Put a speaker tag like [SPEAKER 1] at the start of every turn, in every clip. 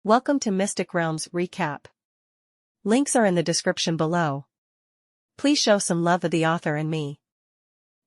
[SPEAKER 1] Welcome to Mystic Realms Recap. Links are in the description below. Please show some love of the author and me.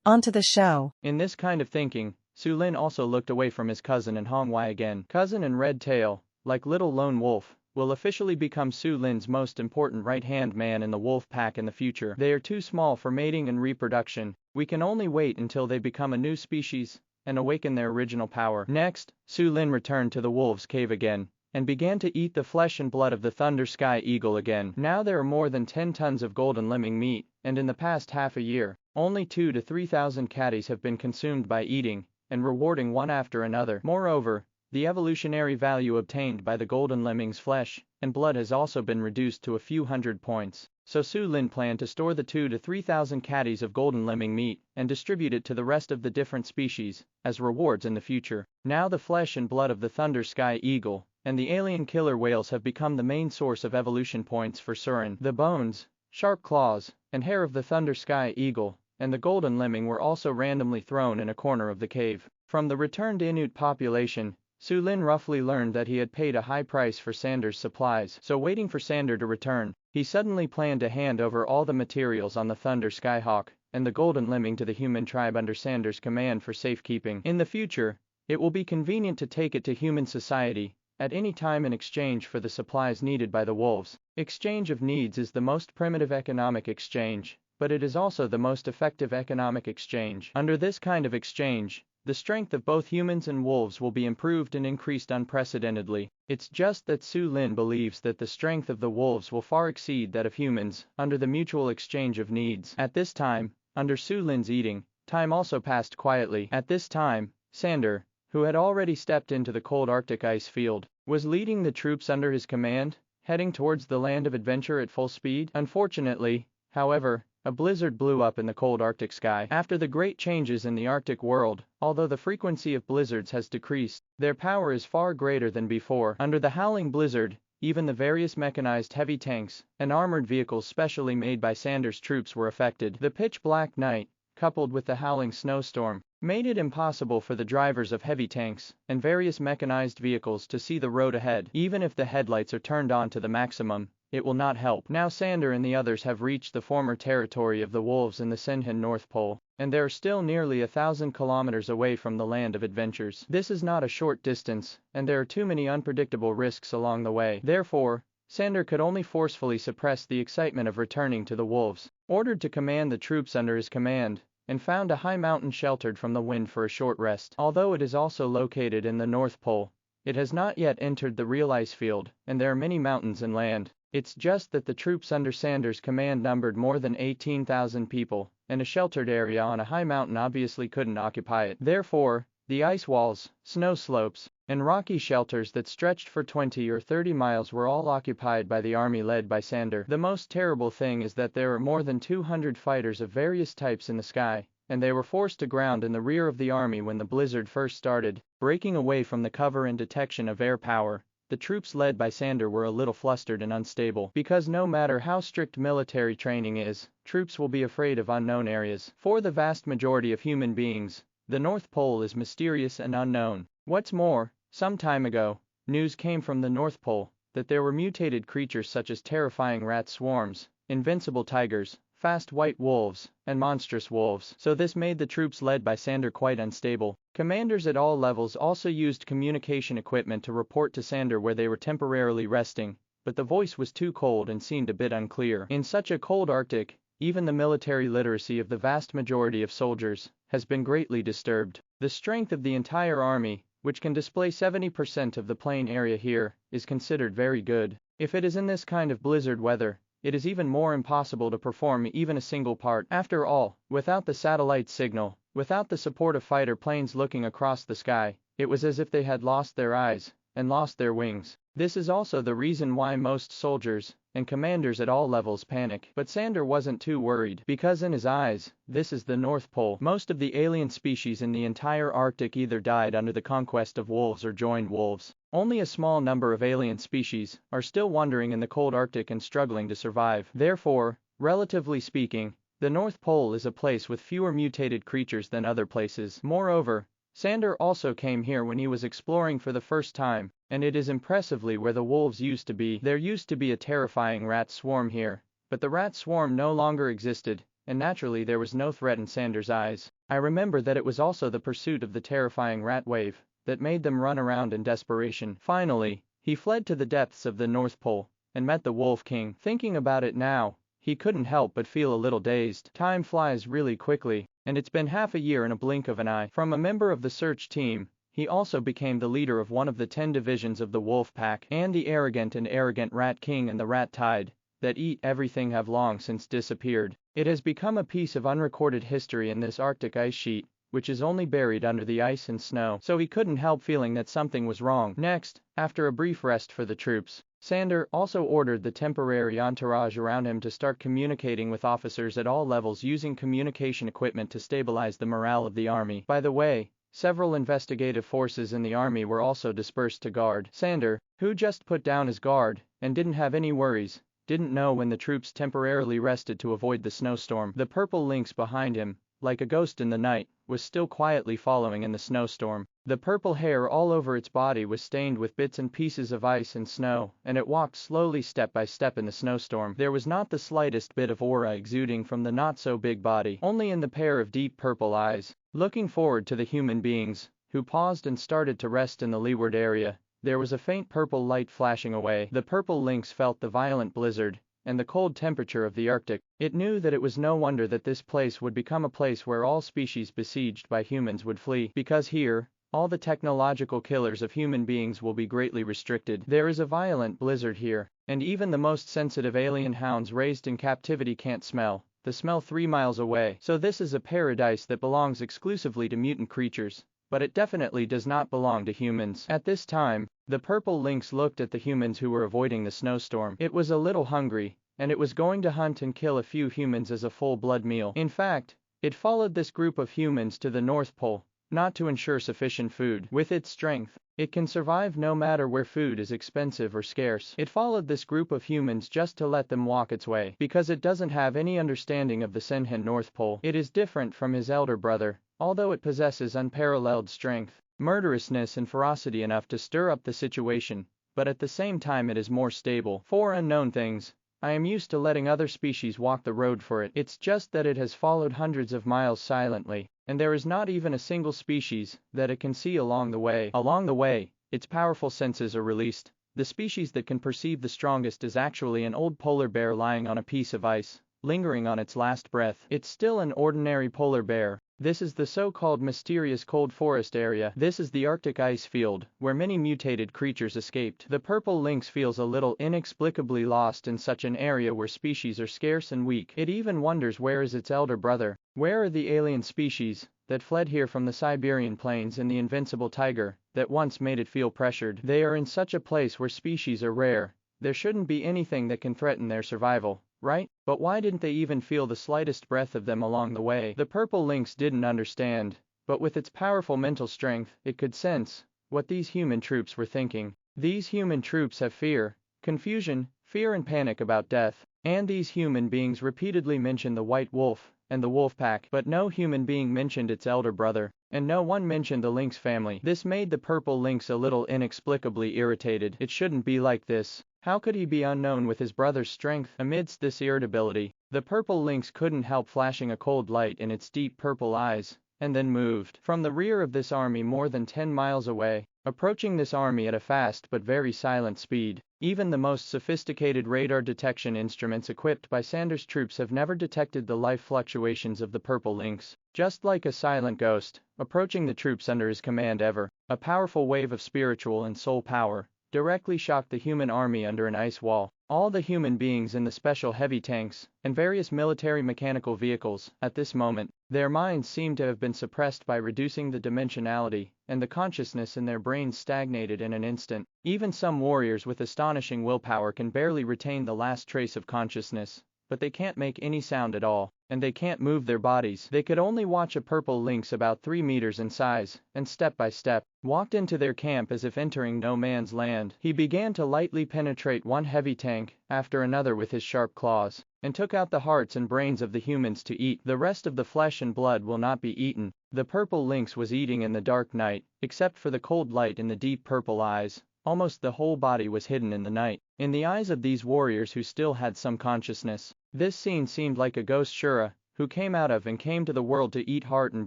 [SPEAKER 1] On to the show.
[SPEAKER 2] In this kind of thinking, Su Lin also looked away from his cousin and Manhwa again. Cousin and Red Tail, like little lone wolf, will officially become Su Lin's most important right-hand man in the wolf pack in the future. They are too small for mating and reproduction. We can only wait until they become a new species and awaken their original power. Next, Su Lin returned to the wolf's cave again and began to eat the flesh and blood of the Thunder Sky Eagle again. Now there are more than 10 tons of golden lemming meat, and in the past half a year, only 2,000 to 3,000 catties have been consumed by eating and rewarding one after another. Moreover, the evolutionary value obtained by the golden lemming's flesh and blood has also been reduced to a few hundred points. So Su Lin planned to store the 2,000 to 3,000 catties of golden lemming meat and distribute it to the rest of the different species as rewards in the future. Now the flesh and blood of the Thunder Sky Eagle and the alien killer whales have become the main source of evolution points for Surin. The bones, sharp claws, and hair of the Thunder Sky Eagle and the golden lemming were also randomly thrown in a corner of the cave. From the returned Inuit population, Su Lin roughly learned that he had paid a high price for Sander's supplies. So waiting for Sander to return, he suddenly planned to hand over all the materials on the Thunder Skyhawk and the golden lemming to the human tribe under Sander's command for safekeeping. In the future, it will be convenient to take it to human society at any time in exchange for the supplies needed by the wolves. Exchange of needs is the most primitive economic exchange, but it is also the most effective economic exchange. Under this kind of exchange, the strength of both humans and wolves will be improved and increased unprecedentedly. It's just that Su Lin believes that the strength of the wolves will far exceed that of humans under the mutual exchange of needs. At this time, under Su Lin's eating, time also passed quietly. At this time, Sander, who had already stepped into the cold Arctic ice field, was leading the troops under his command, heading towards the land of adventure at full speed. Unfortunately, however, a blizzard blew up in the cold Arctic sky. After the great changes in the Arctic world, although the frequency of blizzards has decreased, their power is far greater than before. Under the howling blizzard, even the various mechanized heavy tanks and armored vehicles specially made by Sander's troops were affected. The pitch-black night, coupled with the howling snowstorm, made it impossible for the drivers of heavy tanks and various mechanized vehicles to see the road ahead. Even if the headlights are turned on to the maximum, it will not help. Now Sander and the others have reached the former territory of the wolves in the Senhan North Pole, and they are still nearly 1,000 kilometers away from the land of adventures. This is not a short distance, and there are too many unpredictable risks along the way. Therefore, Sander could only forcefully suppress the excitement of returning to the wolves. Ordered to command the troops under his command, and found a high mountain sheltered from the wind for a short rest. Although it is also located in the North Pole, it has not yet entered the real ice field, and there are many mountains and land. It's just that the troops under Sander's command numbered more than 18,000 people, and a sheltered area on a high mountain obviously couldn't occupy it. Therefore, the ice walls, snow slopes, and rocky shelters that stretched for 20 or 30 miles were all occupied by the army led by Sander. The most terrible thing is that there are more than 200 fighters of various types in the sky, and they were forced to ground in the rear of the army when the blizzard first started. Breaking away from the cover and detection of air power, the troops led by Sander were a little flustered and unstable, because no matter how strict military training is, troops will be afraid of unknown areas. For the vast majority of human beings, the North Pole is mysterious and unknown. What's more, some time ago, news came from the North Pole that there were mutated creatures such as terrifying rat swarms, invincible tigers, fast white wolves, and monstrous wolves. So this made the troops led by Sander quite unstable. Commanders at all levels also used communication equipment to report to Sander where they were temporarily resting, but the voice was too cold and seemed a bit unclear. In such a cold Arctic, even the military literacy of the vast majority of soldiers has been greatly disturbed. The strength of the entire army, which can display 70% of the plain area here, is considered very good. If it is in this kind of blizzard weather, it is even more impossible to perform even a single part. After all, without the satellite signal, without the support of fighter planes looking across the sky, it was as if they had lost their eyes and lost their wings. This is also the reason why most soldiers and commanders at all levels panic. But Sander wasn't too worried, because in his eyes, this is the North Pole. Most of the alien species in the entire Arctic either died under the conquest of wolves or joined wolves. Only a small number of alien species are still wandering in the cold Arctic and struggling to survive. Therefore, relatively speaking, the North Pole is a place with fewer mutated creatures than other places. Moreover, Sander also came here when he was exploring for the first time, and it is impressively where the wolves used to be. There used to be a terrifying rat swarm here, but the rat swarm no longer existed, and naturally there was no threat in Sanders' eyes. I remember that it was also the pursuit of the terrifying rat wave that made them run around in desperation. Finally, he fled to the depths of the North Pole and met the Wolf King. Thinking about it now, he couldn't help but feel a little dazed. Time flies really quickly, and it's been half a year in a blink of an eye. From a member of the search team, he also became the leader of one of the 10 divisions of the wolf pack, and the arrogant Rat King and the Rat Tide that eat everything have long since disappeared. It has become a piece of unrecorded history in this Arctic ice sheet, which is only buried under the ice and snow. So he couldn't help feeling that something was wrong. Next, after a brief rest for the troops, Sander also ordered the temporary entourage around him to start communicating with officers at all levels using communication equipment to stabilize the morale of the army. By the way, several investigative forces in the army were also dispersed to guard. Sander, who just put down his guard and didn't have any worries, didn't know when the troops temporarily rested to avoid the snowstorm. The purple lynx behind him, like a ghost in the night, was still quietly following in the snowstorm. The purple hair all over its body was stained with bits and pieces of ice and snow, and it walked slowly step by step in the snowstorm. There was not the slightest bit of aura exuding from the not-so-big body, only in the pair of deep purple eyes. Looking forward to the human beings, who paused and started to rest in the leeward area, there was a faint purple light flashing away. The purple lynx felt the violent blizzard and the cold temperature of the Arctic. It knew that it was no wonder that this place would become a place where all species besieged by humans would flee, because here, all the technological killers of human beings will be greatly restricted. There is a violent blizzard here, and even the most sensitive alien hounds raised in captivity can't smell the smell 3 miles away. So this is a paradise that belongs exclusively to mutant creatures, but it definitely does not belong to humans. At this time, the purple lynx looked at the humans who were avoiding the snowstorm. It was a little hungry, and it was going to hunt and kill a few humans as a full-blood meal. In fact, it followed this group of humans to the North Pole, not to ensure sufficient food. With its strength, it can survive no matter where food is expensive or scarce. It followed this group of humans just to let them walk its way, because it doesn't have any understanding of the Senhen North Pole. It is different from his elder brother, although it possesses unparalleled strength, murderousness and ferocity enough to stir up the situation, but at the same time it is more stable. For unknown things, I am used to letting other species walk the road for it. It's just that it has followed hundreds of miles silently, and there is not even a single species that it can see along the way. Along the way, its powerful senses are released. The species that can perceive the strongest is actually an old polar bear lying on a piece of ice, lingering on its last breath. It's still an ordinary polar bear. This is the so-called mysterious cold forest area. This is the Arctic ice field, where many mutated creatures escaped. The purple lynx feels a little inexplicably lost in such an area where species are scarce and weak. It even wonders where is its elder brother. Where are the alien species that fled here from the Siberian plains and the invincible tiger that once made it feel pressured? They are in such a place where species are rare. There shouldn't be anything that can threaten their survival, right? But why didn't they even feel the slightest breath of them along the way? The purple lynx didn't understand, but with its powerful mental strength, it could sense what these human troops were thinking. These human troops have fear, confusion, fear and panic about death, and these human beings repeatedly mention the white wolf and the wolf pack, but no human being mentioned its elder brother, and no one mentioned the lynx family. This made the purple lynx a little inexplicably irritated. It shouldn't be like this. How could he be unknown with his brother's strength? Amidst this irritability, the purple lynx couldn't help flashing a cold light in its deep purple eyes, and then moved from the rear of this army more than 10 miles away, approaching this army at a fast but very silent speed. Even the most sophisticated radar detection instruments equipped by Sanders' troops have never detected the life fluctuations of the purple lynx. Just like a silent ghost, approaching the troops under his command ever, a powerful wave of spiritual and soul power directly shocked the human army under an ice wall. All the human beings in the special heavy tanks and various military mechanical vehicles, at this moment, their minds seemed to have been suppressed by reducing the dimensionality, and the consciousness in their brains stagnated in an instant. Even some warriors with astonishing willpower can barely retain the last trace of consciousness, but they can't make any sound at all, and they can't move their bodies. They could only watch a purple lynx about 3 meters in size, and step by step, walked into their camp as if entering no man's land. He began to lightly penetrate one heavy tank after another with his sharp claws, and took out the hearts and brains of the humans to eat. The rest of the flesh and blood will not be eaten. The purple lynx was eating in the dark night, except for the cold light in the deep purple eyes, almost the whole body was hidden in the night. In the eyes of these warriors who still had some consciousness, this scene seemed like a ghost Shura, who came out of and came to the world to eat heart and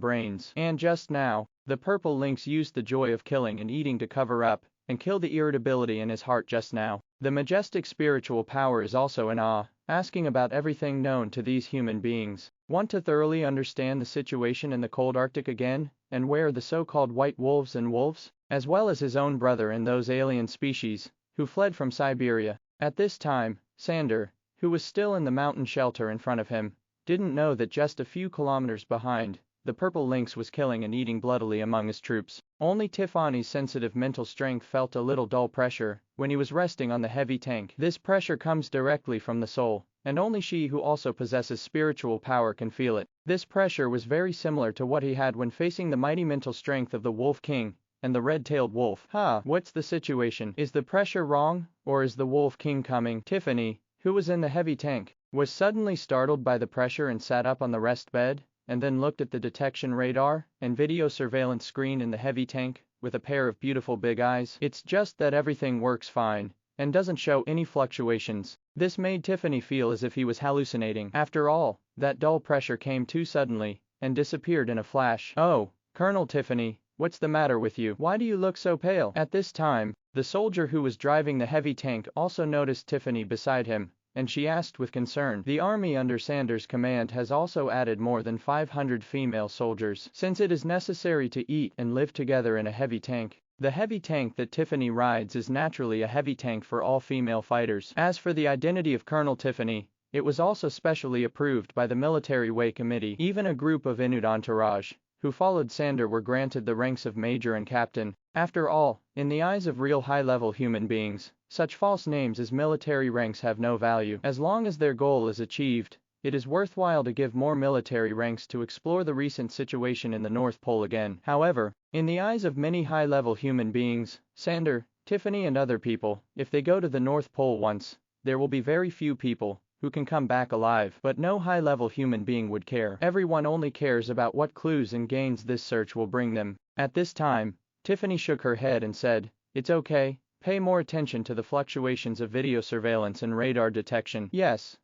[SPEAKER 2] brains. And just now, the purple lynx used the joy of killing and eating to cover up and kill the irritability in his heart just now. The majestic spiritual power is also in awe, asking about everything known to these human beings. Want to thoroughly understand the situation in the cold Arctic again, and where the so-called white wolves and wolves, as well as his own brother and those alien species, who fled from Siberia. At this time, Sander, who was still in the mountain shelter in front of him, didn't know that just a few kilometers behind, the purple lynx was killing and eating bloodily among his troops. Only Tiffany's sensitive mental strength felt a little dull pressure when he was resting on the heavy tank. This pressure comes directly from the soul, and only she who also possesses spiritual power can feel it. This pressure was very similar to what he had when facing the mighty mental strength of the Wolf King and the red-tailed wolf. What's the situation? Is the pressure wrong, or is the Wolf King coming? Tiffany, who was in the heavy tank, was suddenly startled by the pressure and sat up on the rest bed, and then looked at the detection radar and video surveillance screen in the heavy tank with a pair of beautiful big eyes. It's just that everything works fine and doesn't show any fluctuations. This made Tiffany feel as if he was hallucinating. After all, that dull pressure came too suddenly and disappeared in a flash. Oh, Colonel Tiffany, what's the matter with you? Why do you look so pale? At this time, the soldier who was driving the heavy tank also noticed Tiffany beside him, and she asked with concern. The army under Sander's command has also added more than 500 female soldiers, since it is necessary to eat and live together in a heavy tank. The heavy tank that Tiffany rides is naturally a heavy tank for all female fighters. As for the identity of Colonel Tiffany, it was also specially approved by the Military Way Committee. Even a group of Inuit entourage, who followed Sander, were granted the ranks of major and captain. After all, in the eyes of real high-level human beings, such false names as military ranks have no value. As long as their goal is achieved, it is worthwhile to give more military ranks to explore the recent situation in the North Pole again. However, in the eyes of many high-level human beings, Sander, Tiffany and other people, if they go to the North Pole once, there will be very few people who can come back alive. But no high-level human being would care. Everyone only cares about what clues and gains this search will bring them. At this time, Tiffany shook her head and said, "It's okay, pay more attention to the fluctuations of video surveillance and radar detection." Yes,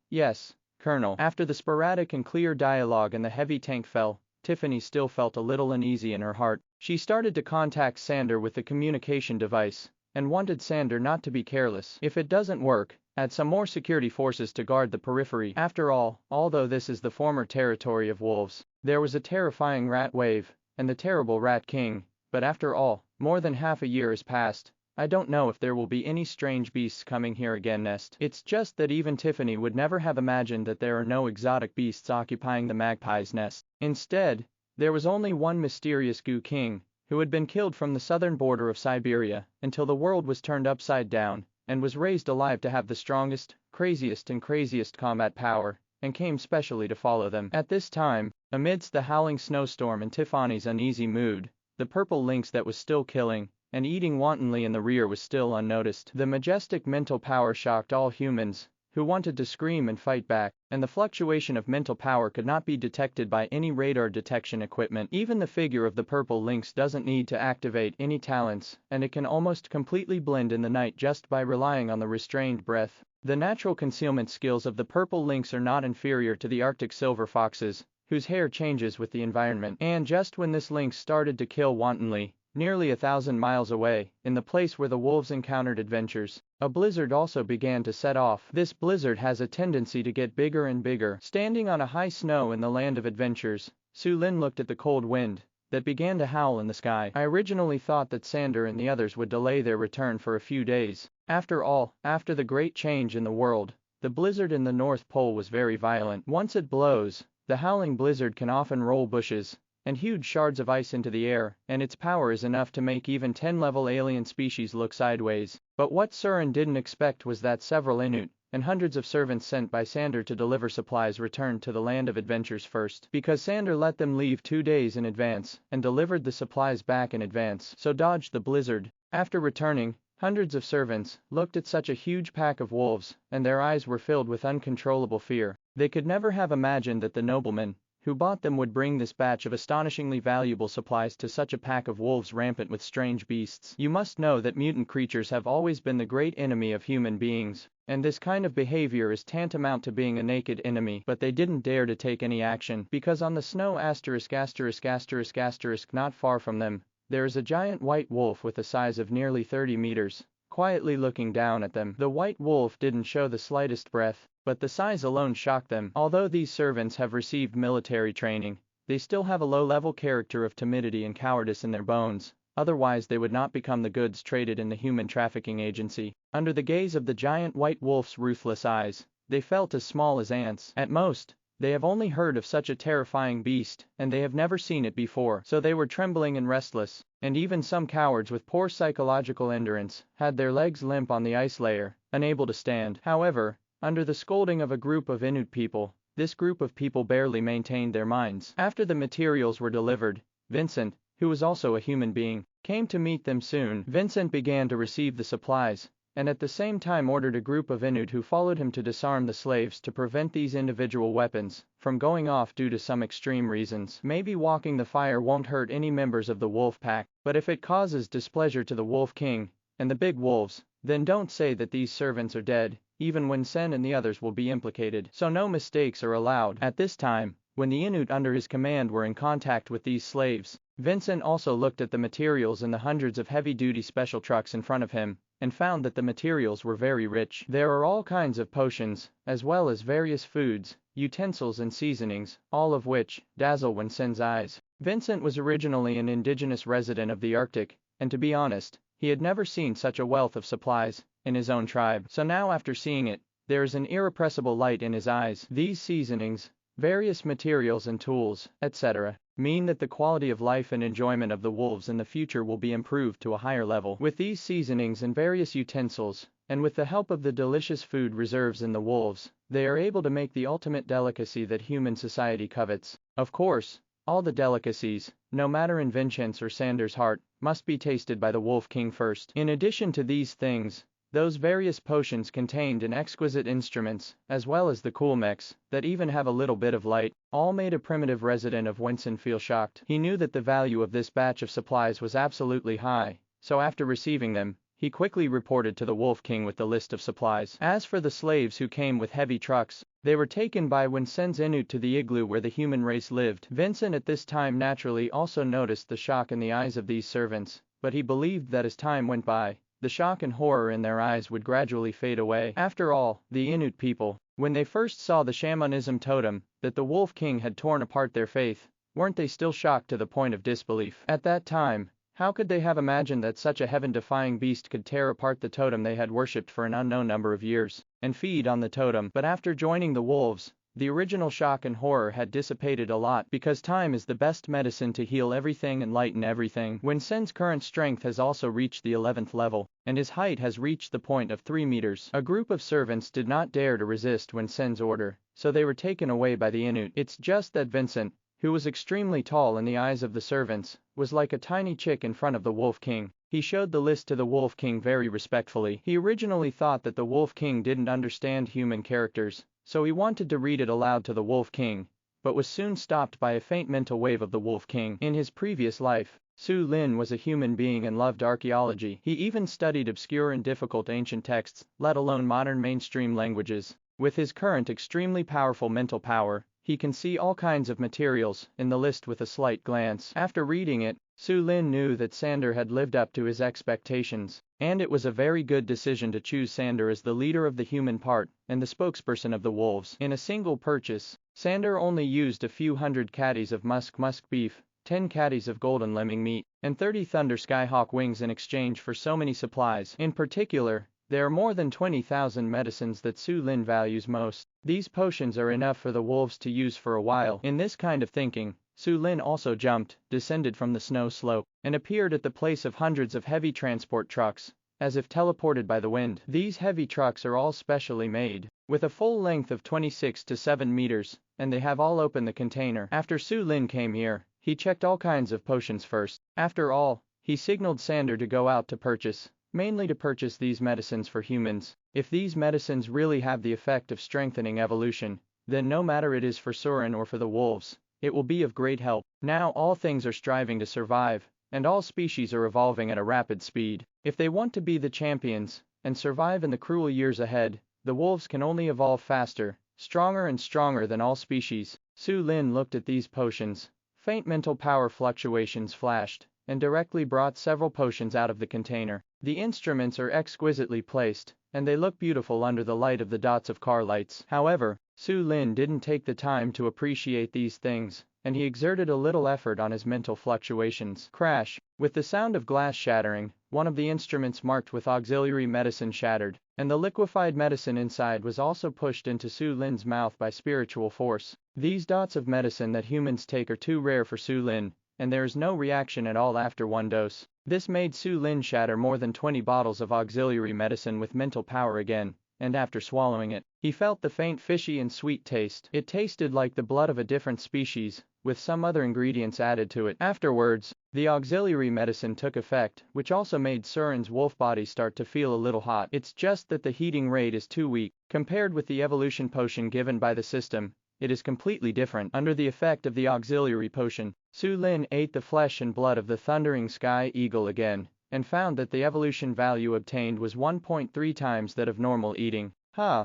[SPEAKER 2] Colonel. After the sporadic and clear dialogue and the heavy tank fell, Tiffany still felt a little uneasy in her heart. She started to contact Sander with the communication device, and wanted Sander not to be careless. If it doesn't work, add some more security forces to guard the periphery. After all, although this is the former territory of wolves, there was a terrifying rat wave, and the terrible Rat King. But after all, more than half a year has passed. I don't know if there will be any strange beasts coming here again. Nest. It's just that even Tiffany would never have imagined that there are no exotic beasts occupying the magpie's nest. Instead, there was only one mysterious Goo King, who had been killed from the southern border of Siberia until the world was turned upside down, and was raised alive to have the strongest, craziest combat power, and came specially to follow them. At this time, amidst the howling snowstorm and Tiffany's uneasy mood, the purple lynx that was still killing and eating wantonly in the rear was still unnoticed. The majestic mental power shocked all humans, who wanted to scream and fight back, and the fluctuation of mental power could not be detected by any radar detection equipment. Even the figure of the purple lynx doesn't need to activate any talents, and it can almost completely blend in the night just by relying on the restrained breath. The natural concealment skills of the purple lynx are not inferior to the Arctic silver foxes, whose hair changes with the environment. And just when this lynx started to kill wantonly, nearly 1,000 miles away, in the place where the wolves encountered adventures, a blizzard also began to set off. This blizzard has a tendency to get bigger and bigger. Standing on a high snow in the land of adventures, Su Lin looked at the cold wind that began to howl in the sky. I originally thought that Sander and the others would delay their return for a few days. After all, after the great change in the world, the blizzard in the North Pole was very violent. Once it blows, the howling blizzard can often roll bushes and huge shards of ice into the air, and its power is enough to make even 10-level alien species look sideways. But what Surin didn't expect was that several Inuit and hundreds of servants sent by Sander to deliver supplies returned to the land of adventures first, because Sander let them leave 2 days in advance and delivered the supplies back in advance, so dodged the blizzard. After returning, hundreds of servants looked at such a huge pack of wolves, and their eyes were filled with uncontrollable fear. They could never have imagined that the nobleman, who bought them would bring this batch of astonishingly valuable supplies to such a pack of wolves rampant with strange beasts. You must know that mutant creatures have always been the great enemy of human beings, and this kind of behavior is tantamount to being a naked enemy. But they didn't dare to take any action, because on the snow ****** not far from them, there is a giant white wolf with a size of nearly 30 meters, quietly looking down at them. The white wolf didn't show the slightest breath, but the size alone shocked them. Although these servants have received military training, they still have a low-level character of timidity and cowardice in their bones, otherwise they would not become the goods traded in the human trafficking agency. Under the gaze of the giant white wolf's ruthless eyes, they felt as small as ants. At most, they have only heard of such a terrifying beast, and they have never seen it before, so they were trembling and restless, and even some cowards with poor psychological endurance had their legs limp on the ice layer, unable to stand. However, under the scolding of a group of Inuit people, this group of people barely maintained their minds. After the materials were delivered, Vincent, who was also a human being, came to meet them soon. Vincent began to receive the supplies, and at the same time ordered a group of Inuit who followed him to disarm the slaves to prevent these individual weapons from going off due to some extreme reasons. Maybe walking the fire won't hurt any members of the wolf pack, but if it causes displeasure to the Wolf King and the big wolves, then don't say that these servants are dead, even when Sen and the others will be implicated. So no mistakes are allowed. At this time, when the Inuit under his command were in contact with these slaves, Vincent also looked at the materials in the hundreds of heavy-duty special trucks in front of him, and found that the materials were very rich. There are all kinds of potions, as well as various foods, utensils and seasonings, all of which dazzle Winsen's eyes. Vincent was originally an indigenous resident of the Arctic, and to be honest, he had never seen such a wealth of supplies in his own tribe. So now after seeing it, there is an irrepressible light in his eyes. These seasonings, various materials and tools, etc., mean that the quality of life and enjoyment of the wolves in the future will be improved to a higher level. With these seasonings and various utensils, and with the help of the delicious food reserves in the wolves, they are able to make the ultimate delicacy that human society covets. Of course, all the delicacies, no matter in Vincent's or Sander's heart, must be tasted by the Wolf King first. In addition to these things, those various potions contained in exquisite instruments, as well as the cool mechs, that even have a little bit of light, all made a primitive resident of Winsen feel shocked. He knew that the value of this batch of supplies was absolutely high, so after receiving them, he quickly reported to the Wolf King with the list of supplies. As for the slaves who came with heavy trucks, they were taken by Winsen's Inuit to the igloo where the human race lived. Vincent at this time naturally also noticed the shock in the eyes of these servants, but he believed that as time went by, the shock and horror in their eyes would gradually fade away. After all, the Inuit people, when they first saw the shamanism totem that the Wolf King had torn apart their faith, weren't they still shocked to the point of disbelief? At that time, how could they have imagined that such a heaven-defying beast could tear apart the totem they had worshipped for an unknown number of years, and feed on the totem? But after joining the wolves, the original shock and horror had dissipated a lot, because time is the best medicine to heal everything and lighten everything. Winsen's current strength has also reached the 11th level, and his height has reached the point of 3 meters. A group of servants did not dare to resist Winsen's order, so they were taken away by the Inuit. It's just that Vincent, who was extremely tall in the eyes of the servants, was like a tiny chick in front of the Wolf King. He showed the list to the Wolf King very respectfully. He originally thought that the Wolf King didn't understand human characters, so he wanted to read it aloud to the Wolf King, but was soon stopped by a faint mental wave of the Wolf King. In his previous life, Su Lin was a human being and loved archaeology. He even studied obscure and difficult ancient texts, let alone modern mainstream languages. With his current extremely powerful mental power, he can see all kinds of materials in the list with a slight glance. After reading it, Su Lin knew that Sander had lived up to his expectations, and it was a very good decision to choose Sander as the leader of the human part and the spokesperson of the wolves. In a single purchase, Sander only used a few hundred caddies of musk beef, 10 caddies of golden lemming meat, and 30 thunder skyhawk wings in exchange for so many supplies. In particular, there are more than 20,000 medicines that Su Lin values most. These potions are enough for the wolves to use for a while. In this kind of thinking, Su Lin also jumped, descended from the snow slope, and appeared at the place of hundreds of heavy transport trucks, as if teleported by the wind. These heavy trucks are all specially made, with a full length of 26 to 7 meters, and they have all opened the container. After Su Lin came here, he checked all kinds of potions first. After all, he signaled Sander to go out to purchase, mainly to purchase these medicines for humans. If these medicines really have the effect of strengthening evolution, then no matter it is for Soren or for the wolves, it will be of great help. Now all things are striving to survive, and all species are evolving at a rapid speed. If they want to be the champions and survive in the cruel years ahead, the wolves can only evolve faster, stronger and stronger than all species. Su Lin looked at these potions. Faint mental power fluctuations flashed, and directly brought several potions out of the container. The instruments are exquisitely placed, and they look beautiful under the light of the dots of car lights. However, Su Lin didn't take the time to appreciate these things, and he exerted a little effort on his mental fluctuations. Crash! With the sound of glass shattering, one of the instruments marked with auxiliary medicine shattered, and the liquefied medicine inside was also pushed into Su Lin's mouth by spiritual force. These dots of medicine that humans take are too rare for Su Lin, and there is no reaction at all after one dose. This made Su Lin shatter more than 20 bottles of auxiliary medicine with mental power again, and after swallowing it, he felt the faint fishy and sweet taste. It tasted like the blood of a different species, with some other ingredients added to it. Afterwards, the auxiliary medicine took effect, which also made Surin's wolf body start to feel a little hot. It's just that the heating rate is too weak. Compared with the evolution potion given by the system, it is completely different. Under the effect of the auxiliary potion, Su Lin ate the flesh and blood of the thundering sky eagle again, and found that the evolution value obtained was 1.3 times that of normal eating.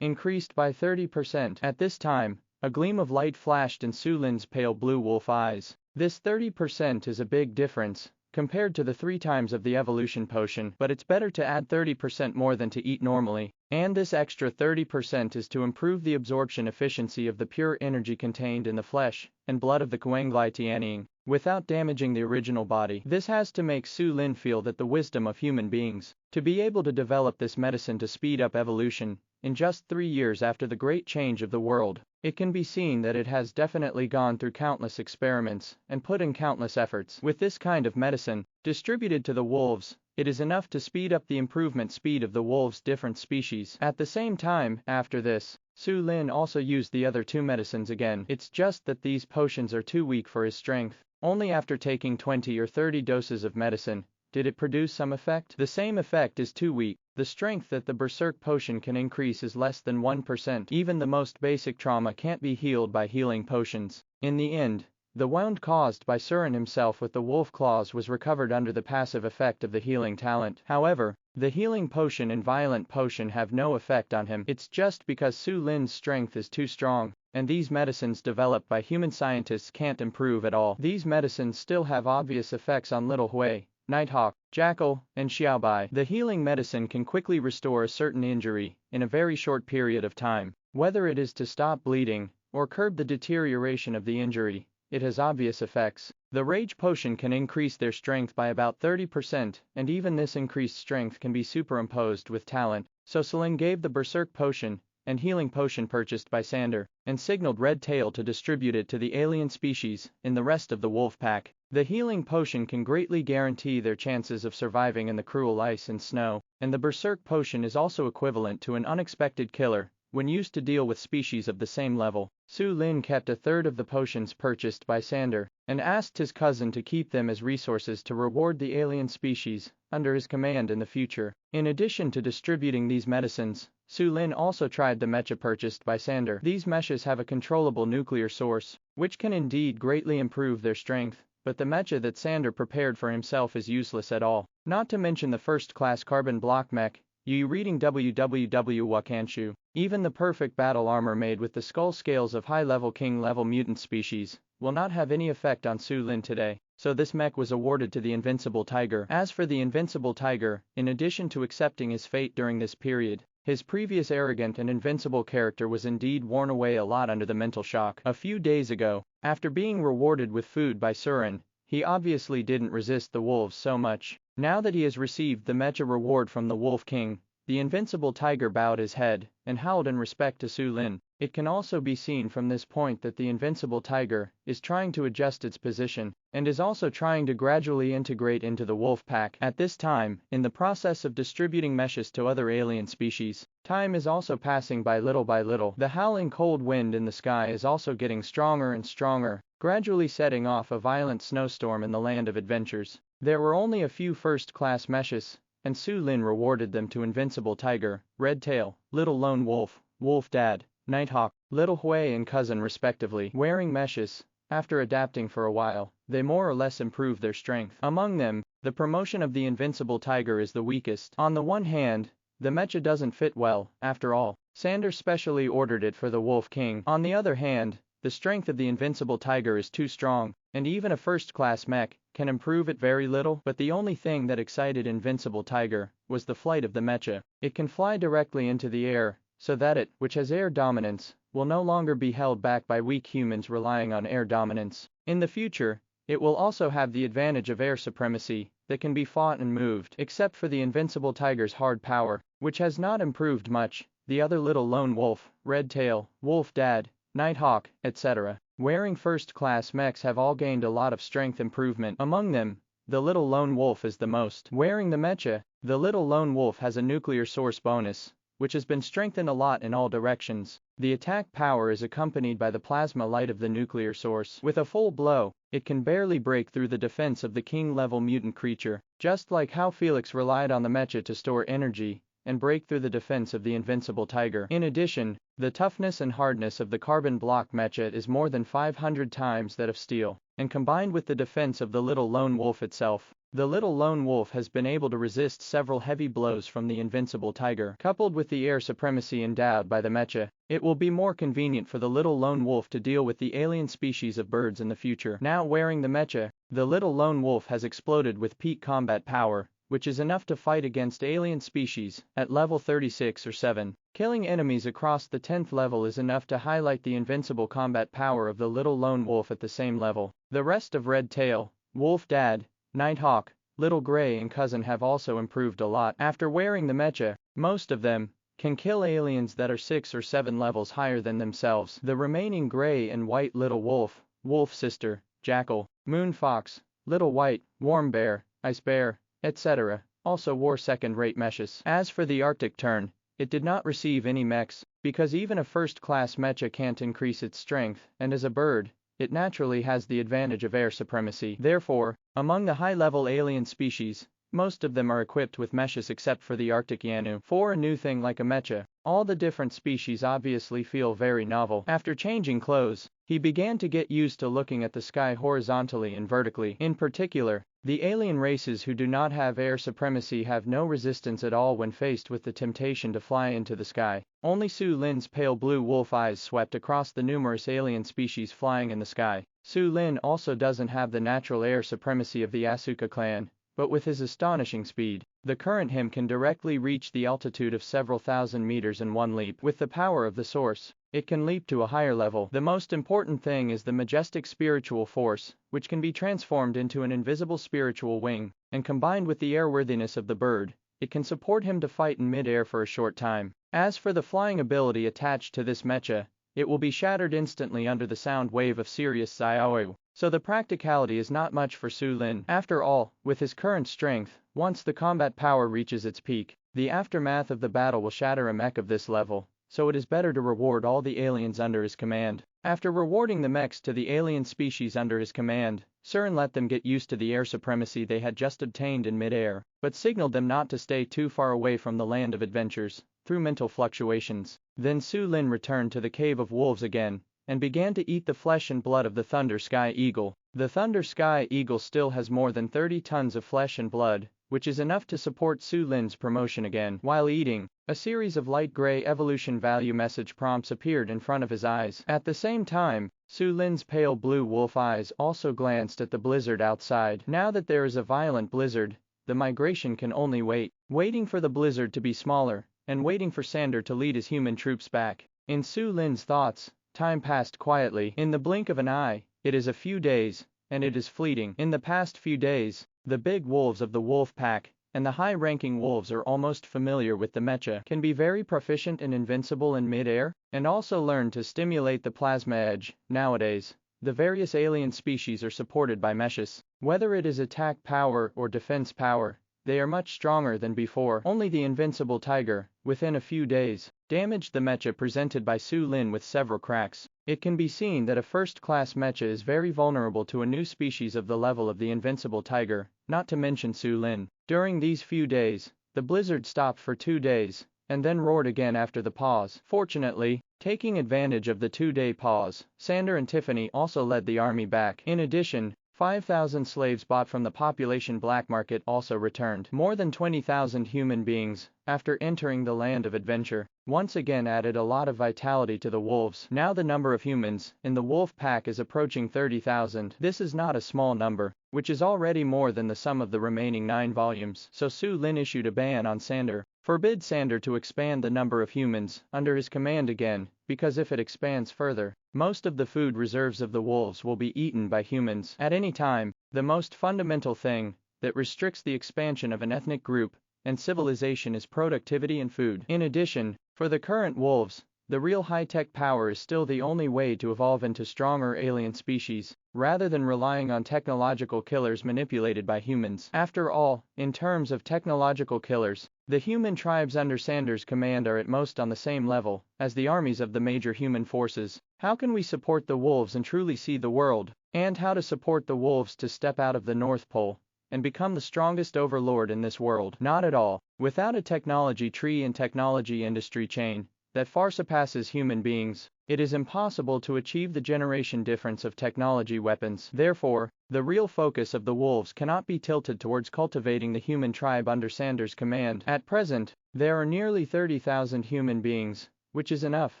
[SPEAKER 2] Increased by 30%. At this time, a gleam of light flashed in Su Lin's pale blue wolf eyes. This 30% is a big difference, compared to the 3 times of the evolution potion, but it's better to add 30% more than to eat normally. And this extra 30% is to improve the absorption efficiency of the pure energy contained in the flesh and blood of the Kuanglai Tianying, without damaging the original body. This has to make Su Lin feel that the wisdom of human beings, to be able to develop this medicine to speed up evolution, in just 3 years after the great change of the world. It can be seen that it has definitely gone through countless experiments and put in countless efforts. With this kind of medicine, distributed to the wolves, it is enough to speed up the improvement speed of the wolves' different species. At the same time, after this, Su Lin also used the other 2 medicines again. It's just that these potions are too weak for his strength. Only after taking 20 or 30 doses of medicine did it produce some effect. The same effect is too weak. The strength that the Berserk potion can increase is less than 1%. Even the most basic trauma can't be healed by healing potions. In the end, the wound caused by Surin himself with the wolf claws was recovered under the passive effect of the healing talent. However, the healing potion and violent potion have no effect on him. It's just because Su Lin's strength is too strong, and these medicines developed by human scientists can't improve at all. These medicines still have obvious effects on Little Hui, Nighthawk, Jackal, and Xiaobai. The healing medicine can quickly restore a certain injury in a very short period of time. Whether it is to stop bleeding or curb the deterioration of the injury, it has obvious effects. The Rage Potion can increase their strength by about 30%, and even this increased strength can be superimposed with talent. So Selin gave the Berserk Potion and Healing Potion purchased by Sander, and signaled Red Tail to distribute it to the alien species in the rest of the wolf pack. The Healing Potion can greatly guarantee their chances of surviving in the cruel ice and snow, and the Berserk Potion is also equivalent to an unexpected killer when used to deal with species of the same level. Su Lin kept a third of the potions purchased by Sander, and asked his cousin to keep them as resources to reward the alien species under his command in the future. In addition to distributing these medicines, Su Lin also tried the mecha purchased by Sander. These mechas have a controllable nuclear source, which can indeed greatly improve their strength, but the mecha that Sander prepared for himself is useless at all. Not to mention the first-class carbon block mech. You reading www Wakanshu. Even the perfect battle armor made with the skull scales of high-level king-level mutant species will not have any effect on Su Lin today, so this mech was awarded to the Invincible Tiger. As for the Invincible Tiger, in addition to accepting his fate during this period, his previous arrogant and invincible character was indeed worn away a lot under the mental shock. A few days ago, after being rewarded with food by Surin, he obviously didn't resist the wolves so much. Now that he has received the mecha reward from the Wolf King, the Invincible Tiger bowed his head and howled in respect to Su Lin. It can also be seen from this point that the Invincible Tiger is trying to adjust its position, and is also trying to gradually integrate into the wolf pack. At this time, in the process of distributing meshes to other alien species, time is also passing by little by little. The howling cold wind in the sky is also getting stronger and stronger, gradually setting off a violent snowstorm in the land of adventures. There were only a few first-class meshes, and Su Lin rewarded them to Invincible Tiger, Red Tail, Little Lone Wolf, Wolf Dad, Nighthawk, Little Hui and Cousin respectively. Wearing meshes, after adapting for a while, they more or less improve their strength. Among them, the promotion of the invincible tiger is the weakest. On the one hand, the mecha doesn't fit well, after all. Sander specially ordered it for the Wolf King. On the other hand, the strength of the invincible tiger is too strong, and even a first-class mech can improve it very little. But the only thing that excited Invincible Tiger was the flight of the mecha. It can fly directly into the air, so that it, which has air dominance, will no longer be held back by weak humans relying on air dominance. In the future, it will also have the advantage of air supremacy that can be fought and moved. Except for the Invincible Tiger's hard power, which has not improved much, the other little lone wolf, Red Tail, Wolf Dad, Nighthawk, etc., wearing first-class mechs have all gained a lot of strength improvement. Among them, the little lone wolf is the most. Wearing the mecha, the little lone wolf has a nuclear source bonus, which has been strengthened a lot in all directions. The attack power is accompanied by the plasma light of the nuclear source. With a full blow, it can barely break through the defense of the king-level mutant creature. Just like how Felix relied on the mecha to store energy and break through the defense of the Invincible Tiger. In addition, the toughness and hardness of the carbon block mecha is more than 500 times that of steel, and combined with the defense of the little lone wolf itself, the little lone wolf has been able to resist several heavy blows from the Invincible Tiger. Coupled with the air supremacy endowed by the mecha, it will be more convenient for the little lone wolf to deal with the alien species of birds in the future. Now wearing the mecha, the little lone wolf has exploded with peak combat power, which is enough to fight against alien species at level 36 or 7. Killing enemies across the 10th level is enough to highlight the invincible combat power of the little lone wolf at the same level. The rest of Red Tail, Wolf Dad, Nighthawk, Little Gray and Cousin have also improved a lot. After wearing the mecha, most of them can kill aliens that are 6 or 7 levels higher than themselves. The remaining gray and white Little Wolf, Wolf Sister, Jackal, Moon Fox, Little White, Warm Bear, Ice Bear, etc., also wore second-rate meshes. As for the Arctic Tern, it did not receive any mechs, because even a first-class mecha can't increase its strength, and as a bird, it naturally has the advantage of air supremacy. Therefore, among the high-level alien species, most of them are equipped with meshes except for the Arctic Yanu. For a new thing like a mecha, all the different species obviously feel very novel. After changing clothes, he began to get used to looking at the sky horizontally and vertically. In particular, the alien races who do not have air supremacy have no resistance at all when faced with the temptation to fly into the sky. Only Su Lin's pale blue wolf eyes swept across the numerous alien species flying in the sky. Su Lin also doesn't have the natural air supremacy of the Asuka clan, but with his astonishing speed, the current him can directly reach the altitude of several thousand meters in one leap. With the power of the source, it can leap to a higher level. The most important thing is the majestic spiritual force, which can be transformed into an invisible spiritual wing, and combined with the airworthiness of the bird, it can support him to fight in mid-air for a short time. As for the flying ability attached to this mecha, it will be shattered instantly under the sound wave of Sirius Xiaoyu. So the practicality is not much for Su Lin. After all, with his current strength, once the combat power reaches its peak, the aftermath of the battle will shatter a mech of this level, so it is better to reward all the aliens under his command. After rewarding the mechs to the alien species under his command, Surin let them get used to the air supremacy they had just obtained in mid-air, but signaled them not to stay too far away from the land of adventures, through mental fluctuations. Then Su Lin returned to the Cave of Wolves again, and began to eat the flesh and blood of the Thunder Sky Eagle. The Thunder Sky Eagle still has more than 30 tons of flesh and blood, which is enough to support Su Lin's promotion again. While eating, a series of light gray evolution value message prompts appeared in front of his eyes. At the same time, Su Lin's pale blue wolf eyes also glanced at the blizzard outside. Now that there is a violent blizzard, the migration can only wait. Waiting for the blizzard to be smaller, and waiting for Sander to lead his human troops back. In Su Lin's thoughts, time passed quietly. In the blink of an eye, it is a few days, and it is fleeting. In the past few days, the big wolves of the wolf pack, and the high-ranking wolves are almost familiar with the mecha, can be very proficient and invincible in mid-air, and also learn to stimulate the plasma edge. Nowadays, the various alien species are supported by meshes. Whether it is attack power or defense power, they are much stronger than before. Only the Invincible Tiger, within a few days, damaged the mecha presented by Su Lin with several cracks. It can be seen that a first-class mecha is very vulnerable to a new species of the level of the Invincible Tiger, not to mention Su Lin. During these few days, the blizzard stopped for 2 days, and then roared again after the pause. Fortunately, Taking advantage of the 2-day pause, Sander and Tiffany also led the army back. In addition, 5,000 slaves bought from the population black market also returned. More than 20,000 human beings, after entering the land of adventure, once again added a lot of vitality to the wolves. Now the number of humans in the wolf pack is approaching 30,000. This is not a small number, which is already more than the sum of the remaining 9 volumes. So Su Lin issued a ban on Sander, forbid Sander to expand the number of humans under his command again, because if it expands further, most of the food reserves of the wolves will be eaten by humans at any time. The most fundamental thing that restricts the expansion of an ethnic group and civilization is productivity and food. In addition, for the current wolves, the real high-tech power is still the only way to evolve into stronger alien species, rather than relying on technological killers manipulated by humans. After all, in terms of technological killers, the human tribes under Sander's command are at most on the same level as the armies of the major human forces. How can we support the wolves and truly see the world? And how to support the wolves to step out of the North Pole and become the strongest overlord in this world? Not at all. Without a technology tree and technology industry chain that far surpasses human beings, it is impossible to achieve the generation difference of technology weapons. Therefore, the real focus of the wolves cannot be tilted towards cultivating the human tribe under Sander's command. At present, there are nearly 30,000 human beings, which is enough.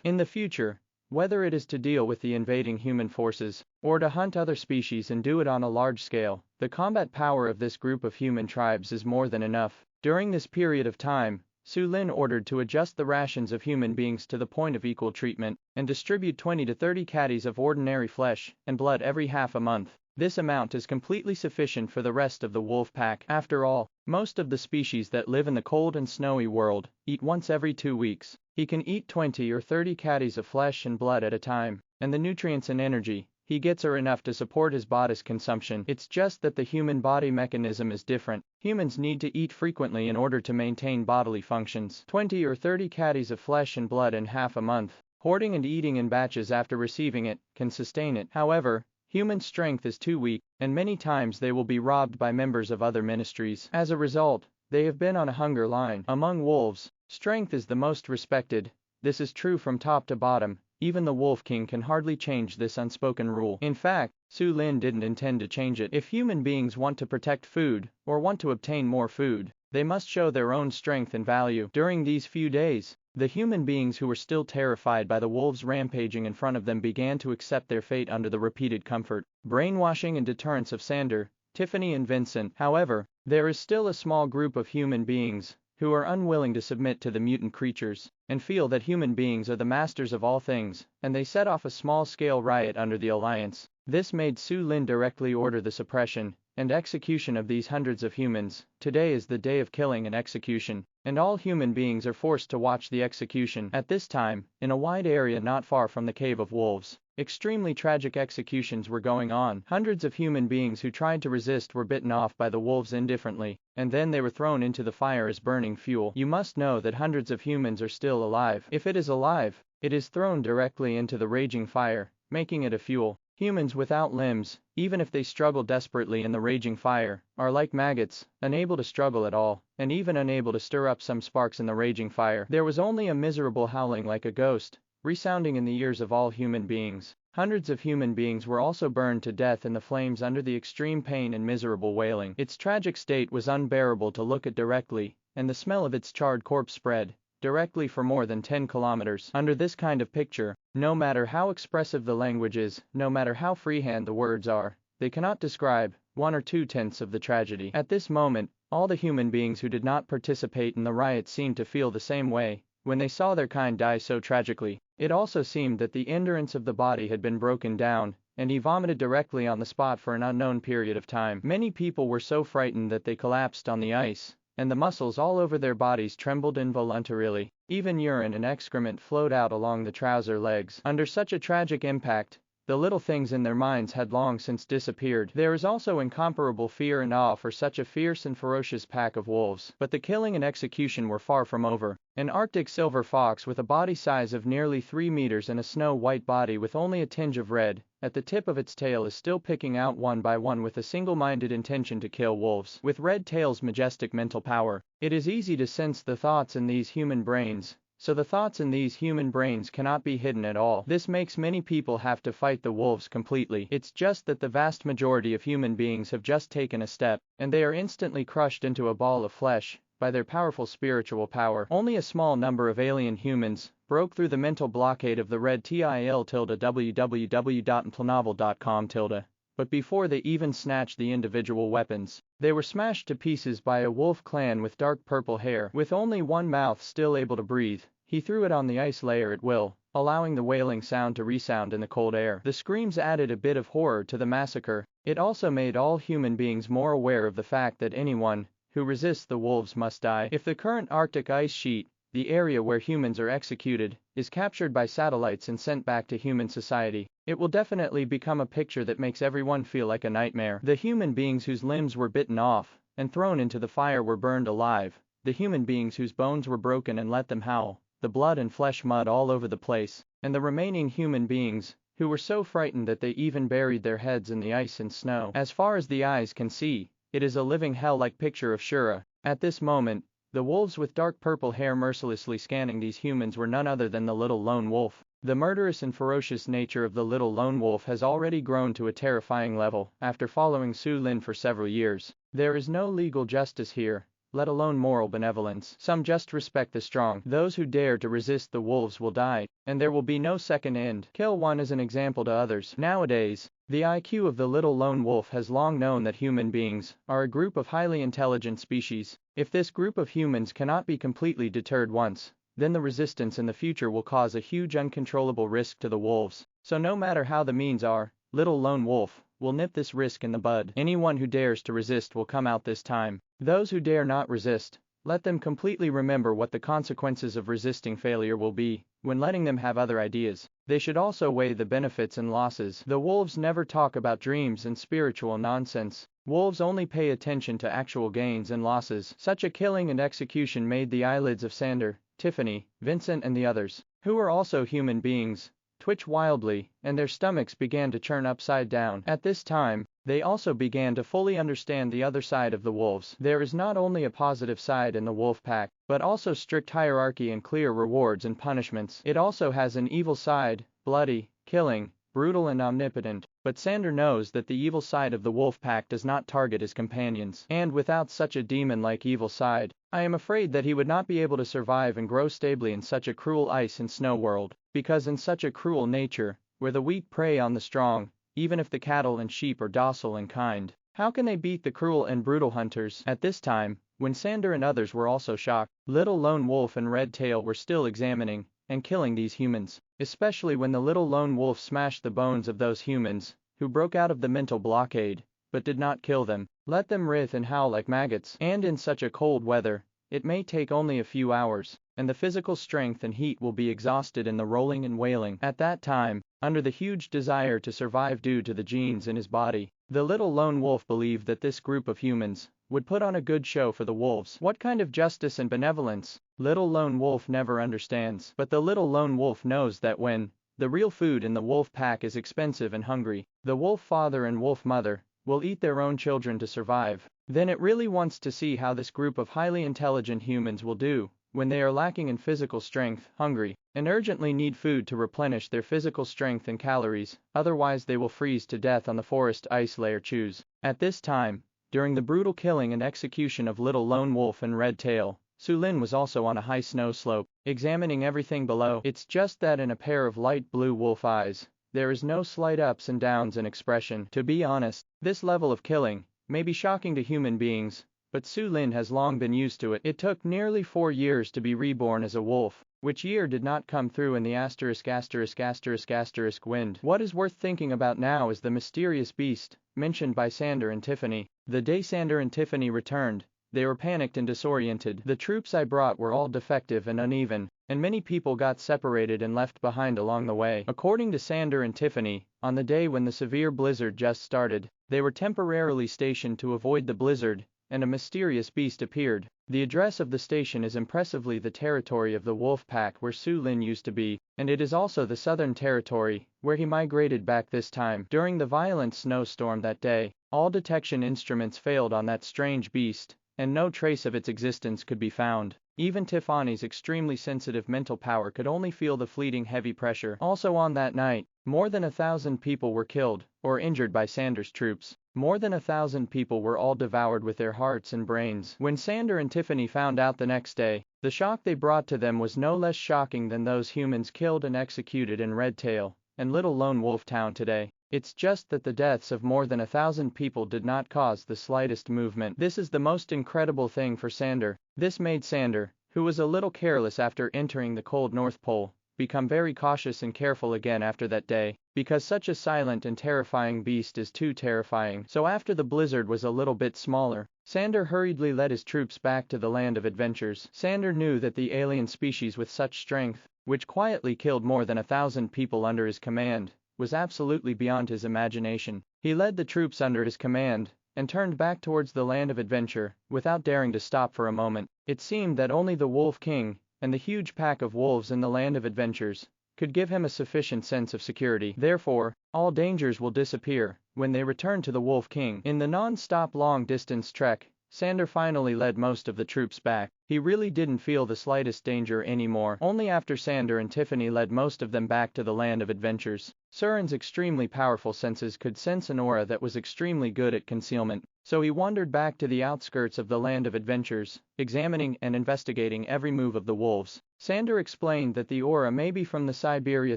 [SPEAKER 2] In the future, whether it is to deal with the invading human forces, or to hunt other species and do it on a large scale, the combat power of this group of human tribes is more than enough. During this period of time, Su Lin ordered to adjust the rations of human beings to the point of equal treatment, and distribute 20 to 30 caddies of ordinary flesh and blood every half a month. This amount is completely sufficient for the rest of the wolf pack. After all, most of the species that live in the cold and snowy world eat once every 2 weeks. He can eat 20 or 30 caddies of flesh and blood at a time, and the nutrients and energy he gets are enough to support his body's consumption. It's just that the human body mechanism is different. Humans need to eat frequently in order to maintain bodily functions. 20 or 30 caddies of flesh and blood in half a month, hoarding and eating in batches after receiving it, can sustain it. However, human strength is too weak, and many times they will be robbed by members of other ministries. As a result, they have been on a hunger line. Among wolves, strength is the most respected. This is true from top to bottom. Even the Wolf King can hardly change this unspoken rule. In fact, Su Lin didn't intend to change it. If human beings want to protect food, or want to obtain more food, they must show their own strength and value. During these few days, the human beings who were still terrified by the wolves rampaging in front of them began to accept their fate under the repeated comfort, brainwashing and deterrence of Sander, Tiffany and Vincent. However, there is still a small group of human beings who are unwilling to submit to the mutant creatures, and feel that human beings are the masters of all things, and they set off a small-scale riot under the Alliance. This made Su Lin directly order the suppression and execution of these hundreds of humans. Today is the day of killing and execution, and all human beings are forced to watch the execution. At this time, in a wide area not far from the Cave of Wolves, extremely tragic executions were going on. Hundreds of human beings who tried to resist were bitten off by the wolves indifferently, and then they were thrown into the fire as burning fuel. You must know that hundreds of humans are still alive. If it is alive, it is thrown directly into the raging fire, making it a fuel. Humans without limbs, even if they struggle desperately in the raging fire, are like maggots, unable to struggle at all, and even unable to stir up some sparks in the raging fire. There was only a miserable howling like a ghost, resounding in the ears of all human beings. Hundreds of human beings were also burned to death in the flames under the extreme pain and miserable wailing. Its tragic state was unbearable to look at directly, and the smell of its charred corpse spread directly for more than 10 kilometers. Under this kind of picture, no matter how expressive the language is, no matter how freehand the words are, they cannot describe 1 or 2/10 of the tragedy. At this moment, all the human beings who did not participate in the riot seemed to feel the same way when they saw their kind die so tragically. It also seemed that the endurance of the body had been broken down, and he vomited directly on the spot for an unknown period of time. Many people were so frightened that they collapsed on the ice, and the muscles all over their bodies trembled involuntarily. Even urine and excrement flowed out along the trouser legs. Under such a tragic impact, the little things in their minds had long since disappeared. There is also incomparable fear and awe for such a fierce and ferocious pack of wolves. But the killing and execution were far from over. An Arctic silver fox with a body size of nearly 3 meters and a snow-white body with only a tinge of red at the tip of its tail is still picking out one by one with a single-minded intention to kill wolves. With Red Tail's majestic mental power, it is easy to sense the thoughts in these human brains, so the thoughts in these human brains cannot be hidden at all. This makes many people have to fight the wolves completely. It's just that the vast majority of human beings have just taken a step, and they are instantly crushed into a ball of flesh by their powerful spiritual power. Only a small number of alien humans broke through the mental blockade of the red www.mplanovel.com. But before they even snatched the individual weapons, they were smashed to pieces by a wolf clan with dark purple hair. With only one mouth still able to breathe, he threw it on the ice layer at will, allowing the wailing sound to resound in the cold air. The screams added a bit of horror to the massacre. It also made all human beings more aware of the fact that anyone who resists the wolves must die. If the current Arctic ice sheet, the area where humans are executed, is captured by satellites and sent back to human society, it will definitely become a picture that makes everyone feel like a nightmare. The human beings whose limbs were bitten off and thrown into the fire were burned alive. The human beings whose bones were broken and let them howl, the blood and flesh mud all over the place, and the remaining human beings who were so frightened that they even buried their heads in the ice and snow. As far as the eyes can see, it is a living hell-like picture of Shura. At this moment, the wolves with dark purple hair mercilessly scanning these humans were none other than the little lone wolf. The murderous and ferocious nature of the little lone wolf has already grown to a terrifying level. After following Su Lin for several years, there is no legal justice here, let alone moral benevolence. Some just respect the strong. Those who dare to resist the wolves will die, and there will be no second end. Kill one as an example to others. Nowadays, the IQ of the little lone wolf has long known that human beings are a group of highly intelligent species. If this group of humans cannot be completely deterred once, then the resistance in the future will cause a huge uncontrollable risk to the wolves. So no matter how the means are, little lone wolf will nip this risk in the bud. Anyone who dares to resist will come out this time. Those who dare not resist, let them completely remember what the consequences of resisting failure will be. When letting them have other ideas, they should also weigh the benefits and losses. The wolves never talk about dreams and spiritual nonsense. Wolves only pay attention to actual gains and losses. Such a killing and execution made the eyelids of Sander, Tiffany, Vincent and the others, who were also human beings, twitch wildly, and their stomachs began to turn upside down. At this time, they also began to fully understand the other side of the wolves. There is not only a positive side in the wolf pack, but also strict hierarchy and clear rewards and punishments. It also has an evil side, bloody, killing, brutal and omnipotent. But Sander knows that the evil side of the wolf pack does not target his companions. And without such a demon-like evil side, I am afraid that he would not be able to survive and grow stably in such a cruel ice and snow world. Because in such a cruel nature, where the weak prey on the strong, even if the cattle and sheep are docile and kind, how can they beat the cruel and brutal hunters? At this time, when Sander and others were also shocked, Little Lone Wolf and Red Tail were still examining and killing these humans, especially when the little lone wolf smashed the bones of those humans who broke out of the mental blockade, but did not kill them. Let them writhe and howl like maggots. And in such a cold weather, it may take only a few hours, and the physical strength and heat will be exhausted in the rolling and wailing. At that time, under the huge desire to survive due to the genes in his body, the little lone wolf believed that this group of humans would put on a good show for the wolves. What kind of justice and benevolence? Little lone wolf never understands. But the little lone wolf knows that when the real food in the wolf pack is expensive and hungry, the wolf father and wolf mother will eat their own children to survive. Then it really wants to see how this group of highly intelligent humans will do when they are lacking in physical strength, hungry, and urgently need food to replenish their physical strength and calories, otherwise they will freeze to death on the forest ice layer. Choose. At this time, during the brutal killing and execution of Little Lone Wolf and Red Tail, Su Lin was also on a high snow slope, examining everything below. It's just that in a pair of light blue wolf eyes, there is no slight ups and downs in expression. To be honest, this level of killing may be shocking to human beings, but Su Lin has long been used to it. It took nearly 4 years to be reborn as a wolf, which year did not come through in the ***** wind. What is worth thinking about now is the mysterious beast mentioned by Sander and Tiffany. The day Sander and Tiffany returned, they were panicked and disoriented. The troops I brought were all defective and uneven, and many people got separated and left behind along the way. According to Sander and Tiffany, on the day when the severe blizzard just started, they were temporarily stationed to avoid the blizzard, and a mysterious beast appeared. The address of the station is impressively the territory of the wolf pack where Su Lin used to be, and it is also the southern territory, where he migrated back this time. During the violent snowstorm that day, all detection instruments failed on that strange beast, and no trace of its existence could be found. Even Tiffany's extremely sensitive mental power could only feel the fleeting heavy pressure. Also on that night, more than 1,000 people were killed or injured by Sander's troops. More than 1,000 people were all devoured with their hearts and brains. When Sander and Tiffany found out the next day, the shock they brought to them was no less shocking than those humans killed and executed in Red Tail and Little Lone Wolf Town today. It's just that the deaths of more than 1,000 people did not cause the slightest movement. This is the most incredible thing for Sander. This made Sander, who was a little careless after entering the cold North Pole, become very cautious and careful again after that day, because such a silent and terrifying beast is too terrifying. So after the blizzard was a little bit smaller, Sander hurriedly led his troops back to the land of adventures. Sander knew that the alien species with such strength, which quietly killed more than 1,000 people under his command, was absolutely beyond his imagination. He led the troops under his command and turned back towards the land of adventure without daring to stop for a moment. It seemed that only the Wolf King and the huge pack of wolves in the land of adventures could give him a sufficient sense of security. Therefore, all dangers will disappear when they return to the Wolf King. In the non-stop long-distance trek, Sander finally led most of the troops back. He really didn't feel the slightest danger anymore. Only after Sander and Tiffany led most of them back to the land of adventures, Surin's extremely powerful senses could sense an aura that was extremely good at concealment. So he wandered back to the outskirts of the land of adventures, examining and investigating every move of the wolves. Sander explained that the aura may be from the Siberia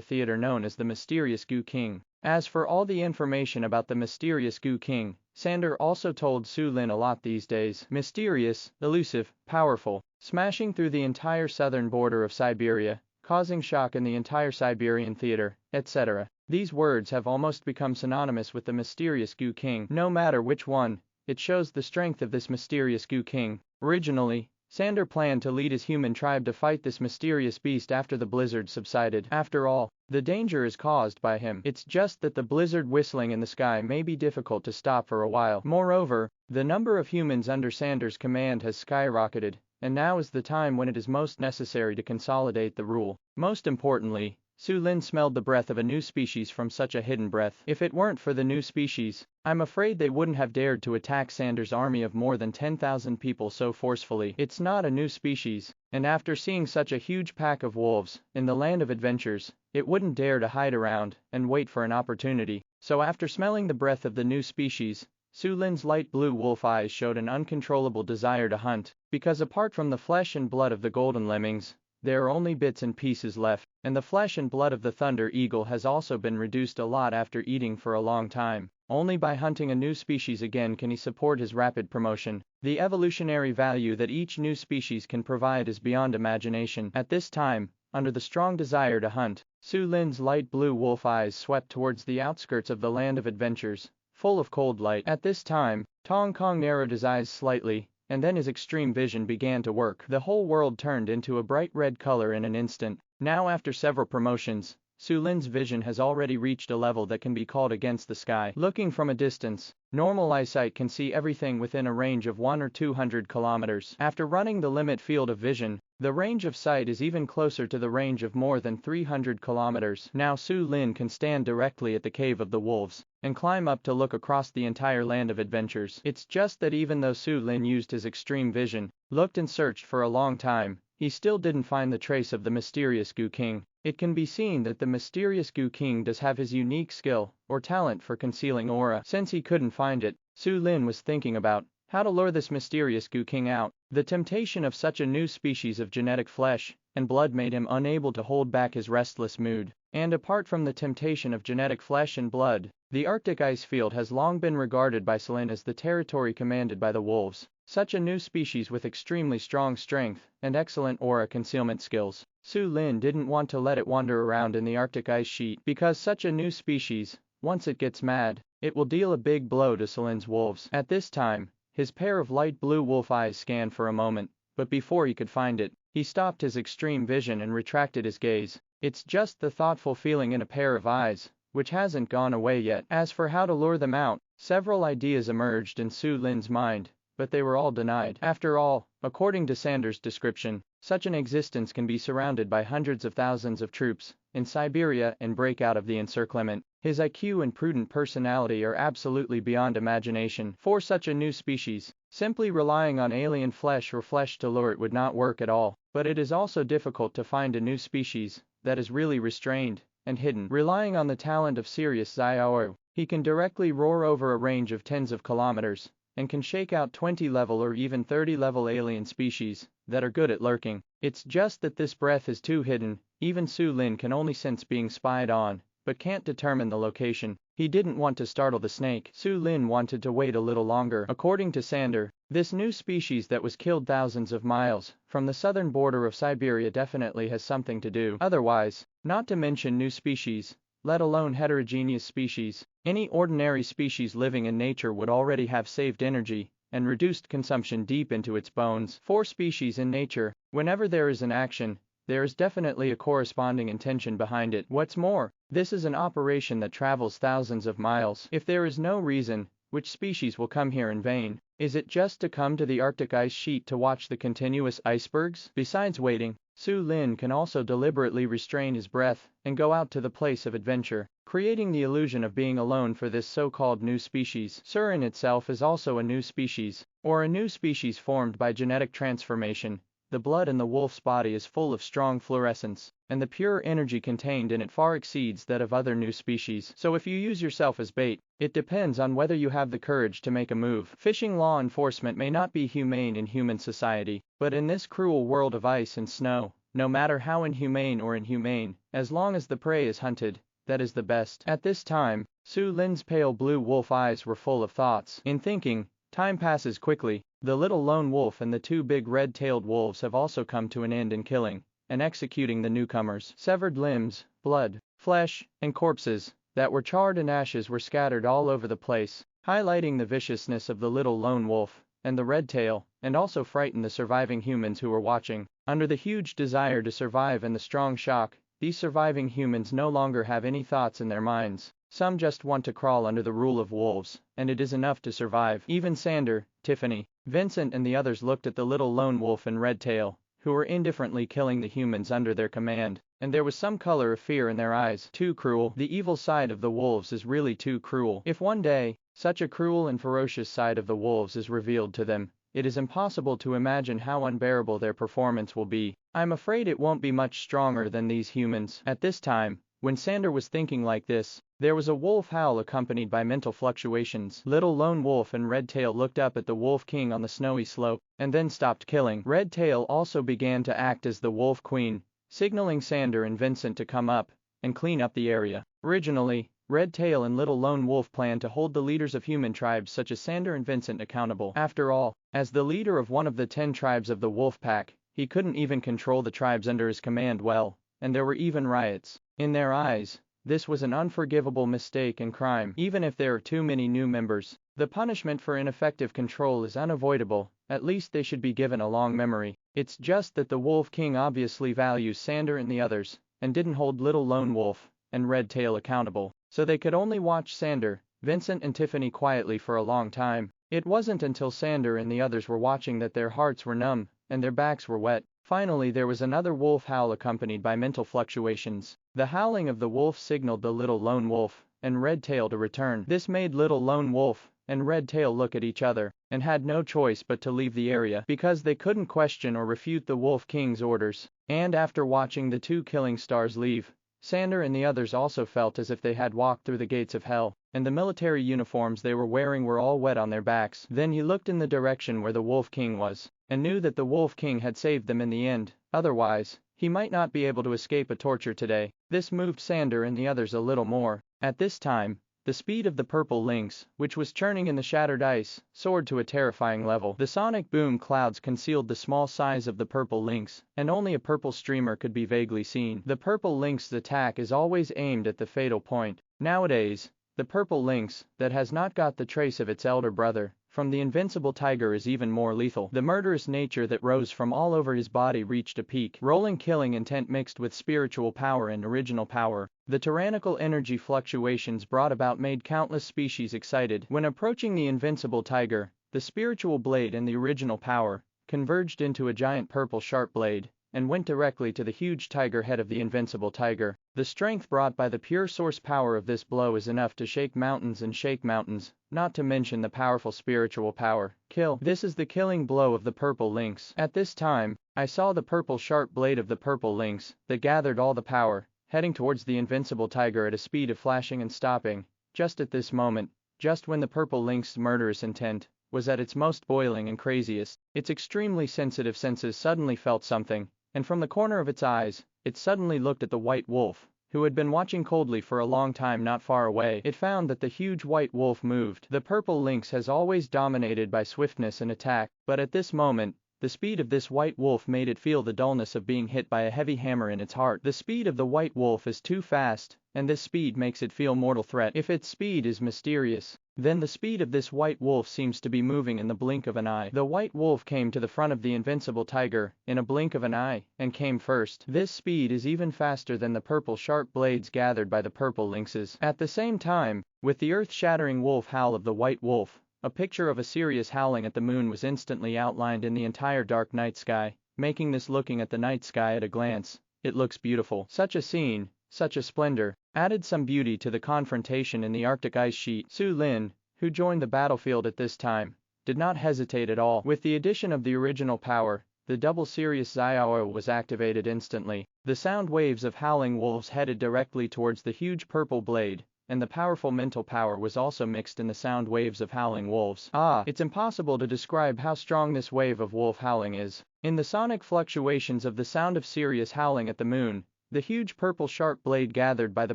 [SPEAKER 2] theater known as the mysterious Goo King. As for all the information about the mysterious Goo King, Sander also told Sulin a lot these days. Mysterious, elusive, powerful, smashing through the entire southern border of Siberia, causing shock in the entire Siberian theater, etc. These words have almost become synonymous with the mysterious Goo King. No matter which one, it shows the strength of this mysterious Goo King. Originally, Sander planned to lead his human tribe to fight this mysterious beast after the blizzard subsided. After all, the danger is caused by him. It's just that the blizzard whistling in the sky may be difficult to stop for a while. Moreover, the number of humans under Sander's command has skyrocketed, and now is the time when it is most necessary to consolidate the rule. Most importantly, Sulin smelled the breath of a new species from such a hidden breath. If it weren't for the new species, I'm afraid they wouldn't have dared to attack Sander's army of more than 10,000 people so forcefully. It's not a new species, and after seeing such a huge pack of wolves in the land of adventures, it wouldn't dare to hide around and wait for an opportunity. So after smelling the breath of the new species, Sulin's light blue wolf eyes showed an uncontrollable desire to hunt, because apart from the flesh and blood of the golden lemmings, there are only bits and pieces left, and the flesh and blood of the thunder eagle has also been reduced a lot after eating for a long time. Only by hunting a new species again can he support his rapid promotion. The evolutionary value that each new species can provide is beyond imagination. At this time, under the strong desire to hunt, Sulin's light blue wolf eyes swept towards the outskirts of the land of adventures, full of cold light. At this time, Tong Kong narrowed his eyes slightly, and then his extreme vision began to work. The whole world turned into a bright red color in an instant. Now after several promotions, Sulin's vision has already reached a level that can be called against the sky. Looking from a distance, normal eyesight can see everything within a range of 100 or 200 kilometers. After running the limit field of vision, the range of sight is even closer to the range of more than 300 kilometers. Now Sulin can stand directly at the cave of the wolves and climb up to look across the entire land of adventures. It's just that even though Sulin used his extreme vision, looked and searched for a long time, he still didn't find the trace of the mysterious Goo King. It can be seen that the mysterious Goo King does have his unique skill or talent for concealing aura. Since he couldn't find it, Sulin was thinking about how to lure this mysterious Goo King out. The temptation of such a new species of genetic flesh and blood made him unable to hold back his restless mood. And apart from the temptation of genetic flesh and blood, the Arctic ice field has long been regarded by Sulin as the territory commanded by the wolves. Such a new species with extremely strong strength and excellent aura concealment skills. Sulin didn't want to let it wander around in the Arctic ice sheet, because such a new species, once it gets mad, it will deal a big blow to Sulin's wolves. At this time, his pair of light blue wolf eyes scanned for a moment, but before he could find it, he stopped his extreme vision and retracted his gaze. It's just the thoughtful feeling in a pair of eyes, which hasn't gone away yet. As for how to lure them out, several ideas emerged in Sulin's mind, but they were all denied. After all, according to Sander's description, such an existence can be surrounded by hundreds of thousands of troops in Siberia and break out of the encirclement. His IQ and prudent personality are absolutely beyond imagination for such a new species. Simply relying on alien flesh or flesh to lure it would not work at all. But it is also difficult to find a new species that is really restrained and hidden. Relying on the talent of Sirius Xiao, he can directly roar over a range of tens of kilometers and can shake out 20-level or even 30-level alien species that are good at lurking. It's just that this breath is too hidden. Even Su Lin can only sense being spied on, but can't determine the location. He didn't want to startle the snake. Su Lin wanted to wait a little longer. According to Sander, this new species that was killed thousands of miles from the southern border of Siberia definitely has something to do. Otherwise, not to mention new species, let alone heterogeneous species, any ordinary species living in nature would already have saved energy and reduced consumption deep into its bones. For species in nature, whenever there is an action, there is definitely a corresponding intention behind it. What's more, this is an operation that travels thousands of miles. If there is no reason, which species will come here in vain? Is it just to come to the Arctic ice sheet to watch the continuous icebergs? Besides waiting, Su Lin can also deliberately restrain his breath and go out to the place of adventure, creating the illusion of being alone for this so-called new species. Surin itself is also a new species, or a new species formed by genetic transformation. The blood in the wolf's body is full of strong fluorescence, and the pure energy contained in it far exceeds that of other new species. So if you use yourself as bait, it depends on whether you have the courage to make a move. Fishing law enforcement may not be humane in human society, but in this cruel world of ice and snow, no matter how inhumane or inhumane, as long as the prey is hunted, that is the best. At this time, Su Lin's pale blue wolf eyes were full of thoughts. In thinking, time passes quickly. The little lone wolf and the two big red-tailed wolves have also come to an end in killing and executing the newcomers. Severed limbs, blood, flesh, and corpses that were charred and ashes were scattered all over the place, highlighting the viciousness of the little lone wolf and the red tail, and also frightened the surviving humans who were watching. Under the huge desire to survive and the strong shock, these surviving humans no longer have any thoughts in their minds. Some just want to crawl under the rule of wolves, and it is enough to survive. Even Sander, Tiffany, Vincent and the others looked at the little lone wolf and red tail, who were indifferently killing the humans under their command, and there was some color of fear in their eyes. Too cruel. The evil side of the wolves is really too cruel. If one day, such a cruel and ferocious side of the wolves is revealed to them, it is impossible to imagine how unbearable their performance will be. I'm afraid it won't be much stronger than these humans. At this time, when Sander was thinking like this, there was a wolf howl accompanied by mental fluctuations. Little lone wolf and Red Tail looked up at the wolf king on the snowy slope, and then stopped killing. Red Tail also began to act as the wolf queen, signaling Sander and Vincent to come up and clean up the area. Originally, Red Tail and Little Lone Wolf planned to hold the leaders of human tribes such as Sander and Vincent accountable. After all, as the leader of one of the 10 tribes of the wolf pack, he couldn't even control the tribes under his command well, and there were even riots. In their eyes, this was an unforgivable mistake and crime. Even if there are too many new members, the punishment for ineffective control is unavoidable. At least they should be given a long memory. It's just that the Wolf King obviously values Sander and the others, and didn't hold Little Lone Wolf and Red Tail accountable, so they could only watch Sander, Vincent and Tiffany quietly for a long time. It wasn't until Sander and the others were watching that their hearts were numb and their backs were wet. Finally there was another wolf howl accompanied by mental fluctuations. The howling of the wolf signaled the Little Lone Wolf and Red Tail to return. This made Little Lone Wolf and Red Tail look at each other, and had no choice but to leave the area, because they couldn't question or refute the Wolf King's orders. And after watching the 2 killing stars leave, Sander and the others also felt as if they had walked through the gates of hell, and the military uniforms they were wearing were all wet on their backs. Then he looked in the direction where the Wolf King was, and knew that the Wolf King had saved them in the end. Otherwise, he might not be able to escape a torture today. This moved Sander and the others a little more. At this time, the speed of the purple lynx, which was churning in the shattered ice, soared to a terrifying level. The sonic boom clouds concealed the small size of the purple lynx, and only a purple streamer could be vaguely seen. The purple lynx's attack is always aimed at the fatal point. Nowadays, the purple lynx, that has not got the trace of its elder brother from the invincible tiger, is even more lethal. The murderous nature that rose from all over his body reached a peak. Rolling killing intent mixed with spiritual power and original power. The tyrannical energy fluctuations brought about made countless species excited. When approaching the invincible tiger, the spiritual blade and the original power converged into a giant purple sharp blade, and went directly to the huge tiger head of the invincible tiger. The strength brought by the pure source power of this blow is enough to shake mountains, not to mention the powerful spiritual power. Kill. This is the killing blow of the purple lynx. At this time, I saw the purple sharp blade of the purple lynx, that gathered all the power, heading towards the invincible tiger at a speed of flashing and stopping, just at this moment, just when the purple lynx's murderous intent was at its most boiling and craziest. Its extremely sensitive senses suddenly felt something, and from the corner of its eyes, it suddenly looked at the white wolf, who had been watching coldly for a long time not far away. It found that the huge white wolf moved. The purple lynx has always dominated by swiftness and attack, but at this moment, the speed of this white wolf made it feel the dullness of being hit by a heavy hammer in its heart. The speed of the white wolf is too fast, and this speed makes it feel mortal threat. If its speed is mysterious, then the speed of this white wolf seems to be moving in the blink of an eye. The white wolf came to the front of the invincible tiger in a blink of an eye, and came first. This speed is even faster than the purple sharp blades gathered by the purple lynxes. At the same time, with the earth-shattering wolf howl of the white wolf, a picture of a serious howling at the moon was instantly outlined in the entire dark night sky, making this looking at the night sky at a glance. It looks beautiful. Such a scene, such a splendor, added some beauty to the confrontation in the Arctic ice sheet. Su Lin, who joined the battlefield at this time, did not hesitate at all. With the addition of the original power, the double Sirius Xiao was activated instantly. The sound waves of howling wolves headed directly towards the huge purple blade, and the powerful mental power was also mixed in the sound waves of howling wolves. It's impossible to describe how strong this wave of wolf howling is. In the sonic fluctuations of the sound of Sirius howling at the moon, the huge purple sharp blade gathered by the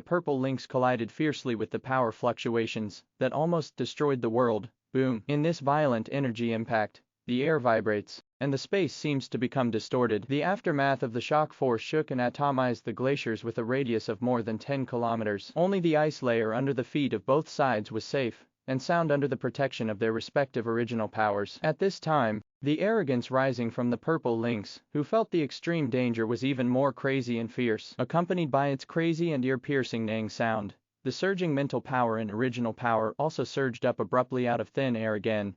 [SPEAKER 2] purple lynx collided fiercely with the power fluctuations that almost destroyed the world. Boom. In this violent energy impact, the air vibrates, and the space seems to become distorted. The aftermath of the shock force shook and atomized the glaciers with a radius of more than 10 kilometers. Only the ice layer under the feet of both sides was safe, and sound under the protection of their respective original powers. At this time, the arrogance rising from the purple lynx, who felt the extreme danger, was even more crazy and fierce. Accompanied by its crazy and ear-piercing neighing sound, the surging mental power and original power also surged up abruptly out of thin air again.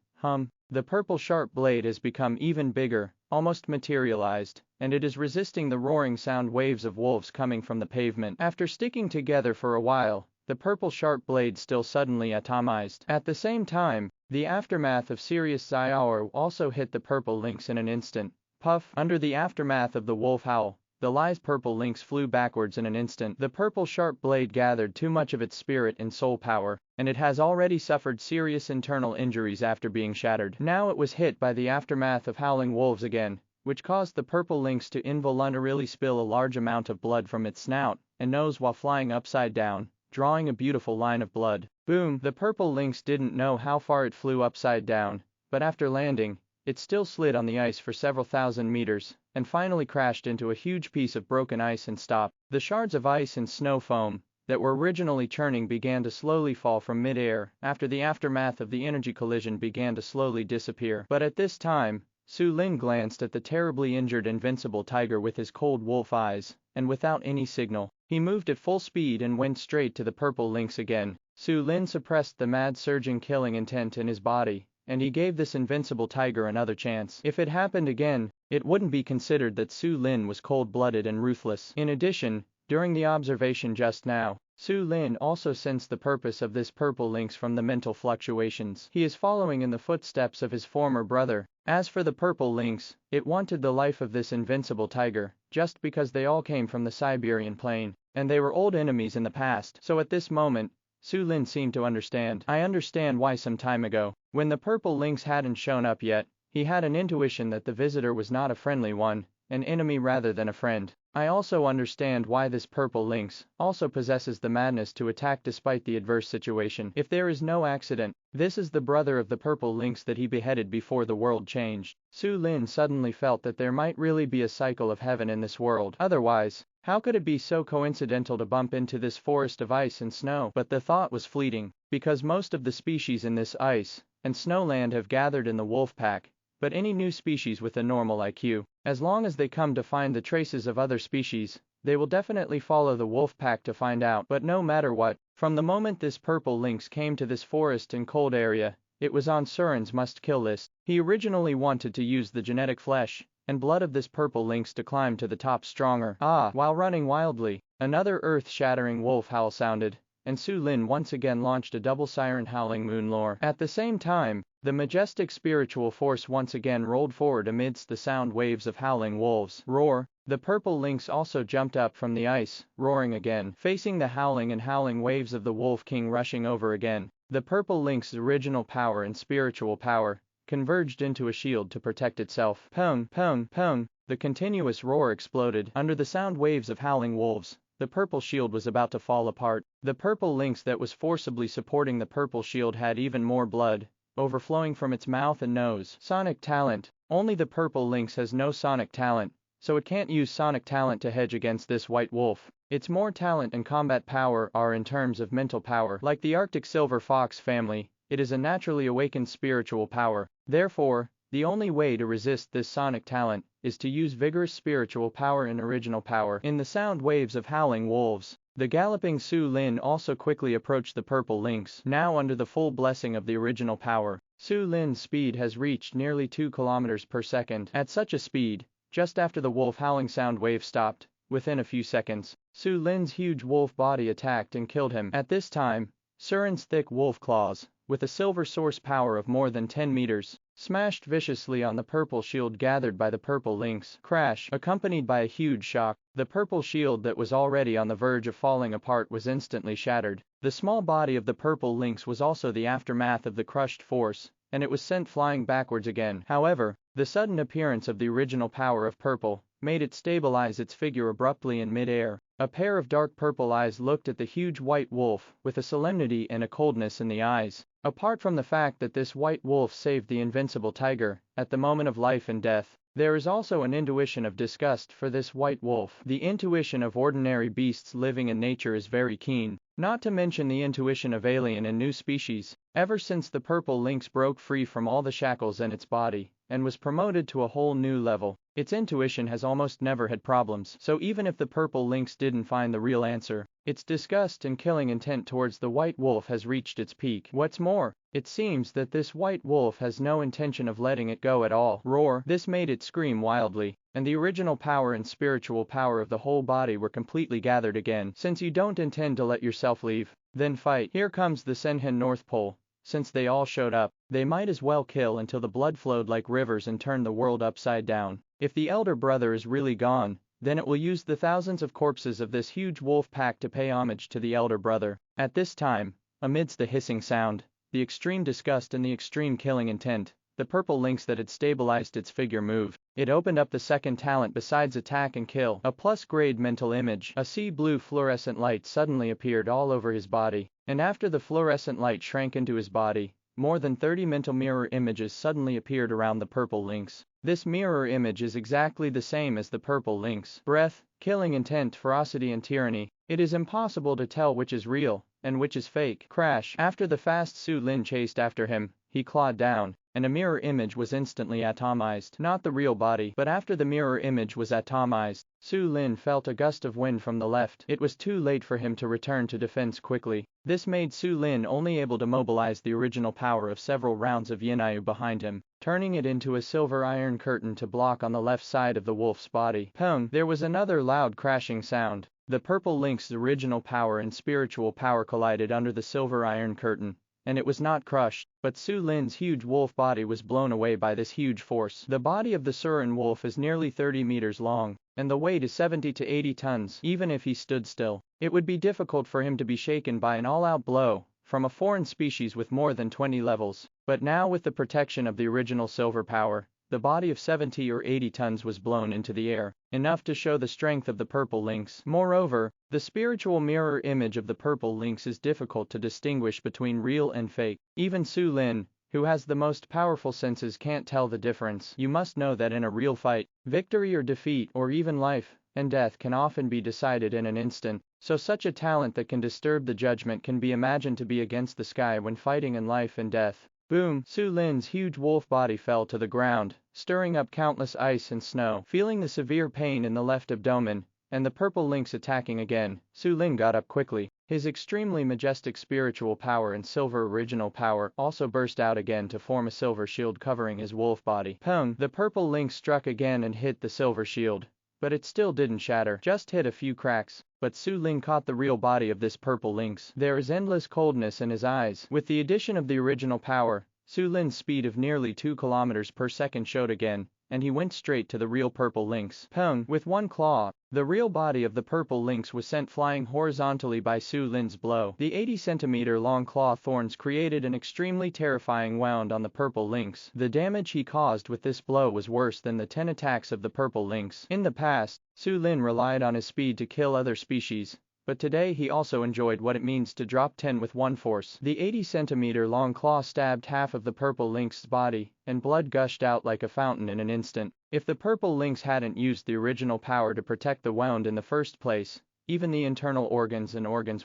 [SPEAKER 2] The purple sharp blade has become even bigger, almost materialized, and it is resisting the roaring sound waves of wolves coming from the pavement. After sticking together for a while, the purple sharp blade still suddenly atomized. At the same time, the aftermath of Sirius Xiao also hit the purple lynx in an instant. Puff. Under the aftermath of the wolf howl, the lithe purple lynx flew backwards in an instant. The purple sharp blade gathered too much of its spirit and soul power, and it has already suffered serious internal injuries after being shattered. Now it was hit by the aftermath of howling wolves again, which caused the purple lynx to involuntarily spill a large amount of blood from its snout and nose while flying upside down, drawing a beautiful line of blood. Boom. The purple lynx didn't know how far it flew upside down, but after landing, it still slid on the ice for several thousand meters, and finally crashed into a huge piece of broken ice and stopped. The shards of ice and snow foam that were originally churning began to slowly fall from mid-air after the aftermath of the energy collision began to slowly disappear. But at this time, Su Lin glanced at the terribly injured invincible tiger with his cold wolf eyes, and without any signal, he moved at full speed and went straight to the purple lynx again. Su Lin suppressed the mad surging killing intent in his body, and he gave this invincible tiger another chance. If it happened again, it wouldn't be considered that Su Lin was cold-blooded and ruthless. In addition, during the observation just now, Su Lin also sensed the purpose of this purple lynx from the mental fluctuations. He is following in the footsteps of his former brother. As for the purple lynx, it wanted the life of this invincible tiger, just because they all came from the Siberian plain, and they were old enemies in the past. So at this moment, Su Lin seemed to understand. I understand why some time ago, when the purple lynx hadn't shown up yet, he had an intuition that the visitor was not a friendly one, an enemy rather than a friend. I also understand why this purple lynx also possesses the madness to attack despite the adverse situation. If there is no accident, this is the brother of the purple lynx that he beheaded before the world changed. Su Lin suddenly felt that there might really be a cycle of heaven in this world. Otherwise, how could it be so coincidental to bump into this forest of ice and snow? But the thought was fleeting, because most of the species in this ice and snowland have gathered in the wolf pack. But any new species with a normal IQ, as long as they come to find the traces of other species, they will definitely follow the wolf pack to find out. But no matter what, from the moment this purple lynx came to this forest and cold area, it was on Surin's must-kill list. He originally wanted to use the genetic flesh and blood of this purple lynx to climb to the top stronger. Ah! While running wildly, another earth-shattering wolf howl sounded, and Su Lin once again launched a double siren howling moon lore. At the same time, the majestic spiritual force once again rolled forward amidst the sound waves of howling wolves. Roar! The purple lynx also jumped up from the ice, roaring again, facing the howling waves of the Wolf King rushing over again. The purple lynx's original power and spiritual power converged into a shield to protect itself. Pong, pong, pong! The continuous roar exploded. Under the sound waves of howling wolves, the purple shield was about to fall apart. The purple lynx that was forcibly supporting the purple shield had even more blood overflowing from its mouth and nose. Sonic talent. Only the purple lynx has no sonic talent, so it can't use sonic talent to hedge against this white wolf. Its more talent and combat power are in terms of mental power. Like the Arctic silver fox family, it is a naturally awakened spiritual power. Therefore, the only way to resist this sonic talent is to use vigorous spiritual power and original power. In the sound waves of howling wolves, the galloping Su Lin also quickly approached the purple lynx. Now under the full blessing of the original power, Su Lin's speed has reached nearly 2 kilometers per second. At such a speed, just after the wolf howling sound wave stopped, within a few seconds, Su Lin's huge wolf body attacked and killed him. At this time, Surin's thick wolf claws, with a silver source power of more than 10 meters, smashed viciously on the purple shield gathered by the purple lynx. Crash! Accompanied by a huge shock, the purple shield that was already on the verge of falling apart was instantly shattered. The small body of the purple lynx was also the aftermath of the crushed force, and it was sent flying backwards again. However, the sudden appearance of the original power of purple made it stabilize its figure abruptly in mid-air. A pair of dark purple eyes looked at the huge white wolf with a solemnity and a coldness in the eyes. Apart from the fact that this white wolf saved the invincible tiger at the moment of life and death, there is also an intuition of disgust for this white wolf. The intuition of ordinary beasts living in nature is very keen, not to mention the intuition of alien and new species. Ever since the purple lynx broke free from all the shackles in its body and was promoted to a whole new level, its intuition has almost never had problems. So even if the purple lynx didn't find the real answer, its disgust and killing intent towards the white wolf has reached its peak. What's more, it seems that this white wolf has no intention of letting it go at all. Roar! This made it scream wildly, and the original power and spiritual power of the whole body were completely gathered again. Since you don't intend to let yourself leave, then fight. Here comes the Senhen North Pole. Since they all showed up, they might as well kill until the blood flowed like rivers and turned the world upside down. If the elder brother is really gone, then it will use the thousands of corpses of this huge wolf pack to pay homage to the elder brother. At this time, amidst the hissing sound, the extreme disgust and the extreme killing intent, the purple lynx that had stabilized its figure moved. It opened up the second talent besides attack and kill, a plus-grade mental image. A sea blue fluorescent light suddenly appeared all over his body, and after the fluorescent light shrank into his body, more than 30 mental mirror images suddenly appeared around the purple lynx. This mirror image is exactly the same as the purple lynx. Breath, killing intent, ferocity and tyranny. It is impossible to tell which is real and which is fake. Crash! After the fast Su Lin chased after him, he clawed down, and a mirror image was instantly atomized. Not the real body, but after the mirror image was atomized, Su Lin felt a gust of wind from the left. It was too late for him to return to defense quickly. This made Su Lin only able to mobilize the original power of several rounds of Yinayu behind him, turning it into a silver iron curtain to block on the left side of the wolf's body. Pong! There was another loud crashing sound. The purple lynx's original power and spiritual power collided under the silver iron curtain, and it was not crushed, but Su Lin's huge wolf body was blown away by this huge force. The body of the Surin wolf is nearly 30 meters long, and the weight is 70 to 80 tons. Even if he stood still, it would be difficult for him to be shaken by an all-out blow from a foreign species with more than 20 levels. But now with the protection of the original silver power, the body of 70 or 80 tons was blown into the air, enough to show the strength of the purple lynx. Moreover, the spiritual mirror image of the purple lynx is difficult to distinguish between real and fake. Even Su Lin, who has the most powerful senses, can't tell the difference. You must know that in a real fight, victory or defeat or even life and death can often be decided in an instant. So such a talent that can disturb the judgment can be imagined to be against the sky when fighting in life and death. Boom! Su Lin's huge wolf body fell to the ground, stirring up countless ice and snow. Feeling the severe pain in the left abdomen, and the purple lynx attacking again, Su Lin got up quickly. His extremely majestic spiritual power and silver original power also burst out again to form a silver shield covering his wolf body. Pung! The purple lynx struck again and hit the silver shield, but it still didn't shatter, just hit a few cracks. But Su Lin caught the real body of this purple lynx. There is endless coldness in his eyes. With the addition of the original power, Su Lin's speed of nearly 2 kilometers per second showed again, and he went straight to the real purple lynx. Pung! With one claw, the real body of the purple lynx was sent flying horizontally by Su Lin's blow. The 80-centimeter long claw thorns created an extremely terrifying wound on the purple lynx. The damage he caused with this blow was worse than the 10 attacks of the purple lynx. In the past, Su Lin relied on his speed to kill other species, but today he also enjoyed what it means to drop 10 with one force. The 80-centimeter long claw stabbed half of the purple lynx's body, and blood gushed out like a fountain in an instant. If the purple lynx hadn't used the original power to protect the wound in the first place, even the internal organs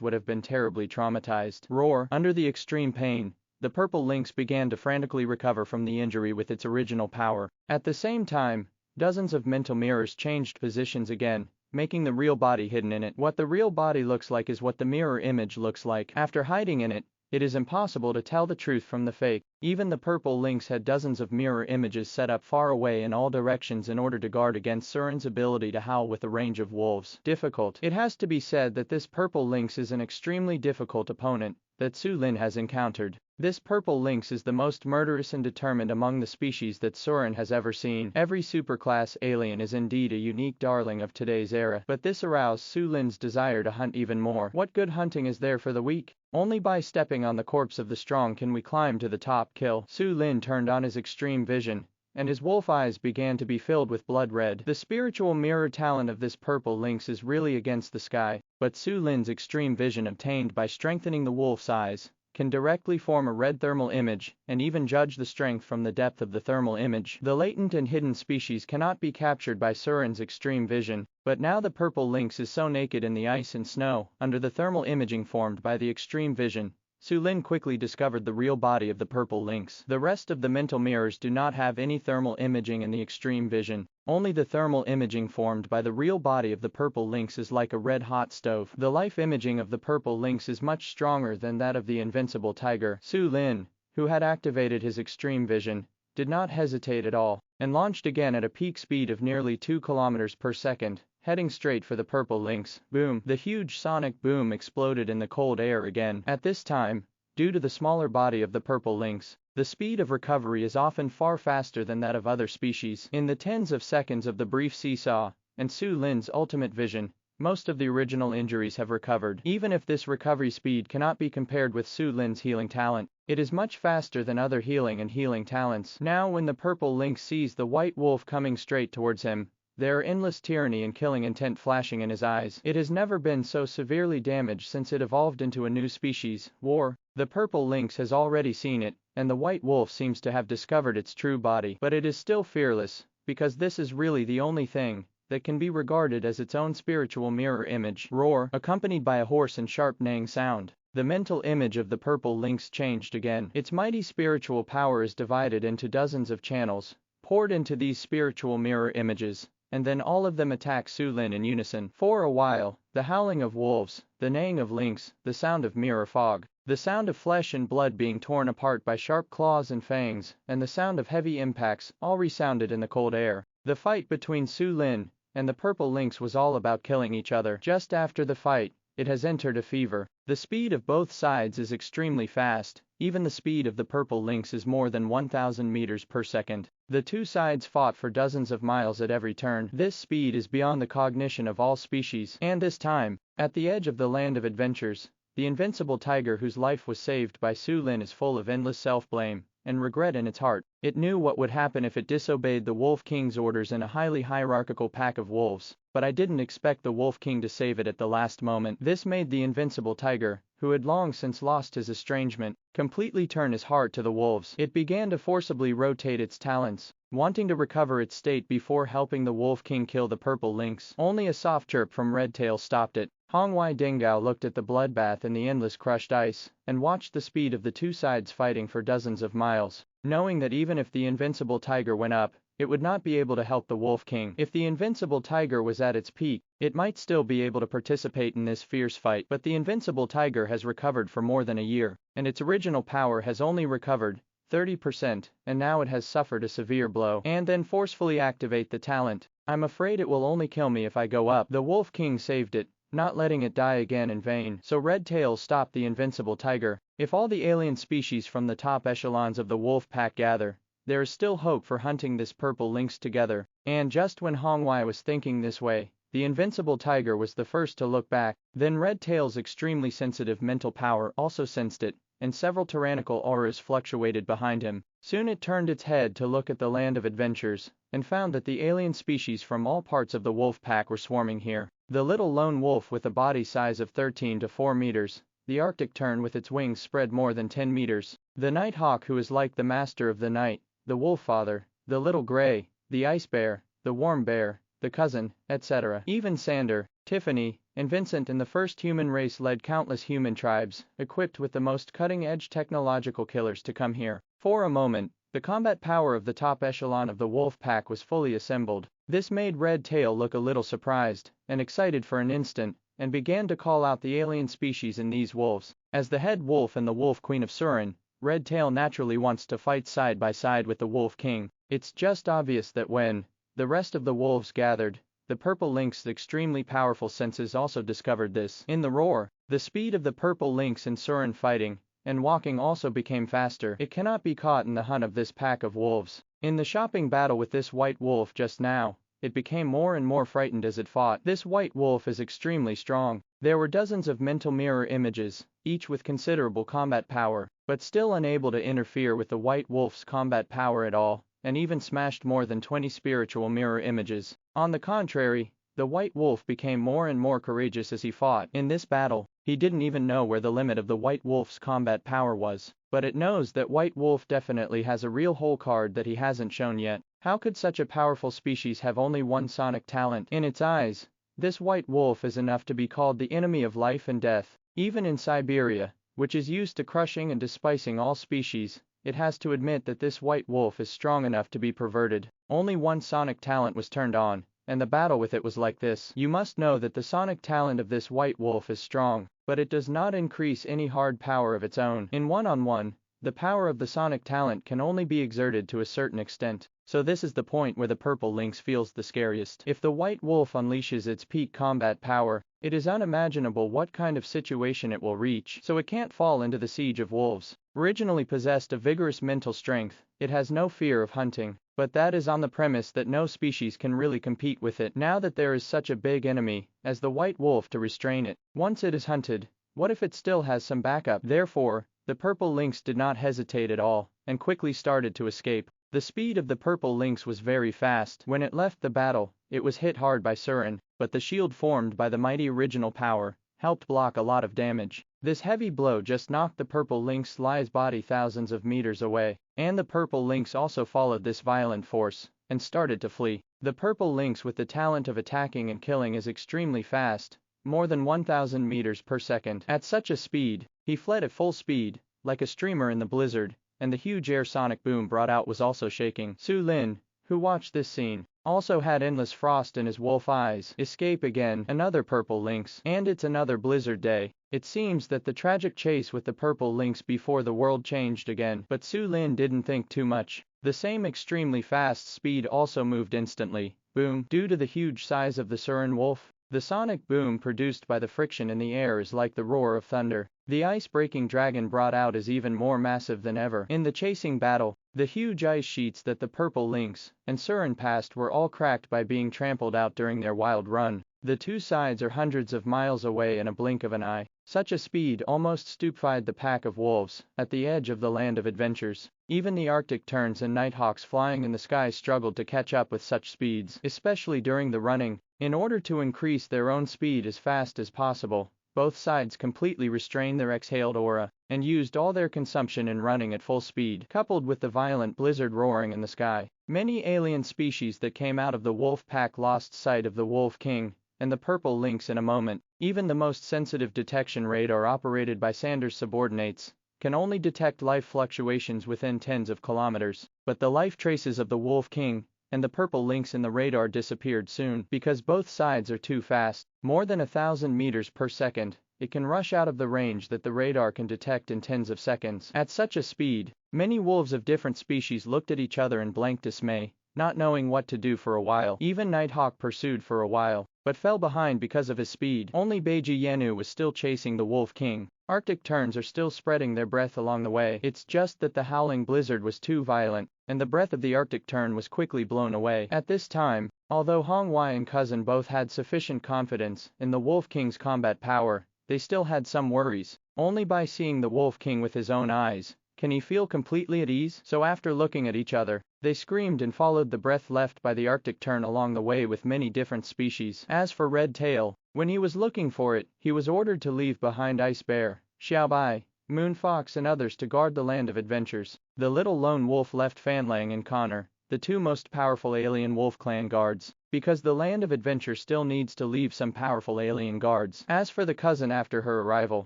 [SPEAKER 2] would have been terribly traumatized. Roar! Under the extreme pain, the purple lynx began to frantically recover from the injury with its original power. At the same time, dozens of mental mirrors changed positions again, making the real body hidden in it. What the real body looks like is what the mirror image looks like. After hiding in it, it is impossible to tell the truth from the fake. Even the purple lynx had dozens of mirror images set up far away in all directions in order to guard against Surin's ability to howl with a range of wolves. Difficult. It has to be said that this purple lynx is an extremely difficult opponent that Su Lin has encountered. This purple lynx is the most murderous and determined among the species that Surin has ever seen. Every superclass alien is indeed a unique darling of today's era, but this aroused Su Lin's desire to hunt even more. What good hunting is there for the weak? Only by stepping on the corpse of the strong can we climb to the top. Kill. Su Lin turned on his extreme vision, and his wolf eyes began to be filled with blood red. The spiritual mirror talent of this purple lynx is really against the sky, but Su Lin's extreme vision obtained by strengthening the wolf's eyes can directly form a red thermal image, and even judge the strength from the depth of the thermal image. The latent and hidden species cannot be captured by Surin's extreme vision, but now the purple lynx is so naked in the ice and snow, under the thermal imaging formed by the extreme vision, Su Lin quickly discovered the real body of the purple lynx. The rest of the mental mirrors do not have any thermal imaging in the extreme vision. Only the thermal imaging formed by the real body of the purple lynx is like a red-hot stove. The life imaging of the purple lynx is much stronger than that of the invincible tiger. Su Lin, who had activated his extreme vision, did not hesitate at all, and launched again at a peak speed of nearly 2 kilometers per second, heading straight for the purple lynx. Boom! The huge sonic boom exploded in the cold air again. At this time, due to the smaller body of the purple lynx, the speed of recovery is often far faster than that of other species. In the tens of seconds of the brief seesaw, and Su Lin's ultimate vision, most of the original injuries have recovered. Even if this recovery speed cannot be compared with Su Lin's healing talent, it is much faster than other healing talents. Now when the purple lynx sees the white wolf coming straight towards him, there are endless tyranny and killing intent flashing in his eyes. It has never been so severely damaged since it evolved into a new species, war. The purple lynx has already seen it, and the white wolf seems to have discovered its true body. But it is still fearless, because this is really the only thing that can be regarded as its own spiritual mirror image. Roar, accompanied by a hoarse and sharp neighing sound. The mental image of the purple lynx changed again. Its mighty spiritual power is divided into dozens of channels, poured into these spiritual mirror images, and then all of them attack Su Lin in unison. For a while, the howling of wolves, the neighing of lynx, the sound of mirror fog, the sound of flesh and blood being torn apart by sharp claws and fangs, and the sound of heavy impacts, all resounded in the cold air. The fight between Su Lin and the purple lynx was all about killing each other. Just after the fight, it has entered a fever. The speed of both sides is extremely fast. Even the speed of the purple lynx is more than 1,000 meters per second. The two sides fought for dozens of miles at every turn. This speed is beyond the cognition of all species. And this time, at the edge of the land of adventures, the invincible tiger whose life was saved by Su Lin is full of endless self-blame and regret in its heart. It knew what would happen if it disobeyed the Wolf King's orders in a highly hierarchical pack of wolves, but I didn't expect the Wolf King to save it at the last moment. This made the invincible tiger, who had long since lost his estrangement, completely turn his heart to the wolves. It began to forcibly rotate its talons, wanting to recover its state before helping the Wolf King kill the purple lynx. Only a soft chirp from Redtail stopped it. Hongwei Dingao looked at the bloodbath in the endless crushed ice, and watched the speed of the two sides fighting for dozens of miles, knowing that even if the invincible tiger went up, it would not be able to help the Wolf King. If the invincible tiger was at its peak, it might still be able to participate in this fierce fight, but the invincible tiger has recovered for more than a year, and its original power has only recovered 30%, and now it has suffered a severe blow. And then forcefully activate the talent. I'm afraid it will only kill me if I go up. The Wolf King saved it, not letting it die again in vain. So Red Tail stopped the invincible tiger. If all the alien species from the top echelons of the wolf pack gather, there is still hope for hunting this purple lynx together. And just when Hongwei was thinking this way, the invincible tiger was the first to look back. Then Red Tail's extremely sensitive mental power also sensed it, and several tyrannical auras fluctuated behind him. Soon it turned its head to look at the land of adventures, and found that the alien species from all parts of the wolf pack were swarming here. The little lone wolf with a body size of 13 to 4 meters, the Arctic tern with its wings spread more than 10 meters, the nighthawk who is like the master of the night, the wolf father, the little gray, the ice bear, the warm bear, the cousin, etc. Even Sander, Tiffany, and Vincent and the first human race led countless human tribes, equipped with the most cutting-edge technological killers to come here. For a moment, the combat power of the top echelon of the wolf pack was fully assembled. This made Red Tail look a little surprised and excited for an instant, and began to call out the alien species in these wolves. As the head wolf and the wolf queen of Surin, Red Tail naturally wants to fight side by side with the Wolf King. It's just obvious that when the rest of the wolves gathered, the purple lynx's extremely powerful senses also discovered this. In the roar, the speed of the purple lynx in Surin fighting and walking also became faster. It cannot be caught in the hunt of this pack of wolves. In the shopping battle with this white wolf just now, it became more and more frightened as it fought. This white wolf is extremely strong. There were dozens of mental mirror images, each with considerable combat power, but still unable to interfere with the white wolf's combat power at all, and even smashed more than 20 spiritual mirror images. On the contrary, the white wolf became more and more courageous as he fought. In this battle, he didn't even know where the limit of the white wolf's combat power was, but it knows that white wolf definitely has a real hole card that he hasn't shown yet. How could such a powerful species have only one sonic talent? In its eyes, this white wolf is enough to be called the enemy of life and death. Even in Siberia, which is used to crushing and despising all species, it has to admit that this white wolf is strong enough to be perverted. Only one sonic talent was turned on, and the battle with it was like this. You must know that the sonic talent of this white wolf is strong, but it does not increase any hard power of its own. In one-on-one, the power of the sonic talent can only be exerted to a certain extent. So this is the point where the purple lynx feels the scariest. If the white wolf unleashes its peak combat power, it is unimaginable what kind of situation it will reach. So it can't fall into the siege of wolves. Originally possessed of vigorous mental strength, it has no fear of hunting, but that is on the premise that no species can really compete with it. Now that there is such a big enemy as the white wolf to restrain it, once it is hunted, what if it still has some backup? Therefore, the purple lynx did not hesitate at all, and quickly started to escape. The speed of the purple lynx was very fast. When it left the battle, it was hit hard by Surin, but the shield formed by the mighty original power helped block a lot of damage. This heavy blow just knocked the purple lynx's body thousands of meters away, and the purple lynx also followed this violent force and started to flee. The purple lynx with the talent of attacking and killing is extremely fast, more than 1000 meters per second. At such a speed, he fled at full speed, like a streamer in the blizzard, and the huge air sonic boom brought out was also shaking. Su Lin, who watched this scene, also had endless frost in his wolf eyes. Escape again, another purple lynx, and it's another blizzard day. It seems that the tragic chase with the purple lynx before the world changed again, but Su Lin didn't think too much. The same extremely fast speed also moved instantly. Boom. Due to the huge size of the Surin wolf, the sonic boom produced by the friction in the air is like the roar of thunder. The ice-breaking dragon brought out is even more massive than ever. In the chasing battle, the huge ice sheets that the purple lynx and Surin passed were all cracked by being trampled out during their wild run. The two sides are hundreds of miles away in a blink of an eye. Such a speed almost stupefied the pack of wolves at the edge of the land of adventures. Even the Arctic terns and nighthawks flying in the sky struggled to catch up with such speeds, especially during the running. In order to increase their own speed as fast as possible, both sides completely restrained their exhaled aura and used all their consumption in running at full speed, coupled with the violent blizzard roaring in the sky. Many alien species that came out of the wolf pack lost sight of the Wolf King and the purple lynx in a moment. Even the most sensitive detection radar operated by Sander's subordinates can only detect life fluctuations within tens of kilometers, but the life traces of the Wolf King and the purple lynx in the radar disappeared soon because both sides are too fast, more than 1,000 meters per second. It can rush out of the range that the radar can detect in tens of seconds. At such a speed, many wolves of different species looked at each other in blank dismay, not knowing what to do for a while. Even Nighthawk pursued for a while, but fell behind because of his speed. Only Beiji Yenu was still chasing the Wolf King. Arctic terns are still spreading their breath along the way. It's just that the howling blizzard was too violent, and the breath of the Arctic tern was quickly blown away. At this time, although Hongwei and Cousin both had sufficient confidence in the Wolf King's combat power, they still had some worries. Only by seeing the Wolf King with his own eyes can he feel completely at ease. So after looking at each other, they screamed and followed the breath left by the Arctic tern along the way with many different species. As for Red Tail, when he was looking for it, he was ordered to leave behind Ice Bear, Xiaobai, Moon Fox and others to guard the land of adventures. The little lone wolf left Fanlang and Connor, the two most powerful alien wolf clan guards, because the land of adventure still needs to leave some powerful alien guards. As for the cousin after her arrival,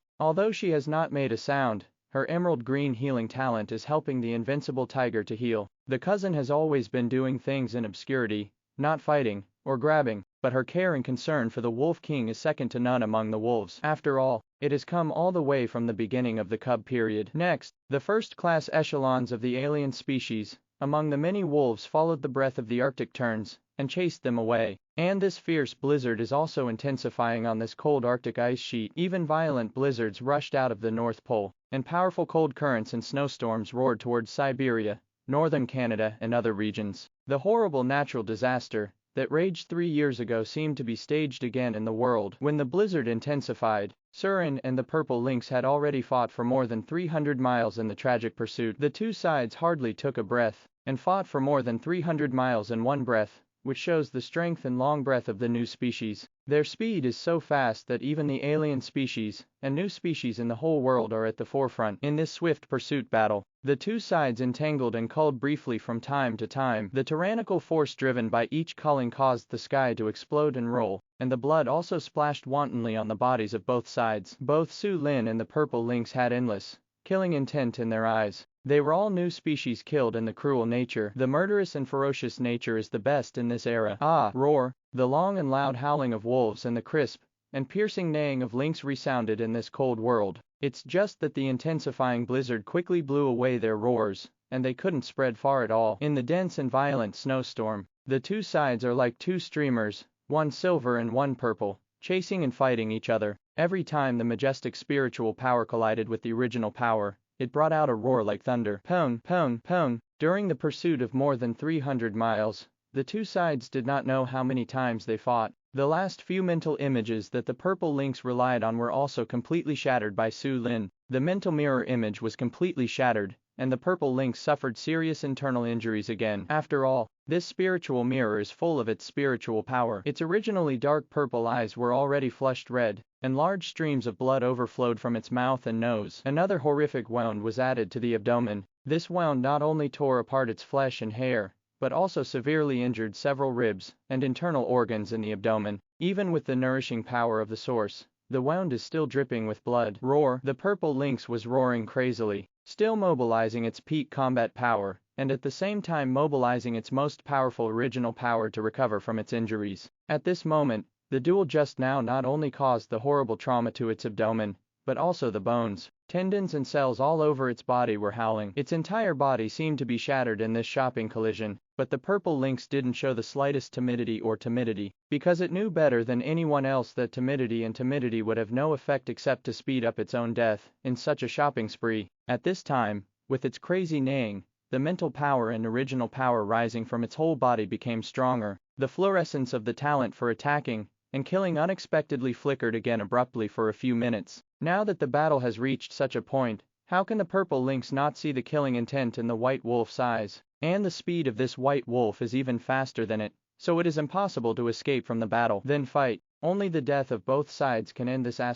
[SPEAKER 2] although she has not made a sound, her emerald green healing talent is helping the invincible tiger to heal. The cousin has always been doing things in obscurity, not fighting or grabbing, but her care and concern for the Wolf King is second to none among the wolves. After all, it has come all the way from the beginning of the cub period. Next, the first-class echelons of the alien species among the many wolves followed the breath of the Arctic terns and chased them away. And this fierce blizzard is also intensifying on this cold Arctic ice sheet. Even violent blizzards rushed out of the North Pole, and powerful cold currents and snowstorms roared towards Siberia, northern Canada and other regions. The horrible natural disaster that raged 3 years ago seemed to be staged again in the world. When the blizzard intensified, Surin and the purple lynx had already fought for more than 300 miles in the tragic pursuit. The two sides hardly took a breath, and fought for more than 300 miles in one breath, which shows the strength and long breath of the new species. Their speed is so fast that even the alien species and new species in the whole world are at the forefront in this swift pursuit battle. The two sides entangled and culled briefly from time to time. The tyrannical force driven by each culling caused the sky to explode and roll, and the blood also splashed wantonly on the bodies of both sides. Both Su Lin and the purple lynx had endless, killing intent in their eyes. They were all new species killed in the cruel nature. The murderous and ferocious nature is the best in this era. Ah! Roar! The long and loud howling of wolves and the crisp and piercing neighing of lynx resounded in this cold world. It's just that the intensifying blizzard quickly blew away their roars, and they couldn't spread far at all. In the dense and violent snowstorm, the two sides are like two streamers, one silver and one purple, chasing and fighting each other. Every time the majestic spiritual power collided with the original power, it brought out a roar like thunder. Pone, pone, pone. During the pursuit of more than 300 miles, the two sides did not know how many times they fought. The last few mental images that the purple lynx relied on were also completely shattered by Su Lin. The mental mirror image was completely shattered, and the purple lynx suffered serious internal injuries again. After all, this spiritual mirror is full of its spiritual power. Its originally dark purple eyes were already flushed red, and large streams of blood overflowed from its mouth and nose. Another horrific wound was added to the abdomen. This wound not only tore apart its flesh and hair, but also severely injured several ribs and internal organs in the abdomen. Even with the nourishing power of the source, the wound is still dripping with blood. Roar! The purple lynx was roaring crazily, still mobilizing its peak combat power, and at the same time mobilizing its most powerful original power to recover from its injuries. At this moment, the duel just now not only caused the horrible trauma to its abdomen, but also the bones, tendons and cells all over its body were howling. Its entire body seemed to be shattered in this shopping collision, but the purple lynx didn't show the slightest timidity, because it knew better than anyone else that timidity would have no effect except to speed up its own death in such a shopping spree. At this time, with its crazy neighing, the mental power and original power rising from its whole body became stronger. The fluorescence of the talent for attacking and killing unexpectedly flickered again abruptly for a few minutes. Now that the battle has reached such a point, how can the purple lynx not see the killing intent in the white wolf's eyes? And the speed of this white wolf is even faster than it, so it is impossible to escape from the battle. Then fight. Only the death of both sides can end this and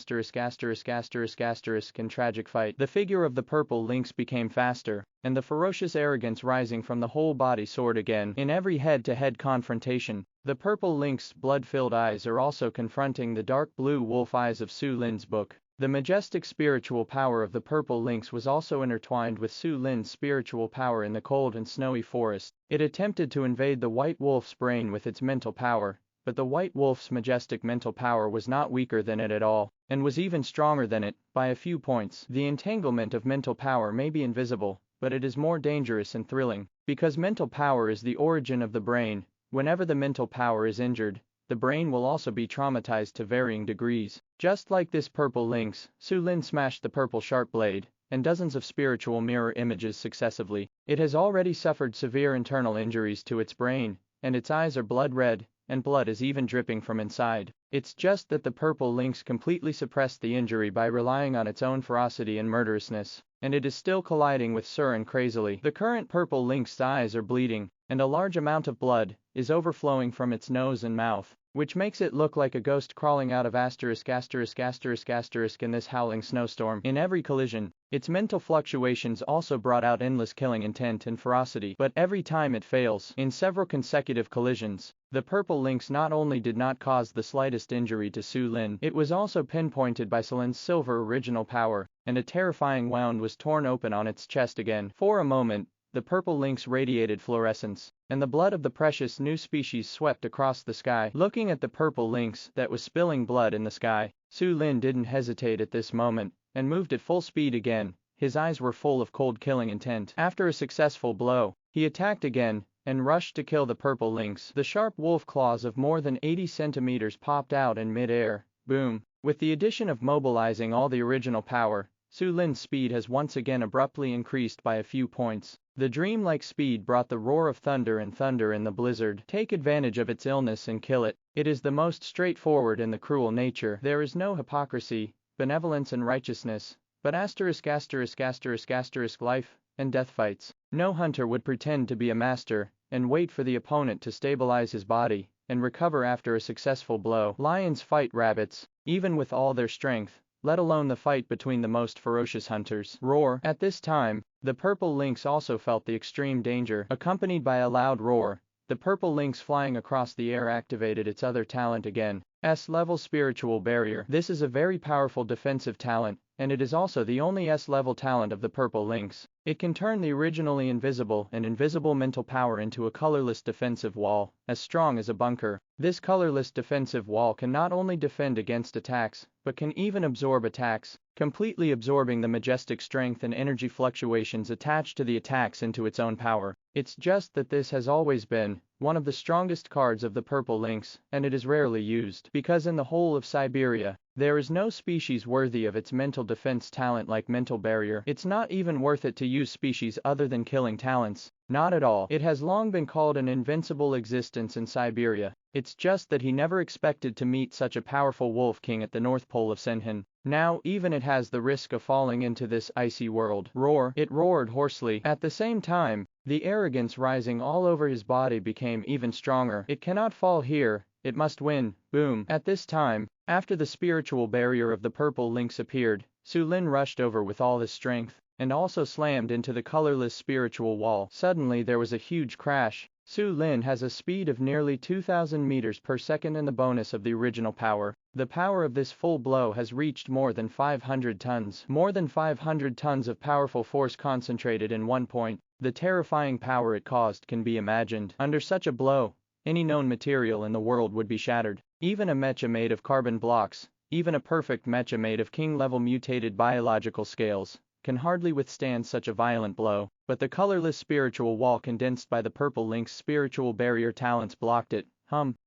[SPEAKER 2] tragic fight. The figure of the purple lynx became faster, and the ferocious arrogance rising from the whole body soared again. In every head-to-head confrontation, the purple lynx's blood-filled eyes are also confronting the dark blue wolf eyes of Su Lin's book. The majestic spiritual power of the purple lynx was also intertwined with Su Lin's spiritual power in the cold and snowy forest. It attempted to invade the white wolf's brain with its mental power, but the white wolf's majestic mental power was not weaker than it at all, and was even stronger than it, by a few points. The entanglement of mental power may be invisible, but it is more dangerous and thrilling, because mental power is the origin of the brain. Whenever the mental power is injured, the brain will also be traumatized to varying degrees. Just like this purple lynx, Su Lin smashed the purple sharp blade, and dozens of spiritual mirror images successively. It has already suffered severe internal injuries to its brain, and its eyes are blood red, and blood is even dripping from inside. It's just that the purple lynx completely suppressed the injury by relying on its own ferocity and murderousness, and it is still colliding with Surin crazily. The current purple lynx's eyes are bleeding, and a large amount of blood is overflowing from its nose and mouth, which makes it look like a ghost crawling out of ***** in this howling snowstorm. In every collision, its mental fluctuations also brought out endless killing intent and ferocity, but every time it fails. In several consecutive collisions, the purple lynx not only did not cause the slightest injury to Su Lin, it was also pinpointed by Su Lin's silver original power, and a terrifying wound was torn open on its chest again. For a moment, the purple lynx radiated fluorescence, and the blood of the precious new species swept across the sky. Looking at the purple lynx that was spilling blood in the sky, Su Lin didn't hesitate at this moment, and moved at full speed again. His eyes were full of cold killing intent. After a successful blow, he attacked again, and rushed to kill the purple lynx. The sharp wolf claws of more than 80 centimeters popped out in mid-air. Boom! With the addition of mobilizing all the original power, Su Lin's speed has once again abruptly increased by a few points. The dreamlike speed brought the roar of thunder and thunder in the blizzard. Take advantage of its illness and kill it. It is the most straightforward in the cruel nature. There is no hypocrisy, benevolence and righteousness, but ***** life and death fights. No hunter would pretend to be a master, and wait for the opponent to stabilize his body, and recover after a successful blow. Lions fight rabbits, even with all their strength, let alone the fight between the most ferocious hunters. Roar! At this time, the purple lynx also felt the extreme danger. Accompanied by a loud roar, the purple lynx flying across the air activated its other talent again, S-level spiritual barrier. This is a very powerful defensive talent, and it is also the only S-level talent of the purple lynx. It can turn the originally invisible and invisible mental power into a colorless defensive wall, as strong as a bunker. This colorless defensive wall can not only defend against attacks, but can even absorb attacks, completely absorbing the majestic strength and energy fluctuations attached to the attacks into its own power. It's just that this has always been one of the strongest cards of the purple lynx, and it is rarely used, because in the whole of Siberia, there is no species worthy of its mental defense talent like mental barrier. It's not even worth it to use species other than killing talents. Not at all. It has long been called an invincible existence in Siberia. It's just that he never expected to meet such a powerful wolf king at the North Pole of Senhin. Now even it has the risk of falling into this icy world. Roar! It roared hoarsely. At the same time, the arrogance rising all over his body became even stronger. It cannot fall here, it must win. Boom! At this time, after the spiritual barrier of the purple lynx appeared, Su Lin rushed over with all his strength, and also slammed into the colorless spiritual wall. Suddenly there was a huge crash. Su Lin has a speed of nearly 2,000 meters per second and the bonus of the original power. The power of this full blow has reached more than 500 tons. More than 500 tons of powerful force concentrated in one point. The terrifying power it caused can be imagined. Under such a blow, any known material in the world would be shattered. Even a mecha made of carbon blocks, even a perfect mecha made of king-level mutated biological scales, can hardly withstand such a violent blow. But the colorless spiritual wall condensed by the purple lynx's spiritual barrier talents blocked it.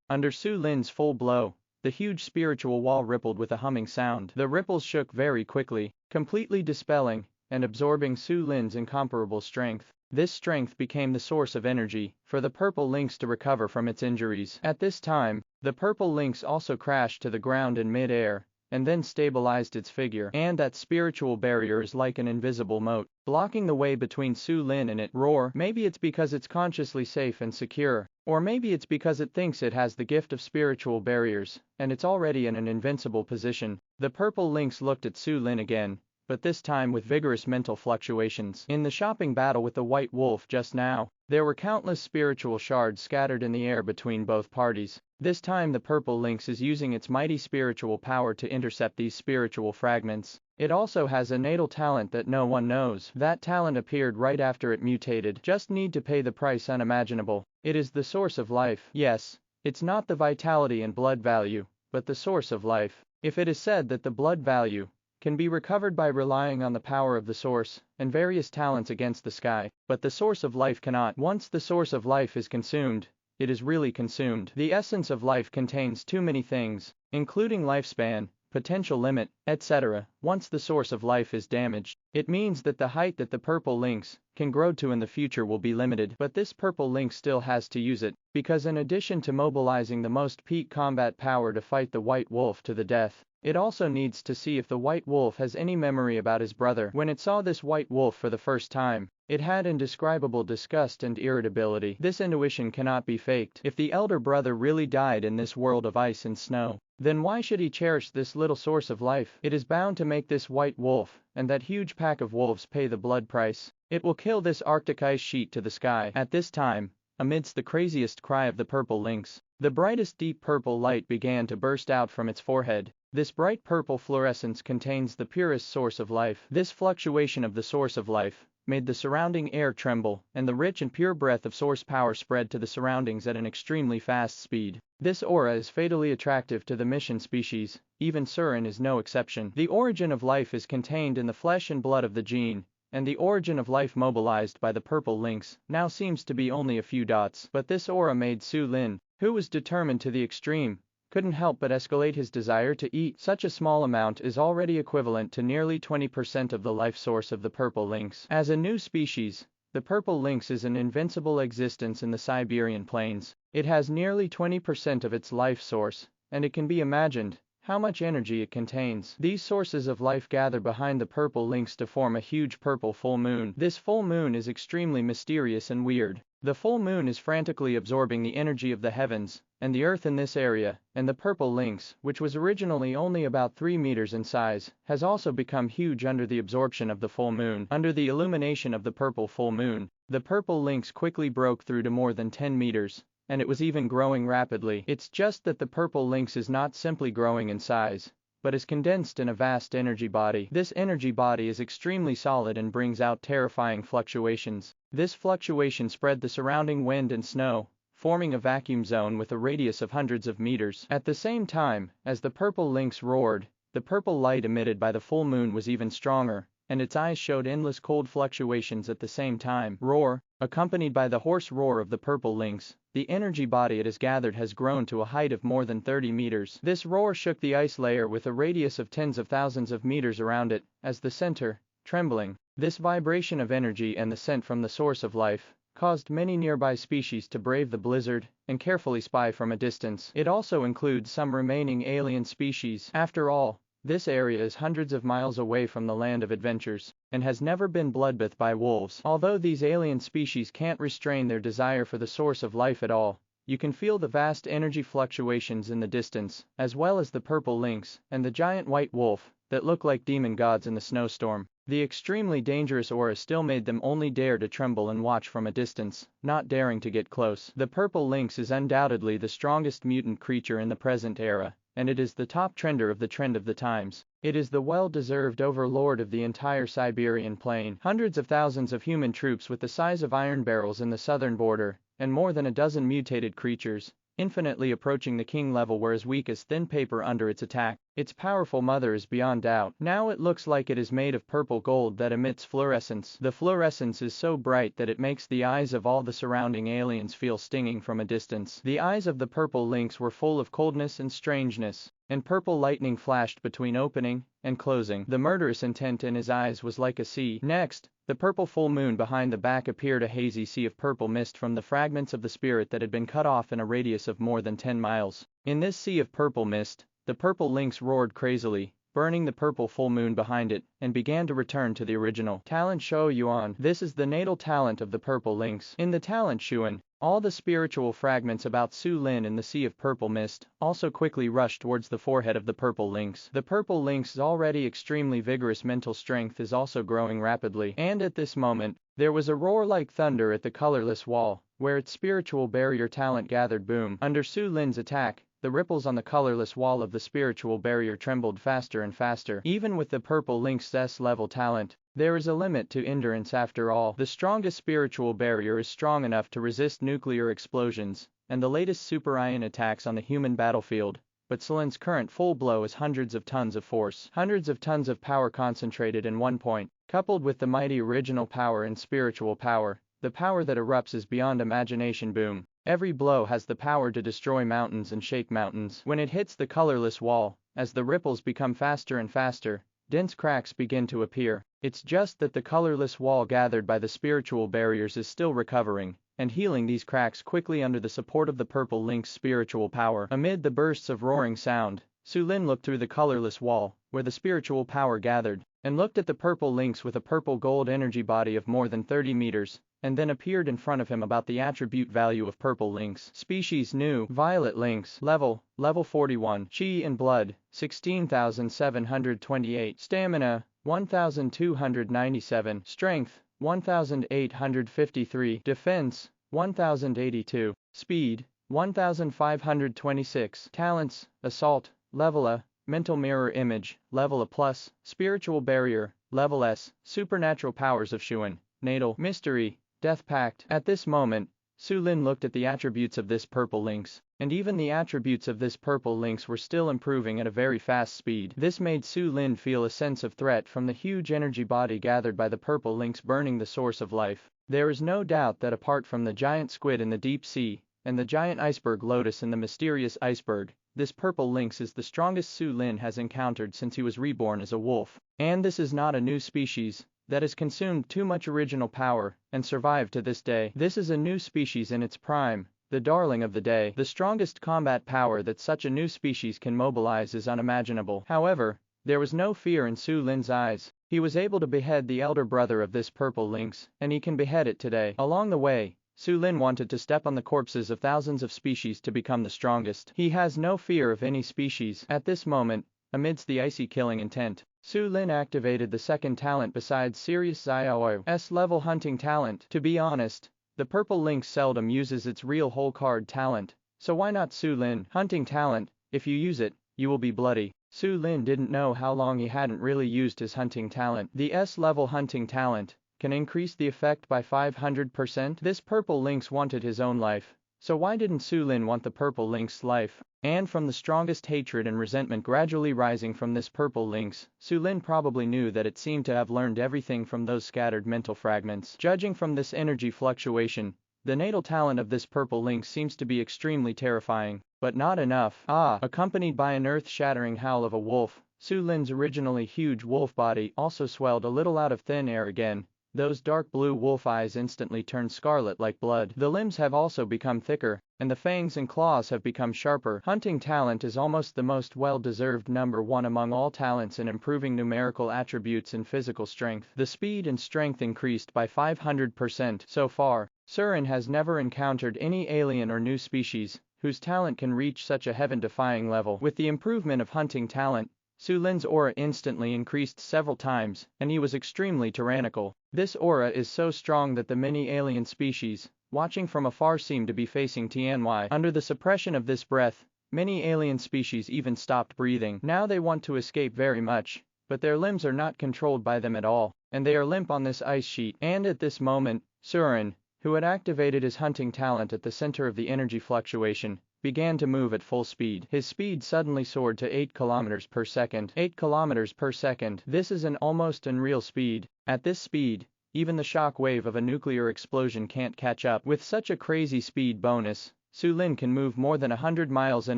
[SPEAKER 2] Under Su Lin's full blow, the huge spiritual wall rippled with a humming sound. The ripples shook very quickly, completely dispelling and absorbing Su Lin's incomparable strength. This strength became the source of energy for the purple lynx to recover from its injuries. At this time, the purple lynx also crashed to the ground in mid-air, and then stabilized its figure. And that spiritual barrier is like an invisible moat, blocking the way between Su Lin and it. Roar! Maybe it's because it's consciously safe and secure, or maybe it's because it thinks it has the gift of spiritual barriers, and it's already in an invincible position. The purple lynx looked at Su Lin again, but this time with vigorous mental fluctuations. In the shopping battle with the white wolf just now, There were countless spiritual shards scattered in the air between both parties. This time the purple lynx is using its mighty spiritual power to intercept these spiritual fragments. It also has a natal talent that no one knows. That talent appeared right after it mutated. Just need to pay the price unimaginable. It is the source of life. Yes, it's not the vitality and blood value, but the source of life. If it is said that the blood value can be recovered by relying on the power of the source and various talents against the sky, but the source of life cannot. Once the source of life is consumed, it is really consumed. The essence of life contains too many things, including lifespan, potential limit, etc. Once the source of life is damaged, it means that the height that the purple lynx can grow to in the future will be limited. But this purple lynx still has to use it, because in addition to mobilizing the most peak combat power to fight the white wolf to the death, it also needs to see if the white wolf has any memory about his brother. When it saw this white wolf for the first time, it had indescribable disgust and irritability. This intuition cannot be faked. If the elder brother really died in this world of ice and snow, then why should he cherish this little source of life? It is bound to make this white wolf and that huge pack of wolves pay the blood price. It will kill this Arctic ice sheet to the sky. At this time, amidst the craziest cry of the purple lynx, the brightest deep purple light began to burst out from its forehead. This bright purple fluorescence contains the purest source of life. This fluctuation of the source of life made the surrounding air tremble, and the rich and pure breath of source power spread to the surroundings at an extremely fast speed. This aura is fatally attractive to the mission species, even Surin is no exception. The origin of life is contained in the flesh and blood of the gene, and the origin of life mobilized by the purple lynx now seems to be only a few dots. But this aura made Su Lin, who was determined to the extreme, couldn't help but escalate his desire to eat. Such a small amount is already equivalent to nearly 20% of the life source of the purple lynx. As a new species, the purple lynx is an invincible existence in the Siberian plains. It has nearly 20% of its life source, and it can be imagined how much energy it contains. These sources of life gather behind the purple lynx to form a huge purple full moon. This full moon is extremely mysterious and weird. The full moon is frantically absorbing the energy of the heavens and the earth in this area, and the purple lynx, which was originally only about 3 meters in size, has also become huge under the absorption of the full moon. Under the illumination of the purple full moon, the purple lynx quickly broke through to more than 10 meters, and it was even growing rapidly. It's just that the purple lynx is not simply growing in size, but is condensed in a vast energy body. This energy body is extremely solid and brings out terrifying fluctuations. This fluctuation spread the surrounding wind and snow, forming a vacuum zone with a radius of hundreds of meters. At the same time, as the purple lynx roared, the purple light emitted by the full moon was even stronger, and its eyes showed endless cold fluctuations at the same time. Roar, accompanied by the hoarse roar of the purple lynx, the energy body it has gathered has grown to a height of more than 30 meters. This roar shook the ice layer with a radius of tens of thousands of meters around it, as the center, trembling. This vibration of energy and the scent from the source of life caused many nearby species to brave the blizzard and carefully spy from a distance. It also includes some remaining alien species. After all, this area is hundreds of miles away from the land of adventures, and has never been bloodbathed by wolves. Although these alien species can't restrain their desire for the source of life at all, you can feel the vast energy fluctuations in the distance, as well as the purple lynx and the giant white wolf that look like demon gods in the snowstorm. The extremely dangerous aura still made them only dare to tremble and watch from a distance, not daring to get close. The purple lynx is undoubtedly the strongest mutant creature in the present era, and it is the top trender of the trend of the times. It is the well-deserved overlord of the entire Siberian plain. Hundreds of thousands of human troops with the size of iron barrels in the southern border, and more than a dozen mutated creatures, infinitely approaching the king level, were as weak as thin paper under its attack. Its powerful mother is beyond doubt. Now it looks like it is made of purple gold that emits fluorescence. The fluorescence is so bright that it makes the eyes of all the surrounding aliens feel stinging from a distance. The eyes of the purple lynx were full of coldness and strangeness, and purple lightning flashed between opening and closing. The murderous intent in his eyes was like a sea. Next, the purple full moon behind the back appeared, a hazy sea of purple mist from the fragments of the spirit that had been cut off in a radius of more than 10 miles. In this sea of purple mist, the purple lynx roared crazily, burning the purple full moon behind it, and began to return to the original talent Shuo Yuan. This is the natal talent of the purple lynx. In the talent Shuan, all the spiritual fragments about Su Lin in the sea of purple mist also quickly rushed towards the forehead of the purple lynx. The purple lynx's already extremely vigorous mental strength is also growing rapidly, and at this moment, there was a roar like thunder at the colorless wall, where its spiritual barrier talent gathered boom. Under Su Lin's attack, the ripples on the colorless wall of the spiritual barrier trembled faster and faster. Even with the purple lynx's level talent, there is a limit to endurance after all. The strongest spiritual barrier is strong enough to resist nuclear explosions and the latest super ion attacks on the human battlefield, but Su Lin's current full blow is hundreds of tons of force, hundreds of tons of power concentrated in one point, coupled with the mighty original power and spiritual power. The power that erupts is beyond imagination. Boom. Every blow has the power to destroy mountains and shake mountains. When it hits the colorless wall, as the ripples become faster and faster, dense cracks begin to appear. It's just that the colorless wall gathered by the spiritual barriers is still recovering and healing these cracks quickly under the support of the purple lynx's spiritual power. Amid the bursts of roaring sound, Su Lin looked through the colorless wall, where the spiritual power gathered, and looked at the purple lynx with a purple gold energy body of more than 30 meters, and then appeared in front of him about the attribute value of purple lynx. Species new, violet lynx, level 41, chi and blood, 16,728, stamina, 1,297, strength, 1,853, defense, 1,082, speed, 1,526, talents, assault, level A, mental mirror image, level A+, spiritual barrier, level S, supernatural powers of Shuan, natal, mystery, death pact. At this moment, Su Lin looked at the attributes of this purple lynx, and even the attributes of this purple lynx were still improving at a very fast speed. This made Su Lin feel a sense of threat from the huge energy body gathered by the purple lynx burning the source of life. There is no doubt that apart from the giant squid in the deep sea, and the giant iceberg lotus in the mysterious iceberg, this purple lynx is the strongest Su Lin has encountered since he was reborn as a wolf. And this is not a new species that has consumed too much original power and survived to this day. This is a new species in its prime, the darling of the day. The strongest combat power that such a new species can mobilize is unimaginable. However, there was no fear in Su Lin's eyes. He was able to behead the elder brother of this purple lynx, and he can behead it today. Along the way, Su Lin wanted to step on the corpses of thousands of species to become the strongest. He has no fear of any species. At this moment, amidst the icy killing intent, Su Lin activated the second talent besides Sirius Xiao's level hunting talent. To be honest, the purple lynx seldom uses its real whole card talent, so why not Su Lin? Hunting talent, if you use it, you will be bloody. Su Lin didn't know how long he hadn't really used his hunting talent. The S-level hunting talent can increase the effect by 500%. This purple lynx wanted his own life, so why didn't Su Lin want the purple lynx's life? And from the strongest hatred and resentment gradually rising from this purple lynx, Su Lin probably knew that it seemed to have learned everything from those scattered mental fragments. Judging from this energy fluctuation, the natal talent of this purple lynx seems to be extremely terrifying, but not enough. Accompanied by an earth-shattering howl of a wolf, Su Lin's originally huge wolf body also swelled a little out of thin air again. Those dark blue wolf eyes instantly turned scarlet like blood. The limbs have also become thicker, and the fangs and claws have become sharper. Hunting talent is almost the most well-deserved number one among all talents in improving numerical attributes and physical strength. The speed and strength increased by 500%. So far, Surin has never encountered any alien or new species whose talent can reach such a heaven-defying level. With the improvement of hunting talent, Su Lin's aura instantly increased several times, and he was extremely tyrannical. This aura is so strong that the many alien species, watching from afar, seem to be facing Tianwei. Under the suppression of this breath, many alien species even stopped breathing. Now they want to escape very much, but their limbs are not controlled by them at all, and they are limp on this ice sheet. And at this moment, Surin, who had activated his hunting talent at the center of the energy fluctuation, began to move at full speed. His speed suddenly soared to 8 kilometers per second. 8 kilometers per second. This is an almost unreal speed. At this speed, even the shock wave of a nuclear explosion can't catch up. With such a crazy speed bonus, Su Lin can move more than 100 miles in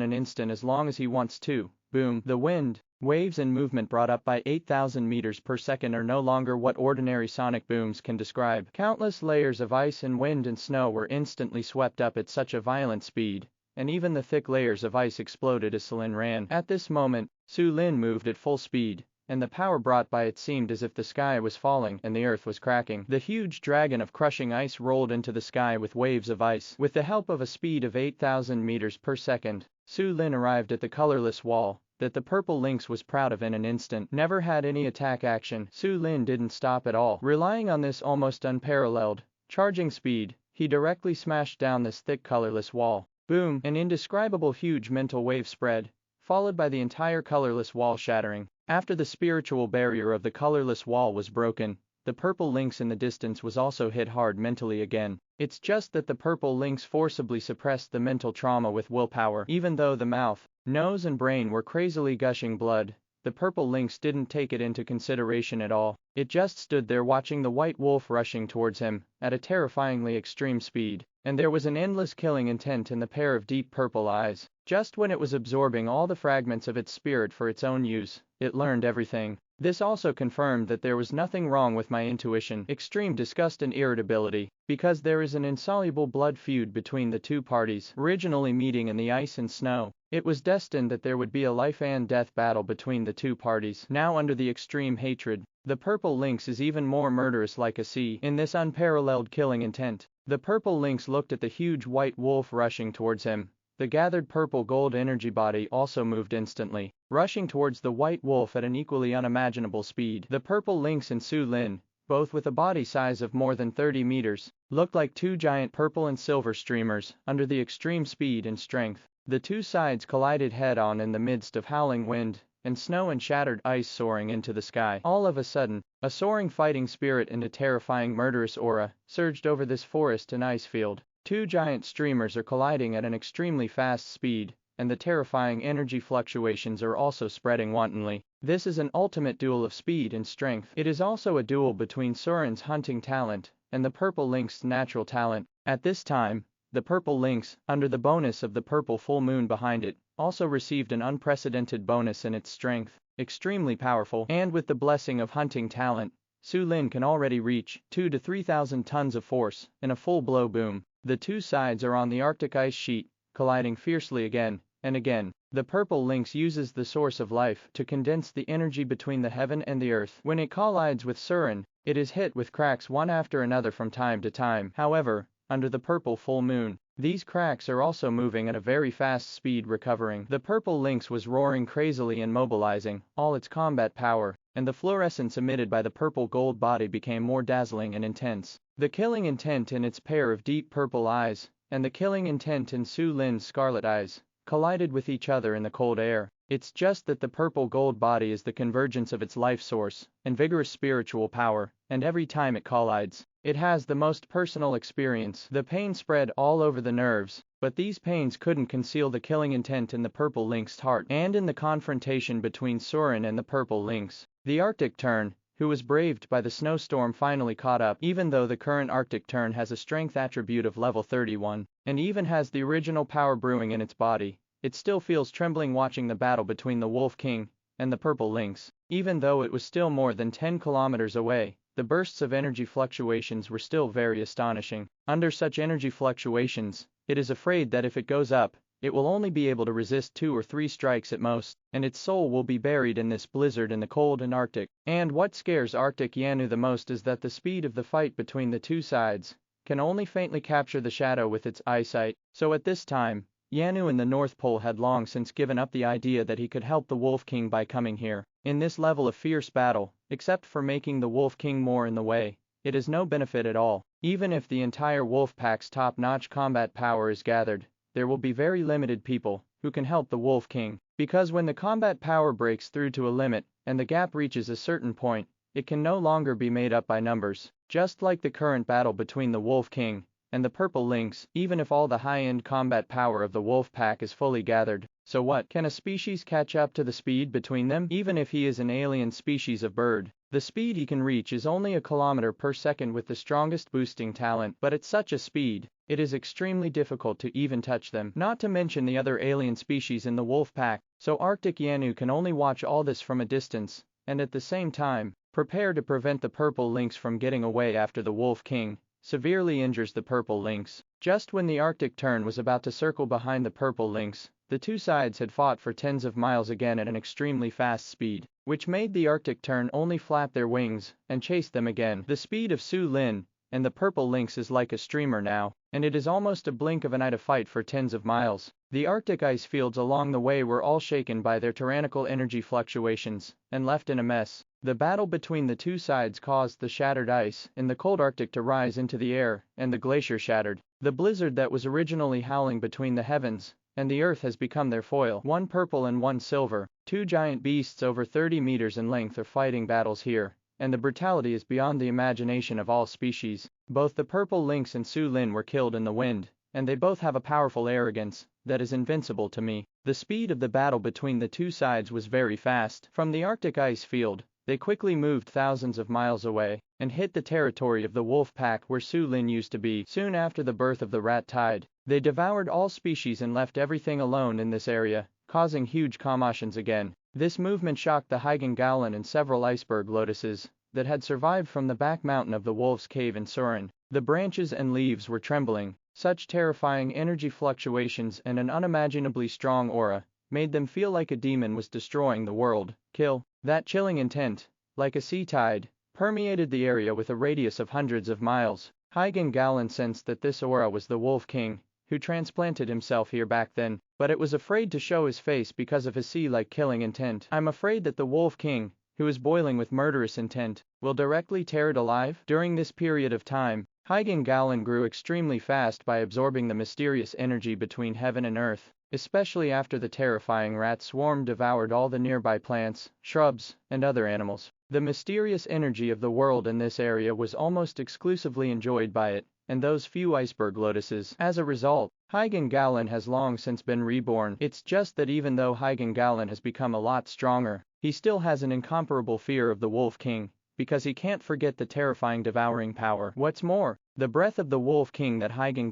[SPEAKER 2] an instant as long as he wants to. Boom. The wind, waves and movement brought up by 8,000 meters per second are no longer what ordinary sonic booms can describe. Countless layers of ice and wind and snow were instantly swept up at such a violent speed, and even the thick layers of ice exploded as Su Lin ran. At this moment, Su Lin moved at full speed, and the power brought by it seemed as if the sky was falling and the earth was cracking. The huge dragon of crushing ice rolled into the sky with waves of ice. With the help of a speed of 8,000 meters per second, Su Lin arrived at the colorless wall that the purple lynx was proud of in an instant. Never had any attack action. Su Lin didn't stop at all. Relying on this almost unparalleled charging speed, he directly smashed down this thick colorless wall. Boom! An indescribable huge mental wave spread, followed by the entire colorless wall shattering. After the spiritual barrier of the colorless wall was broken, the purple lynx in the distance was also hit hard mentally again. It's just that the purple lynx forcibly suppressed the mental trauma with willpower. Even though the mouth, nose and brain were crazily gushing blood, the purple lynx didn't take it into consideration at all. It just stood there watching the white wolf rushing towards him at a terrifyingly extreme speed. And there was an endless killing intent in the pair of deep purple eyes. Just when it was absorbing all the fragments of its spirit for its own use, it learned everything. This also confirmed that there was nothing wrong with my intuition. Extreme disgust and irritability, because there is an insoluble blood feud between the two parties, originally meeting in the ice and snow. It was destined that there would be a life and death battle between the two parties. Now under the extreme hatred, the purple lynx is even more murderous like a sea. In this unparalleled killing intent, the purple lynx looked at the huge white wolf rushing towards him. The gathered purple gold energy body also moved instantly, rushing towards the white wolf at an equally unimaginable speed. The purple lynx and Su Lin, both with a body size of more than 30 meters, looked like two giant purple and silver streamers under the extreme speed and strength. The two sides collided head-on in the midst of howling wind and snow and shattered ice soaring into the sky. All of a sudden, a soaring fighting spirit and a terrifying murderous aura surged over this forest and ice field. Two giant streamers are colliding at an extremely fast speed, and the terrifying energy fluctuations are also spreading wantonly. This is an ultimate duel of speed and strength. It is also a duel between Soren's hunting talent and the purple lynx's natural talent. At this time, the purple lynx, under the bonus of the purple full moon behind it, also received an unprecedented bonus in its strength, extremely powerful, and with the blessing of hunting talent, Su Lin can already reach 2,000 to 3,000 tons of force in a full blow boom. The two sides are on the Arctic ice sheet, colliding fiercely again and again. The purple lynx uses the source of life to condense the energy between the heaven and the earth. When it collides with Surin, it is hit with cracks one after another from time to time. However, under the purple full moon, these cracks are also moving at a very fast speed, recovering. The purple lynx was roaring crazily and mobilizing all its combat power, and the fluorescence emitted by the purple gold body became more dazzling and intense. The killing intent in its pair of deep purple eyes, and the killing intent in Su Lin's scarlet eyes, collided with each other in the cold air. It's just that the purple gold body is the convergence of its life source and vigorous spiritual power, and every time it collides, it has the most personal experience. The pain spread all over the nerves, but these pains couldn't conceal the killing intent in the purple lynx's heart. And in the confrontation between Soren and the purple lynx, the Arctic tern, who was braved by the snowstorm, finally caught up. Even though the current Arctic tern has a strength attribute of level 31, and even has the original power brewing in its body, it still feels trembling watching the battle between the Wolf King and the purple lynx. Even though it was still more than 10 kilometers away, the bursts of energy fluctuations were still very astonishing. Under such energy fluctuations, it is afraid that if it goes up, it will only be able to resist 2 or 3 strikes at most, and its soul will be buried in this blizzard in the cold and Arctic. And what scares Arctic Yanu the most is that the speed of the fight between the two sides can only faintly capture the shadow with its eyesight. So at this time, Yanu in the North Pole had long since given up the idea that he could help the Wolf King by coming here. In this level of fierce battle, except for making the Wolf King more in the way, it is no benefit at all. Even if the entire wolf pack's top-notch combat power is gathered, there will be very limited people who can help the Wolf King, because when the combat power breaks through to a limit and the gap reaches a certain point, it can no longer be made up by numbers. Just like the current battle between the Wolf King and the purple lynx, even if all the high-end combat power of the wolf pack is fully gathered, so what? Can a species catch up to the speed between them? Even if he is an alien species of bird, the speed he can reach is only a kilometer per second with the strongest boosting talent. But at such a speed, it is extremely difficult to even touch them, not to mention the other alien species in the wolf pack. So Arctic Yanu can only watch all this from a distance, and at the same time, prepare to prevent the purple lynx from getting away after the Wolf King severely injures the purple lynx. Just when the Arctic tern was about to circle behind the purple lynx, the two sides had fought for tens of miles again at an extremely fast speed, which made the Arctic tern only flap their wings and chase them again. The speed of Su Lin and the purple lynx is like a streamer now, and it is almost a blink of an eye to fight for tens of miles. The Arctic ice fields along the way were all shaken by their tyrannical energy fluctuations and left in a mess. The battle between the two sides caused the shattered ice in the cold Arctic to rise into the air, and the glacier shattered. The blizzard that was originally howling between the heavens and the earth has become their foil. One purple and one silver, two giant beasts over 30 meters in length are fighting battles here, and the brutality is beyond the imagination of all species. Both the purple lynx and Su Lin were killed in the wind, and they both have a powerful arrogance that is invincible to me. The speed of the battle between the two sides was very fast. From the Arctic ice field, they quickly moved thousands of miles away and hit the territory of the wolf pack where Su Lin used to be. Soon after the birth of the rat tide, they devoured all species and left everything alone in this area, causing huge commotions again. This movement shocked the Hygen and several iceberg lotuses that had survived from the back mountain of the wolf's cave in Surin. The branches and leaves were trembling. Such terrifying energy fluctuations and an unimaginably strong aura made them feel like a demon was destroying the world. Kill. That chilling intent, like a sea tide, permeated the area with a radius of hundreds of miles. Hygen sensed that this aura was the Wolf King, who transplanted himself here back then, but it was afraid to show his face because of his sea-like killing intent. I'm afraid that the Wolf King, who is boiling with murderous intent, will directly tear it alive. During this period of time, Hygen grew extremely fast by absorbing the mysterious energy between heaven and earth, especially after the terrifying rat swarm devoured all the nearby plants, shrubs, and other animals. The mysterious energy of the world in this area was almost exclusively enjoyed by it and those few iceberg lotuses. As a result, Hygen has long since been reborn. It's just that even though Hygen has become a lot stronger, he still has an incomparable fear of the Wolf King, because he can't forget the terrifying devouring power. What's more, the breath of the Wolf King that Hygen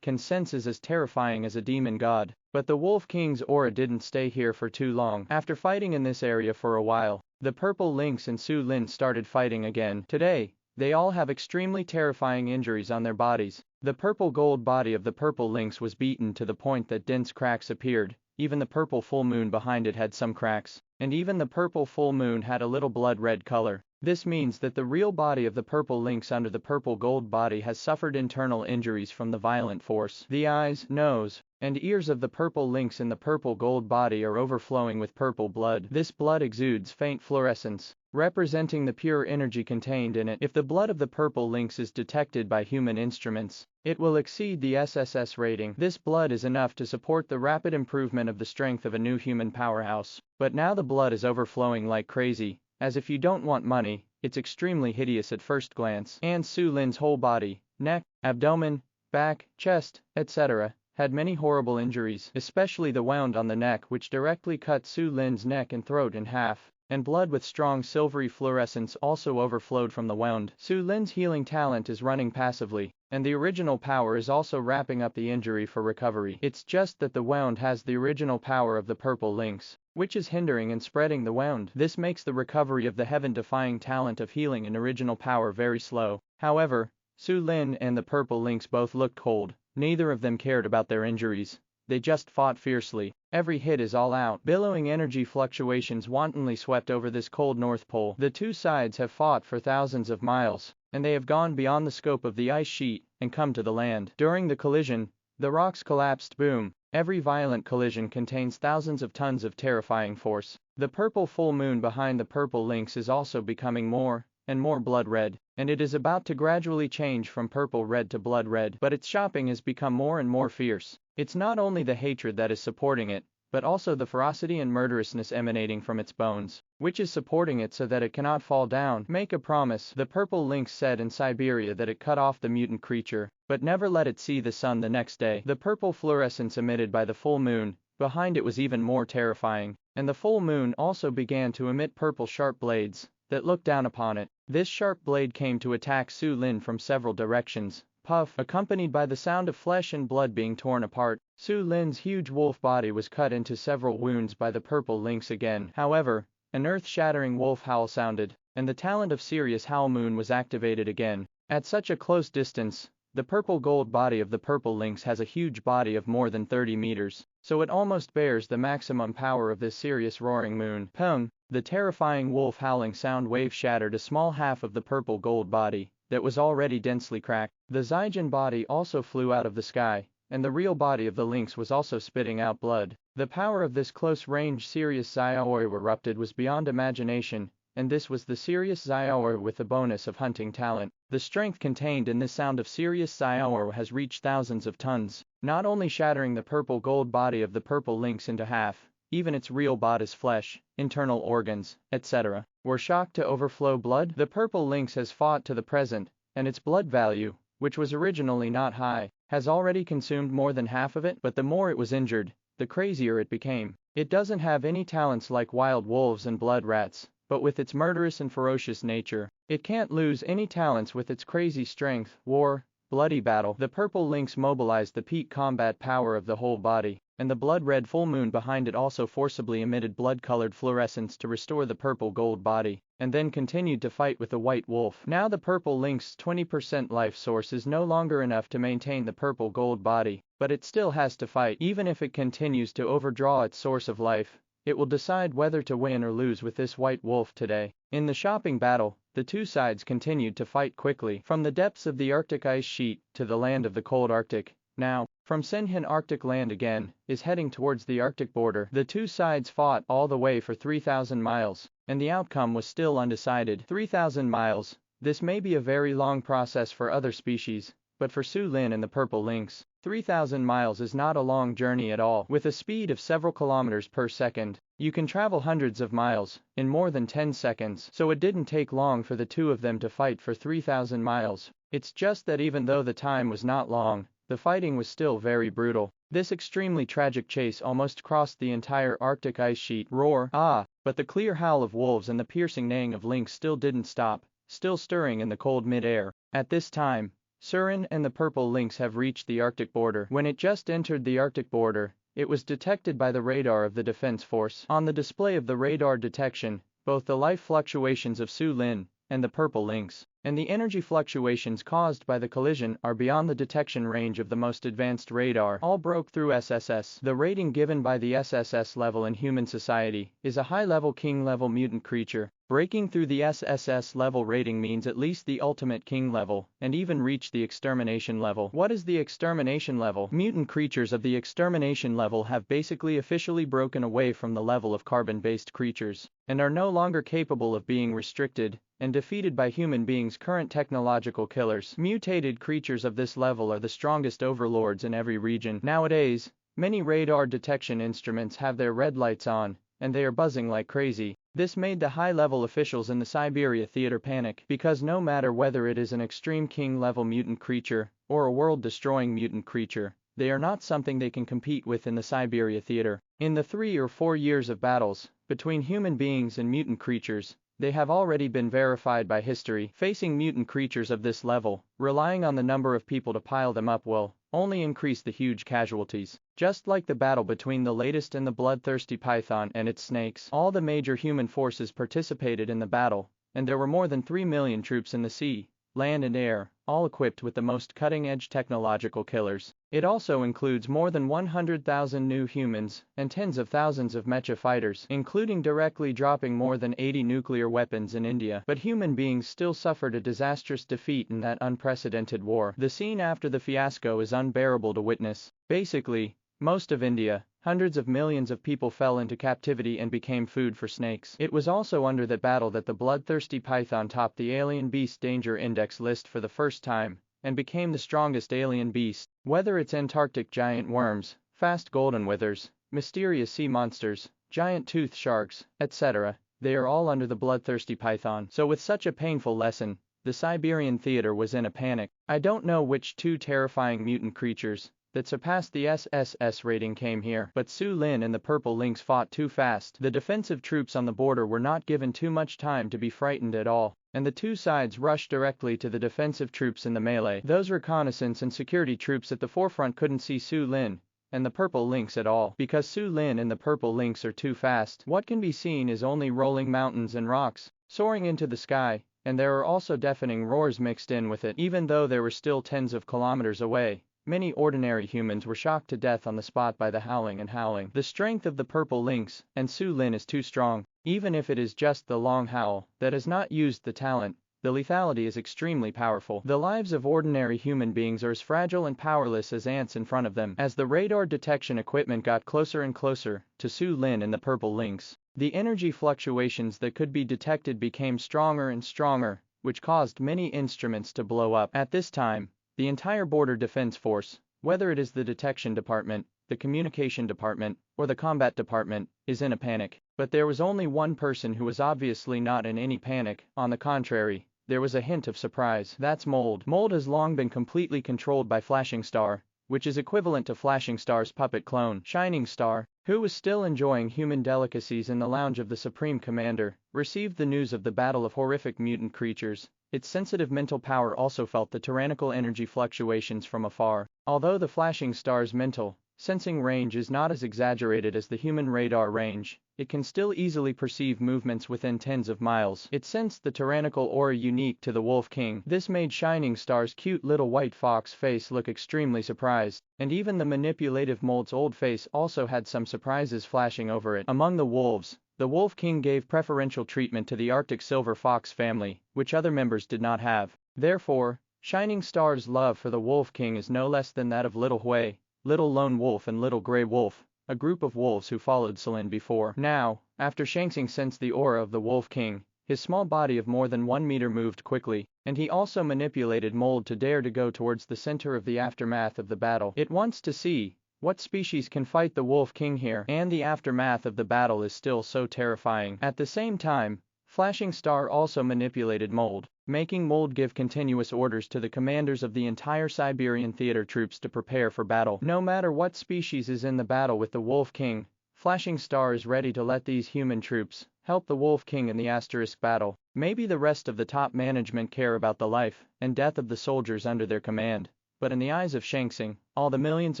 [SPEAKER 2] can sense is as terrifying as a demon god. But the Wolf King's aura didn't stay here for too long. After fighting in this area for a while, the purple lynx and Su Lin started fighting again. Today, they all have extremely terrifying injuries on their bodies. The purple gold body of the purple lynx was beaten to the point that dense cracks appeared. Even the purple full moon behind it had some cracks, and even the purple full moon had a little blood red color. This means that the real body of the purple lynx under the purple gold body has suffered internal injuries from the violent force. The eyes, nose, and ears of the purple lynx in the purple gold body are overflowing with purple blood. This blood exudes faint fluorescence, representing the pure energy contained in it. If the blood of the purple lynx is detected by human instruments, it will exceed the SSS rating. This blood is enough to support the rapid improvement of the strength of a new human powerhouse. But now the blood is overflowing like crazy. As if you don't want money, it's extremely hideous at first glance. And Su Lin's whole body, neck, abdomen, back, chest, etc., had many horrible injuries, especially the wound on the neck which directly cut Su Lin's neck and throat in half, and blood with strong silvery fluorescence also overflowed from the wound. Su Lin's healing talent is running passively, and the original power is also wrapping up the injury for recovery. It's just that the wound has the original power of the purple lynx, which is hindering and spreading the wound. This makes the recovery of the heaven-defying talent of healing and original power very slow. However, Su Lin and the purple lynx both looked cold. Neither of them cared about their injuries. They just fought fiercely. Every hit is all out. Billowing energy fluctuations wantonly swept over this cold North Pole. The two sides have fought for thousands of miles, and they have gone beyond the scope of the ice sheet and come to the land. During the collision, the rocks collapsed. Boom. Every violent collision contains thousands of tons of terrifying force. The purple full moon behind the purple lynx is also becoming more and more blood red, and it is about to gradually change from purple red to blood red. But its shopping has become more and more fierce. It's not only the hatred that is supporting it, but also the ferocity and murderousness emanating from its bones, which is supporting it so that it cannot fall down. Make a promise, the purple lynx said in Siberia, that it cut off the mutant creature, but never let it see the sun the next day. The purple fluorescence emitted by the full moon behind it was even more terrifying, and the full moon also began to emit purple sharp blades that looked down upon it. This sharp blade came to attack Su Lin from several directions. Puff, accompanied by the sound of flesh and blood being torn apart. Su Lin's huge wolf body was cut into several wounds by the purple lynx again. However, an earth-shattering wolf howl sounded, and the talent of Sirius Howl Moon was activated again. At such a close distance, The purple gold body of the purple lynx has a huge body of more than 30 meters, so it almost bears the maximum power of this serious roaring moon. Pung! The terrifying wolf howling sound wave shattered a small half of the purple gold body that was already densely cracked. The Zygen body also flew out of the sky, and the real body of the lynx was also spitting out blood. The power of this close-range Sirius Xiaoyu erupted was beyond imagination, and this was the Sirius Xiaoyu with the bonus of hunting talent. The strength contained in this sound of Sirius Xiaoyu has reached thousands of tons, not only shattering the purple gold body of the purple lynx into half, even its real body's flesh, internal organs, etc., were shocked to overflow blood. The purple lynx has fought to the present, and its blood value, which was originally not high, has already consumed more than half of it. But the more it was injured, the crazier it became. It doesn't have any talents like wild wolves and blood rats, but with its murderous and ferocious nature, it can't lose any talents with its crazy strength. War, bloody battle. The purple lynx mobilized the peak combat power of the whole body, and the blood-red full moon behind it also forcibly emitted blood-colored fluorescence to restore the purple gold body, and then continued to fight with the white wolf. Now the purple lynx's 20% life source is no longer enough to maintain the purple gold body, but it still has to fight. Even if it continues to overdraw its source of life, it will decide whether to win or lose with this white wolf today. In the shopping battle, the two sides continued to fight quickly. From the depths of the Arctic ice sheet to the land of the cold Arctic, now, from Senhin Arctic land again, is heading towards the Arctic border. The two sides fought all the way for 3,000 miles, and the outcome was still undecided. 3,000 miles, this may be a very long process for other species, but for Su Lin and the purple lynx, 3,000 miles is not a long journey at all. With a speed of several kilometers per second, you can travel hundreds of miles in more than 10 seconds. So it didn't take long for the two of them to fight for 3,000 miles. It's just that even though the time was not long, the fighting was still very brutal. This extremely tragic chase almost crossed the entire Arctic ice sheet. Roar! Ah! But the clear howl of wolves and the piercing neighing of lynx still didn't stop, still stirring in the cold mid-air. At this time, Surin and the purple lynx have reached the Arctic border. When it just entered the Arctic border, it was detected by the radar of the defense force. On the display of the radar detection, both the life fluctuations of Su Lin and the purple lynx, and the energy fluctuations caused by the collision are beyond the detection range of the most advanced radar. All broke through SSS. The rating given by the SSS level in human society is a high-level king-level mutant creature. Breaking through the SSS level rating means at least the ultimate king level, and even reach the extermination level. What is the extermination level? Mutant creatures of the extermination level have basically officially broken away from the level of carbon-based creatures, and are no longer capable of being restricted and defeated by human beings' current technological killers. Mutated creatures of this level are the strongest overlords in every region. Nowadays, many radar detection instruments have their red lights on, and they are buzzing like crazy. This made the high-level officials in the Siberia theater panic, because no matter whether it is an extreme king-level mutant creature or a world-destroying mutant creature, they are not something they can compete with in the Siberia theater. In the 3 or 4 years of battles between human beings and mutant creatures, they have already been verified by history. Facing mutant creatures of this level, relying on the number of people to pile them up will only increase the huge casualties. Just like the battle between the latest and the bloodthirsty python and its snakes, all the major human forces participated in the battle, and there were more than 3 million troops in the sea, land and air, all equipped with the most cutting-edge technological killers. It also includes more than 100,000 new humans and tens of thousands of mecha fighters, including directly dropping more than 80 nuclear weapons in India. But human beings still suffered a disastrous defeat in that unprecedented war. The scene after the fiasco is unbearable to witness. Basically, most of India, hundreds of millions of people fell into captivity and became food for snakes. It was also under that battle that the bloodthirsty python topped the alien beast danger index list for the first time, and became the strongest alien beast. Whether it's Antarctic giant worms, fast golden withers, mysterious sea monsters, giant tooth sharks, etc., they are all under the bloodthirsty python. So with such a painful lesson, the Siberian theater was in a panic. I don't know which two terrifying mutant creatures that surpassed the SSS rating came here, but Su Lin and the purple lynx fought too fast. The defensive troops on the border were not given too much time to be frightened at all, and the two sides rushed directly to the defensive troops in the melee. Those reconnaissance and security troops at the forefront couldn't see Su Lin and the purple lynx at all, because Su Lin and the purple lynx are too fast. What can be seen is only rolling mountains and rocks, soaring into the sky, and there are also deafening roars mixed in with it. Even though they were still tens of kilometers away, many ordinary humans were shocked to death on the spot by the howling and howling. The strength of the purple lynx and Su Lin is too strong. Even if it is just the long howl that has not used the talent, the lethality is extremely powerful. The lives of ordinary human beings are as fragile and powerless as ants in front of them. As the radar detection equipment got closer and closer to Su Lin and the purple lynx, the energy fluctuations that could be detected became stronger and stronger, which caused many instruments to blow up. At this time, the entire border defense force, whether it is the detection department, the communication department, or the combat department, is in a panic. But there was only one person who was obviously not in any panic. On the contrary, there was a hint of surprise. That's Mold. Mold has long been completely controlled by Flashing Star, which is equivalent to Flashing Star's puppet clone, Shining Star, who was still enjoying human delicacies in the lounge of the Supreme Commander, received the news of the battle of horrific mutant creatures. Its sensitive mental power also felt the tyrannical energy fluctuations from afar. Although the Flashing Star's mental sensing range is not as exaggerated as the human radar range, it can still easily perceive movements within tens of miles. It sensed the tyrannical aura unique to the Wolf King. This made Shining Star's cute little white fox face look extremely surprised, and even the manipulative Mold's old face also had some surprises flashing over it. Among the wolves, the Wolf King gave preferential treatment to the Arctic Silver Fox family, which other members did not have. Therefore, Shining Star's love for the Wolf King is no less than that of Little Hui, Little Lone Wolf and Little Grey Wolf, a group of wolves who followed Selin before. Now, after Shangsing sensed the aura of the Wolf King, his small body of more than 1 meter moved quickly, and he also manipulated Mold to dare to go towards the center of the aftermath of the battle. It wants to see what species can fight the Wolf King here, and the aftermath of the battle is still so terrifying. At the same time, Flashing Star also manipulated Mold, making Mold give continuous orders to the commanders of the entire Siberian theater troops to prepare for battle. No matter what species is in the battle with the Wolf King, Flashing Star is ready to let these human troops help the Wolf King in the asterisk battle. Maybe the rest of the top management care about the life and death of the soldiers under their command, but in the eyes of Shangsing, all the millions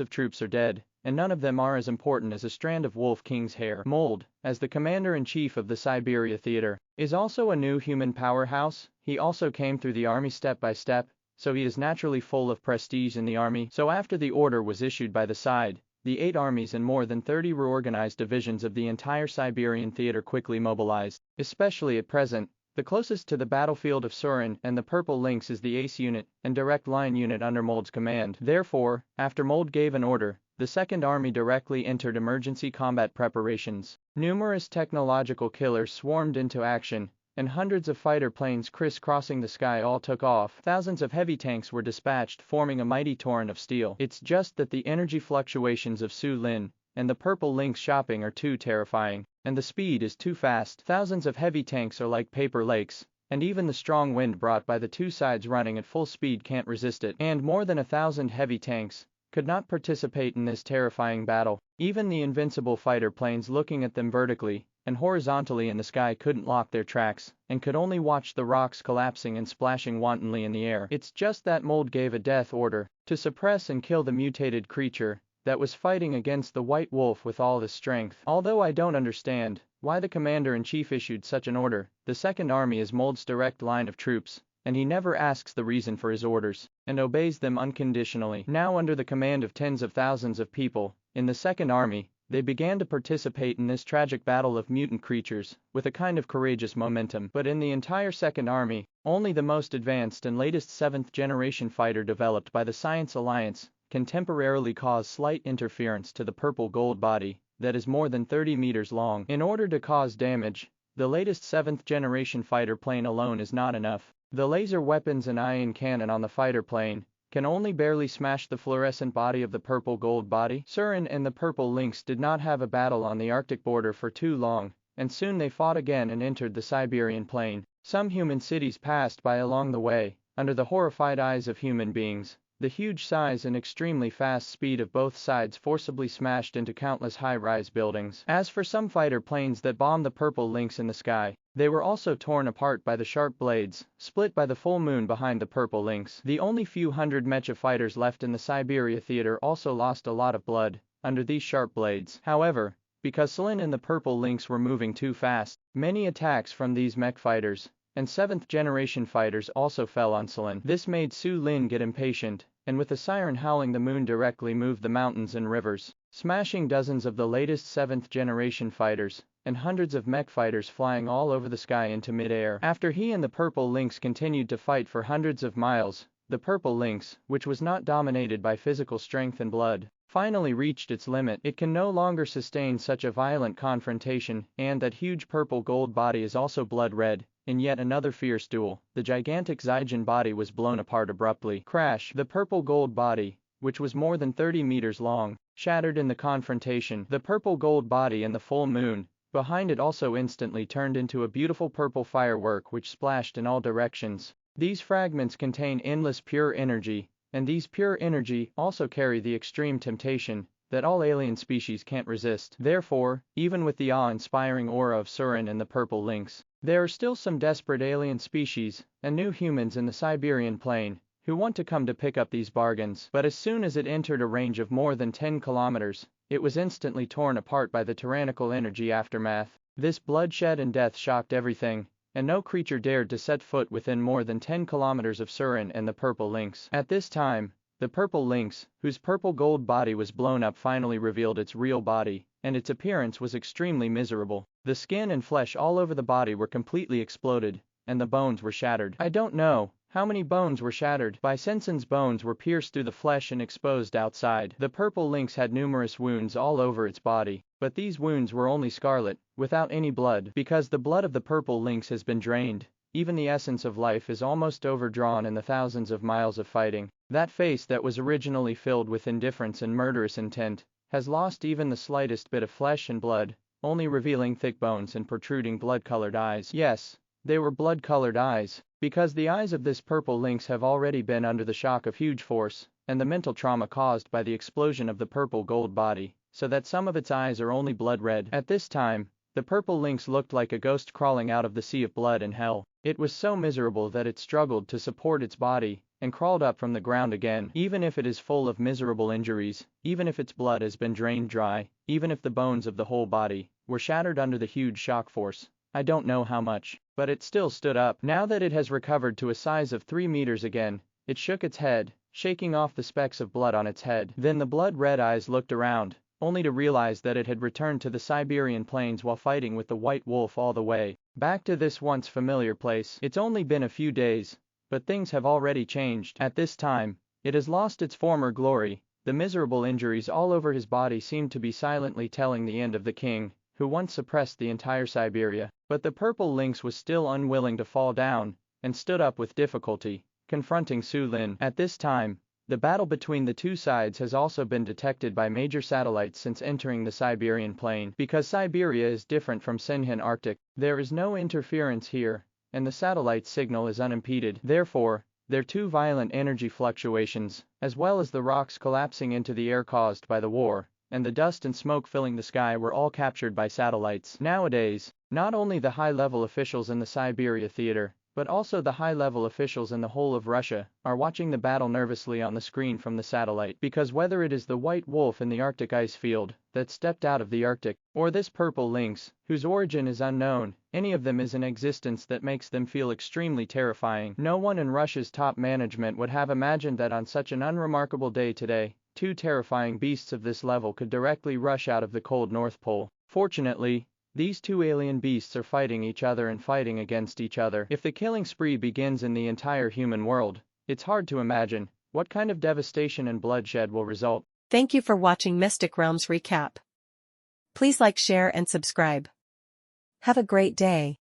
[SPEAKER 2] of troops are dead, and none of them are as important as a strand of Wolf King's hair. Mold, as the commander-in-chief of the Siberia theater, is also a new human powerhouse. He also came through the army step by step, so he is naturally full of prestige in the army. So after the order was issued by the side, the 8 armies and more than 30 reorganized divisions of the entire Siberian theater quickly mobilized. Especially at present, the closest to the battlefield of Surin and the Purple Lynx is the Ace Unit and Direct Line Unit under Mold's command. Therefore, after Mold gave an order, the Second Army directly entered emergency combat preparations. Numerous technological killers swarmed into action, and hundreds of fighter planes crisscrossing the sky all took off. Thousands of heavy tanks were dispatched, forming a mighty torrent of steel. It's just that the energy fluctuations of Su Lin and the Purple Lynx shopping are too terrifying, and the speed is too fast. Thousands of heavy tanks are like paper lakes, and even the strong wind brought by the two sides running at full speed can't resist it. And more than 1,000 heavy tanks could not participate in this terrifying battle. Even the invincible fighter planes looking at them vertically and horizontally in the sky couldn't lock their tracks, and could only watch the rocks collapsing and splashing wantonly in the air. It's just that Mold gave a death order to suppress and kill the mutated creature that was fighting against the White Wolf with all his strength. Although I don't understand why the commander-in-chief issued such an order, the Second Army is Mold's direct line of troops, and he never asks the reason for his orders, and obeys them unconditionally. Now under the command of tens of thousands of people, in the Second Army, they began to participate in this tragic battle of mutant creatures, with a kind of courageous momentum. But in the entire Second Army, only the most advanced and latest 7th-generation fighter developed by the Science Alliance can temporarily cause slight interference to the purple gold body that is more than 30 meters long. In order to cause damage, the latest 7th-generation fighter plane alone is not enough. The laser weapons and ion cannon on the fighter plane can only barely smash the fluorescent body of the purple gold body. Surin and the Purple Lynx did not have a battle on the Arctic border for too long, and soon they fought again and entered the Siberian plain. Some human cities passed by along the way, under the horrified eyes of human beings. The huge size and extremely fast speed of both sides forcibly smashed into countless high-rise buildings. As for some fighter planes that bombed the Purple Lynx in the sky, they were also torn apart by the sharp blades, split by the full moon behind the Purple Lynx. The only few hundred mecha fighters left in the Siberia theater also lost a lot of blood under these sharp blades. However, because Selin and the Purple Lynx were moving too fast, many attacks from these mech fighters and 7th generation fighters also fell on Sulin. This made Su Lin get impatient, and with the siren howling the moon directly moved the mountains and rivers, smashing dozens of the latest 7th generation fighters, and hundreds of mech fighters flying all over the sky into mid-air. After he and the Purple Lynx continued to fight for hundreds of miles, the Purple Lynx, which was not dominated by physical strength and blood, finally reached its limit. It can no longer sustain such a violent confrontation, and that huge purple gold body is also blood red. In yet another fierce duel, the gigantic Zygen body was blown apart abruptly. Crash! The purple gold body, which was more than 30 meters long, shattered in the confrontation. The purple gold body and the full moon behind it also instantly turned into a beautiful purple firework which splashed in all directions. These fragments contain endless pure energy, and these pure energy also carry the extreme temptation that all alien species can't resist. Therefore, even with the awe-inspiring aura of Surin and the Purple Lynx, there are still some desperate alien species and new humans in the Siberian plain who want to come to pick up these bargains. But as soon as it entered a range of more than 10 kilometers, it was instantly torn apart by the tyrannical energy aftermath. This bloodshed and death shocked everything, and no creature dared to set foot within more than 10 kilometers of Surin and the Purple Lynx. At this time, the Purple Lynx, whose purple gold body was blown up, finally revealed its real body, and its appearance was extremely miserable. The skin and flesh all over the body were completely exploded, and the bones were shattered. I don't know how many bones were shattered. Bisenson's bones were pierced through the flesh and exposed outside. The Purple Lynx had numerous wounds all over its body, but these wounds were only scarlet, without any blood. Because the blood of the Purple Lynx has been drained, even the essence of life is almost overdrawn in the thousands of miles of fighting. That face that was originally filled with indifference and murderous intent has lost even the slightest bit of flesh and blood, only revealing thick bones and protruding blood-colored eyes. Yes, they were blood-colored eyes, because the eyes of this Purple Lynx have already been under the shock of huge force, and the mental trauma caused by the explosion of the purple gold body, so that some of its eyes are only blood red. At this time, the Purple Lynx looked like a ghost crawling out of the sea of blood and hell. It was so miserable that it struggled to support its body, and crawled up from the ground again. Even if it is full of miserable injuries, even if its blood has been drained dry, even if the bones of the whole body were shattered under the huge shock force, I don't know how much, but it still stood up. Now that it has recovered to a size of 3 meters again, it shook its head, shaking off the specks of blood on its head. Then the blood-red eyes looked around, only to realize that it had returned to the Siberian plains while fighting with the white wolf all the way back to this once familiar place. It's only been a few days, but things have already changed. At this time, it has lost its former glory. The miserable injuries all over his body seemed to be silently telling the end of the king, who once suppressed the entire Siberia. But the Purple Lynx was still unwilling to fall down, and stood up with difficulty, confronting Su Lin. At this time, the battle between the two sides has also been detected by major satellites since entering the Siberian plain. Because Siberia is different from Sinhan Arctic, there is no interference here, and the satellite signal is unimpeded. Therefore, their two violent energy fluctuations, as well as the rocks collapsing into the air caused by the war, and the dust and smoke filling the sky, were all captured by satellites. Nowadays, not only the high-level officials in the Siberia theater, but also the high-level officials in the whole of Russia, are watching the battle nervously on the screen from the satellite. Because whether it is the white wolf in the Arctic ice field that stepped out of the Arctic, or this Purple Lynx, whose origin is unknown, any of them is an existence that makes them feel extremely terrifying. No one in Russia's top management would have imagined that on such an unremarkable day today, two terrifying beasts of this level could directly rush out of the cold North Pole. Fortunately, these two alien beasts are fighting each other and fighting against each other. If the killing spree begins in the entire human world, it's hard to imagine what kind of devastation and bloodshed will result.
[SPEAKER 1] Thank you for watching Mystic Realms Recap. Please like, share, and subscribe. Have a great day.